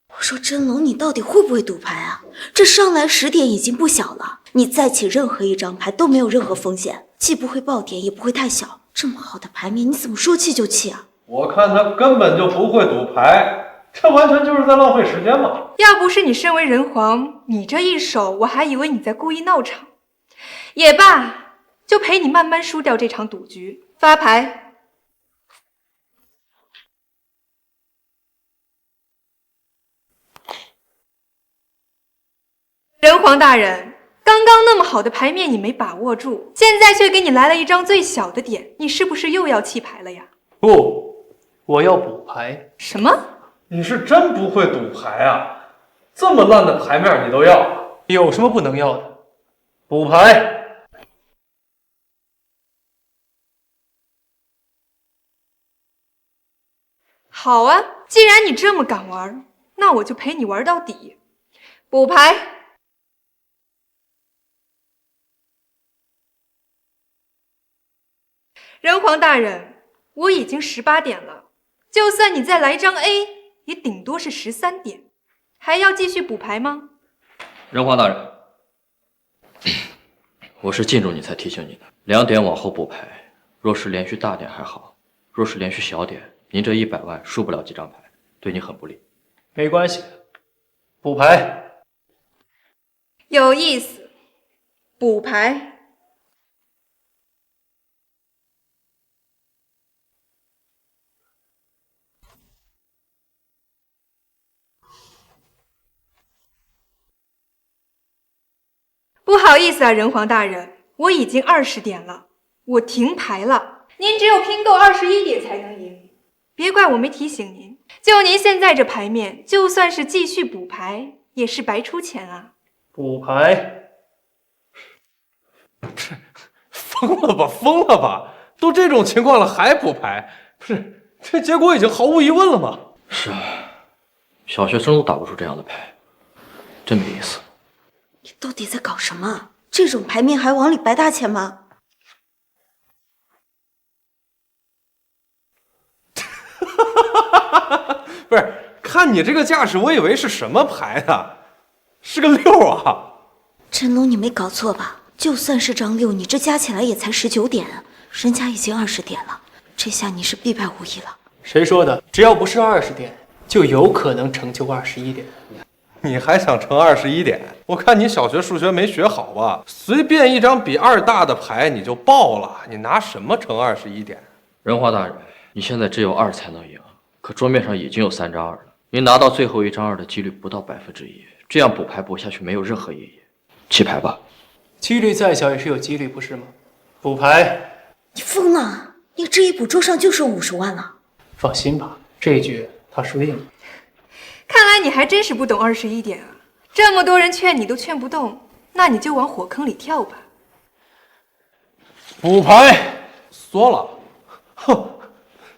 我说真龙，你到底会不会赌牌啊？这上来10点已经不小了，你再起任何一张牌都没有任何风险，既不会爆点，也不会太小。这么好的牌面，你怎么说弃就弃啊？我看他根本就不会赌牌，这完全就是在浪费时间嘛。要不是你身为人皇，你这一手我还以为你在故意闹场。也罢，就陪你慢慢输掉这场赌局。发牌。人皇大人，刚刚那么好的牌面你没把握住，现在却给你来了一张最小的点，你是不是又要弃牌了呀？不，我要补牌。什么？你是真不会赌牌啊？这么烂的牌面你都要？有什么不能要的？补牌。好啊，既然你这么敢玩，那我就陪你玩到底。补牌。人皇大人，我已经18点了，就算你再来张 A， 也顶多是13点，还要继续补牌吗？人皇大人，我是敬重你才提醒你的，2点往后补牌。若是连续大点还好，若是连续小点，您这100万输不了几张牌，对你很不利。没关系，补牌。有意思，补牌。不好意思啊，人皇大人，我已经20点了，我停牌了。您只有拼够21点才能赢，别怪我没提醒您。就您现在这牌面，就算是继续补牌，也是白出钱啊。补牌？疯了吧，疯了吧！都这种情况了还补牌？不是，这结果已经毫无疑问了吗？是啊，小学生都打不出这样的牌，真没意思。你到底在搞什么？这种牌面还往里白大钱吗？不是，看你这个架势，我以为是什么牌呢？是个6啊！真龙，你没搞错吧？就算是张6，你这加起来也才19点啊，人家已经20点了，这下你是必败无疑了。谁说的？只要不是20点，就有可能成就21点。你还想成21点？我看你小学数学没学好吧？随便一张比2大的牌你就爆了，你拿什么成21点？人皇大人，你现在只有2才能赢，可桌面上已经有3张2了，您拿到最后一张2的几率不到1%，这样补牌补下去没有任何意义。弃牌吧。几率再小也是有几率，不是吗？补牌。你疯了？你这一补桌上就剩50万了。放心吧，这一局他输定了。看来你还真是不懂21点啊！这么多人劝你都劝不动，那你就往火坑里跳吧。补牌缩了，哼，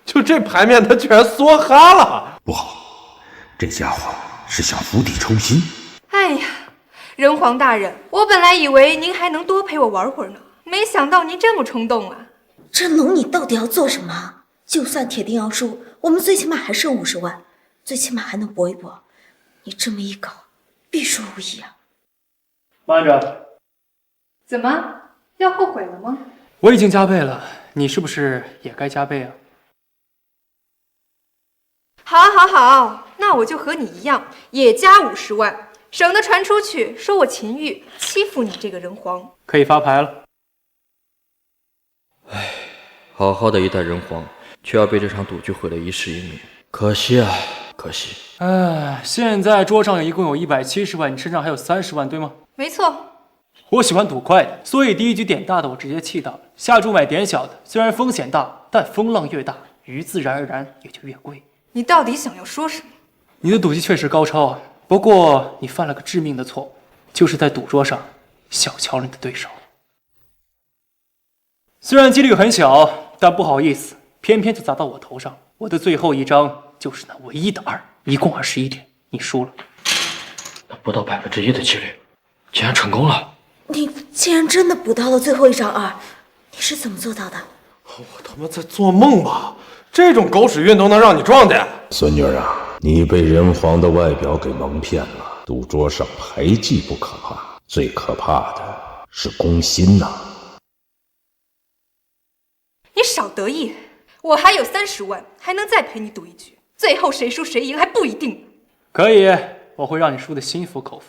就这牌面他居然梭哈了，不好，这家伙是想釜底抽薪。哎呀，人皇大人，我本来以为您还能多陪我玩会儿呢，没想到您这么冲动啊！真龙，你到底要做什么？就算铁定要输，我们最起码还剩50万。最起码还能搏一搏，你这么一搞，必输无疑啊！慢着，怎么要后悔了吗？我已经加倍了，你是不是也该加倍啊？好，好，好，那我就和你一样，也加50万，省得传出去说我秦玉欺负你这个人皇。可以发牌了。唉，好好的一代人皇，却要被这场赌局毁了一世英名，可惜啊！可惜，现在桌上一共有170万，你身上还有30万，对吗？没错。我喜欢赌快的，所以第一局点大的我直接弃到了，下注买点小的，虽然风险大，但风浪越大，鱼自然而然也就越贵。你到底想要说什么？你的赌技确实高超啊，不过你犯了个致命的错误，就是在赌桌上小瞧了你的对手。虽然几率很小，但不好意思，偏偏就砸到我头上。我的最后一张就是那唯一的2，一共21点，你输了。那不到1%的几率，竟然成功了！你竟然真的补到了最后一张2，你是怎么做到的？我他妈在做梦吧？这种狗屎运都能让你撞见？孙女啊，你被人皇的外表给蒙骗了。赌桌上牌技不可怕，最可怕的是攻心呐！你少得意，我还有30万，还能再陪你赌一局，最后谁输谁赢还不一定。可以，我会让你输得心服口服。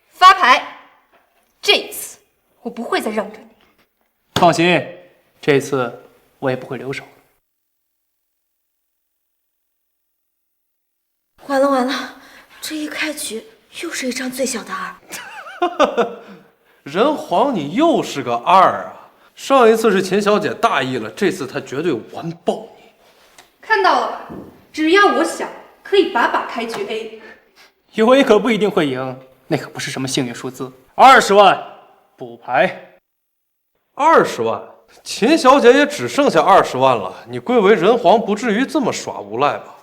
发牌，这一次我不会再让着你。放心，这次我也不会留手。完了完了，这一开局又是一张最小的2。人皇你又是个2啊！上一次是秦小姐大意了，这次她绝对完爆你。看到了吧？只要我想，可以把把开局 A。有 A 可不一定会赢，那可不是什么幸运数字。20万补牌。20万，秦小姐也只剩下20万了，你贵为人皇不至于这么耍无赖吧？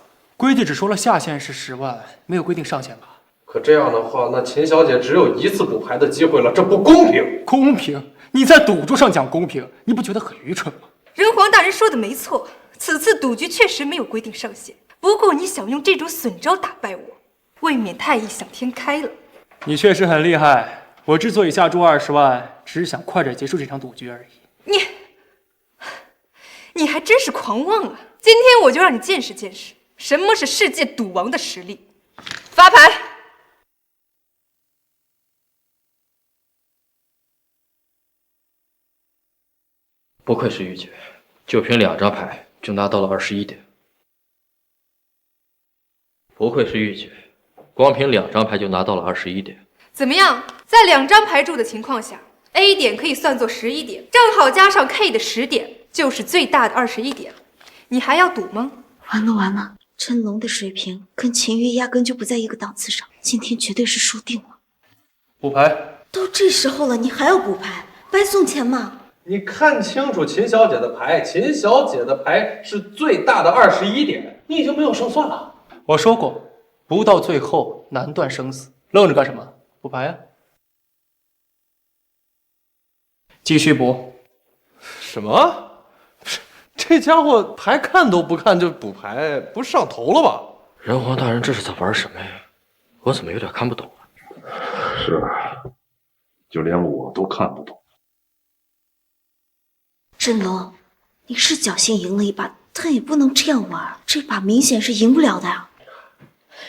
规矩只说了下限是10万，没有规定上限吧？可这样的话，那秦小姐只有1次补牌的机会了，这不公平！公平？你在赌桌上讲公平，你不觉得很愚蠢吗？人皇大人说的没错，此次赌局确实没有规定上限。不过你想用这种损招打败我，未免太异想天开了。你确实很厉害，我之所以下注20万，只是想快点结束这场赌局而已。你还真是狂妄啊！今天我就让你见识见识什么是世界赌王的实力。发牌。不愧是玉姐，就凭2张牌就拿到了21点。不愧是玉姐，光凭2张牌就拿到了21点。怎么样？在2张牌注的情况下 ，A 点可以算作11点，正好加上 K 的10点，就是最大的21点。你还要赌吗？完了完了，真龙的水平跟秦月压根就不在一个档次上，今天绝对是输定了。补牌。都这时候了，你还要补牌？白送钱吗？你看清楚秦小姐的牌，秦小姐的牌是最大的21点，你已经没有胜算了。我说过，不到最后难断生死，愣着干什么？补牌啊！继续补。什么？这家伙牌看都不看就补牌，不是上头了吧？人皇大人这是在玩什么呀？我怎么有点看不懂啊？是啊，就连我都看不懂。真龙，你是侥幸赢了一把，但也不能这样玩，这把明显是赢不了的呀。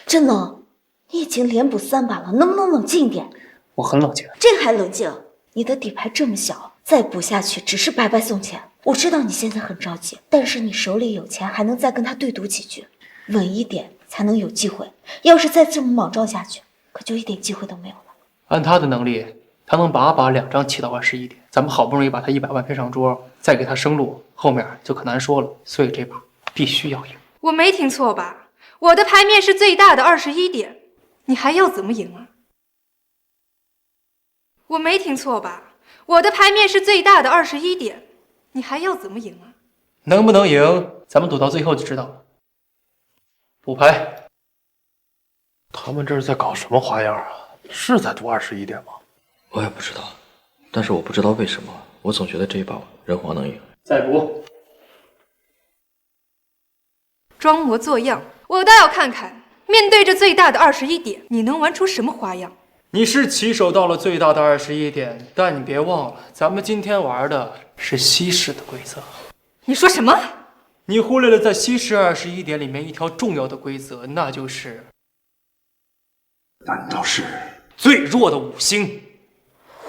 真龙，你已经连补3把了，能不能冷静一点？我很冷静。这还冷静？你的底牌这么小，再补下去只是白白送钱。我知道你现在很着急，但是你手里有钱，还能再跟他对赌几局，稳一点才能有机会。要是再这么莽撞下去，可就一点机会都没有了。按他的能力，他能把2张起到21点，咱们好不容易把他100万骗上桌，再给他生路，后面就可难说了。所以这把必须要赢。我没听错吧？我的牌面是最大的21点，你还要怎么赢啊？我没听错吧？我的牌面是最大的21点，你还要怎么赢啊？能不能赢，咱们赌到最后就知道了。补牌。他们这是在搞什么花样啊？是在赌21点吗？我也不知道，但是我不知道为什么，我总觉得这一把人皇能赢。再补。装模作样，我倒要看看，面对着最大的21点，你能玩出什么花样？你是起手到了最大的21点，但你别忘了，咱们今天玩的是西式的规则。你说什么？你忽略了在西式21点里面一条重要的规则，那就是难道是最弱的5星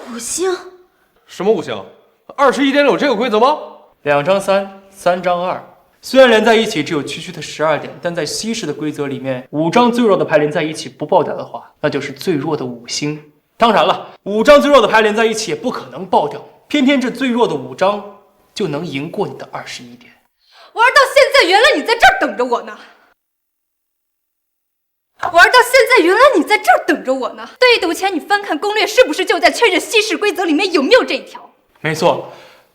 ？5星？什么5星？21点里有这个规则吗？2张3，3张2。虽然连在一起只有区区的12点，但在西式的规则里面，5张最弱的牌连在一起不爆掉的话，那就是最弱的5星。当然了，5张最弱的牌连在一起也不可能爆掉，偏偏这最弱的5张就能赢过你的21点。玩到现在，原来你在这儿等着我呢！玩到现在，原来你在这儿等着我呢！对赌前你翻看攻略，是不是就在确认西式规则里面有没有这一条？没错，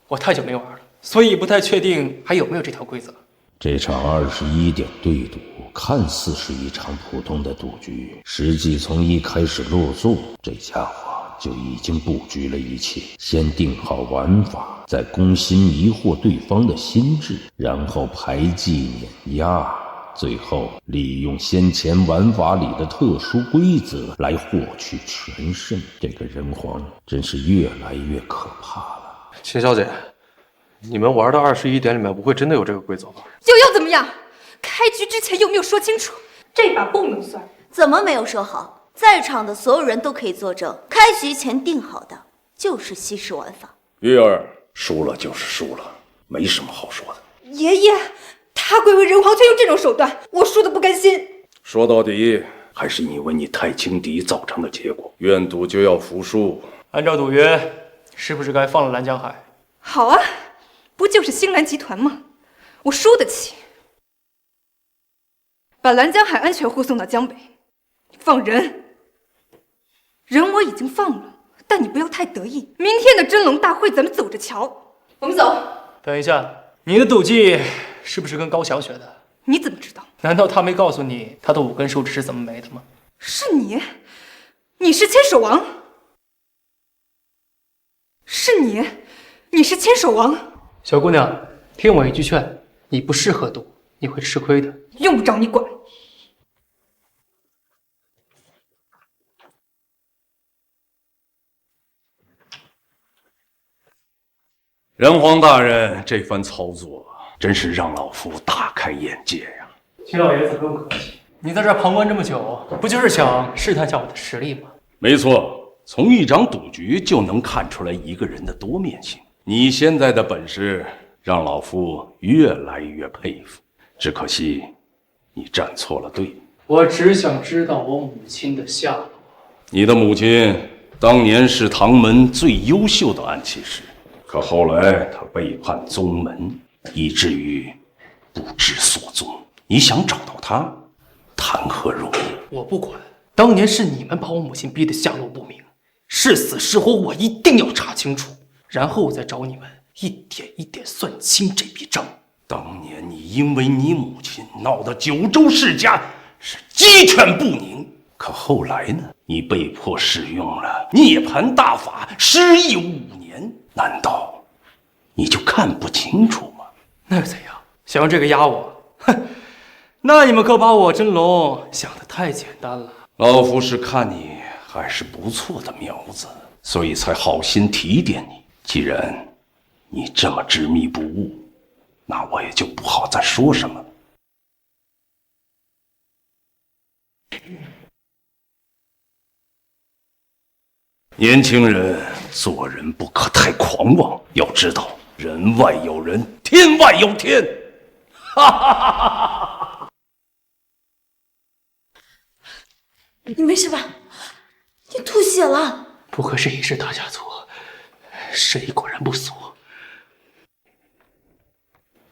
我太久没玩了，所以不太确定还有没有这条规则。这场21点对赌看似是一场普通的赌局，实际从一开始落座，这家伙就已经布局了一切，先定好玩法，再攻心迷惑对方的心智，然后排技碾压，最后利用先前玩法里的特殊规则来获取全胜。这个人皇真是越来越可怕了。秦小姐，你们玩的21点里面不会真的有这个规则吧？又怎么样？开局之前有没有说清楚？这把不能算。怎么没有说好？在场的所有人都可以作证，开局前定好的就是西式玩法。玉儿，输了就是输了，没什么好说的。爷爷，他贵为人皇却用这种手段，我输的不甘心。说到底，还是因为你太轻敌造成的结果。愿赌就要服输。按照赌约，是不是该放了蓝江海？好啊，不就是星蓝集团吗？我输得起。把蓝江海安全护送到江北，放人。人我已经放了，但你不要太得意。明天的真龙大会，咱们走着瞧。我们走。等一下，你的赌技是不是跟高翔学的？你怎么知道？难道他没告诉你他的5根手指是怎么没的吗？是你，你是千手王，是你，你是千手王。小姑娘，听我一句劝，你不适合赌，你会吃亏的。用不着你管。人皇大人这番操作，真是让老夫大开眼界呀！秦老爷子不用客气，你在这旁观这么久，不就是想试探下我的实力吗？没错，从一场赌局就能看出来一个人的多面性。你现在的本事，让老夫越来越佩服。只可惜，你站错了队。我只想知道我母亲的下落。你的母亲当年是唐门最优秀的暗器师。可后来他背叛宗门，以至于不知所踪。你想找到他，谈何容易？我不管，当年是你们把我母亲逼得下落不明，是死是活我一定要查清楚，然后我再找你们一点一点算清这笔账。当年你因为你母亲闹得九州世家是鸡犬不宁，可后来呢？你被迫使用了涅槃大法，失忆5年。难道你就看不清楚吗？那又怎样？想用这个压我？哼，那你们可把我真龙想得太简单了。老夫是看你还是不错的苗子，所以才好心提点你。既然你这么执迷不悟，那我也就不好再说什么。年轻人做人不可太狂妄，要知道人外有人，天外有天。哈哈哈哈哈！你没事吧？你吐血了。不愧是尹氏大家族，实力果然不俗。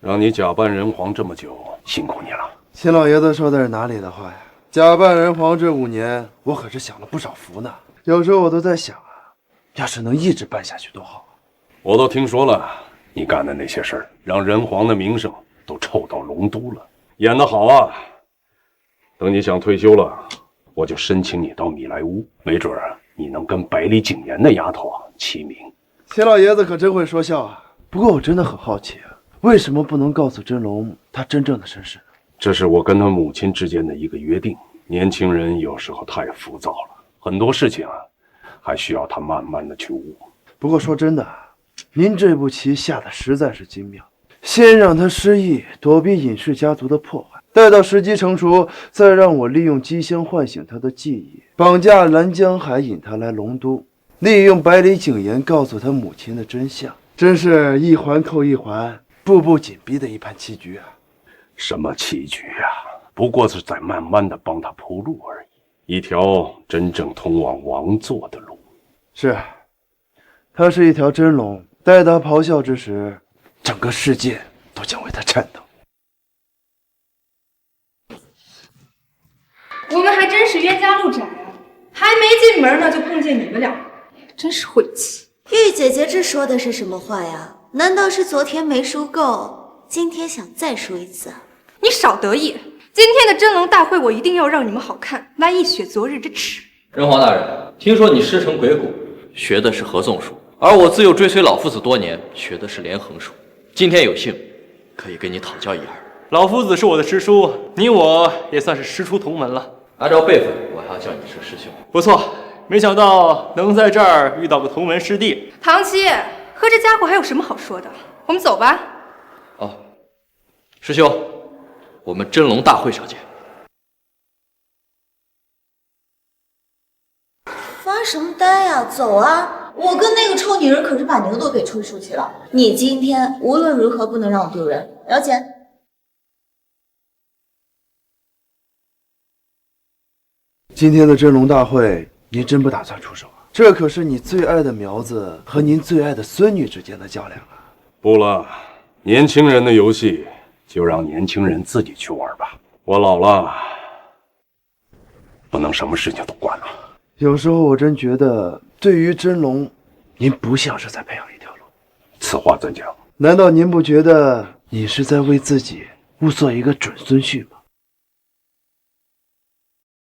让你假扮人皇这么久，辛苦你了。秦老爷子说的是哪里的话呀？假扮人皇这5年，我可是享了不少福呢。有时候我都在想啊，要是能一直办下去多好啊！我都听说了你干的那些事儿，让人皇的名声都臭到龙都了。演得好啊！等你想退休了，我就申请你到米莱乌，没准你能跟百里景言那丫头齐名。秦老爷子可真会说笑啊！不过我真的很好奇啊，为什么不能告诉真龙他真正的身世呢？这是我跟他母亲之间的一个约定。年轻人有时候太浮躁了，很多事情还需要他慢慢的去悟。不过说真的，您这步棋下的实在是精妙，先让他失忆，躲避尹氏家族的破坏，待到时机成熟，再让我利用机香唤醒他的记忆，绑架蓝江海，引他来龙都，利用百里景言告诉他母亲的真相，真是一环扣一环，步步紧逼的一盘棋局啊！什么棋局啊？不过是在慢慢的帮他铺路而已，一条真正通往王座的路。是，他是一条真龙，待他咆哮之时，整个世界都将为他颤抖。我们还真是冤家路窄啊！还没进门呢，就碰见你们俩，真是晦气。玉姐姐这说的是什么话呀？难道是昨天没输够，今天想再输一次？你少得意！今天的真龙大会，我一定要让你们好看，来一雪昨日之耻。人皇大人，听说你师承鬼谷，学的是合纵术，而我自幼追随老夫子多年，学的是连横术。今天有幸可以跟你讨教一二。老夫子是我的师叔，你我也算是师出同门了。按照辈分，我还要叫你是师兄。不错，没想到能在这儿遇到个同门师弟。唐七，和这家伙还有什么好说的？我们走吧。哦，师兄，我们真龙大会上见。发什么呆呀？走啊！我跟那个臭女人可是把牛都给吹出去了。你今天无论如何不能让我丢人，了解？今天的真龙大会，您真不打算出手啊？这可是你最爱的苗子和您最爱的孙女之间的较量啊！不了，年轻人的游戏就让年轻人自己去玩吧。我老了，不能什么事情都管了。有时候我真觉得，对于真龙，您不像是在培养一条龙。此话怎讲？难道您不觉得你是在为自己物色一个准孙婿吧。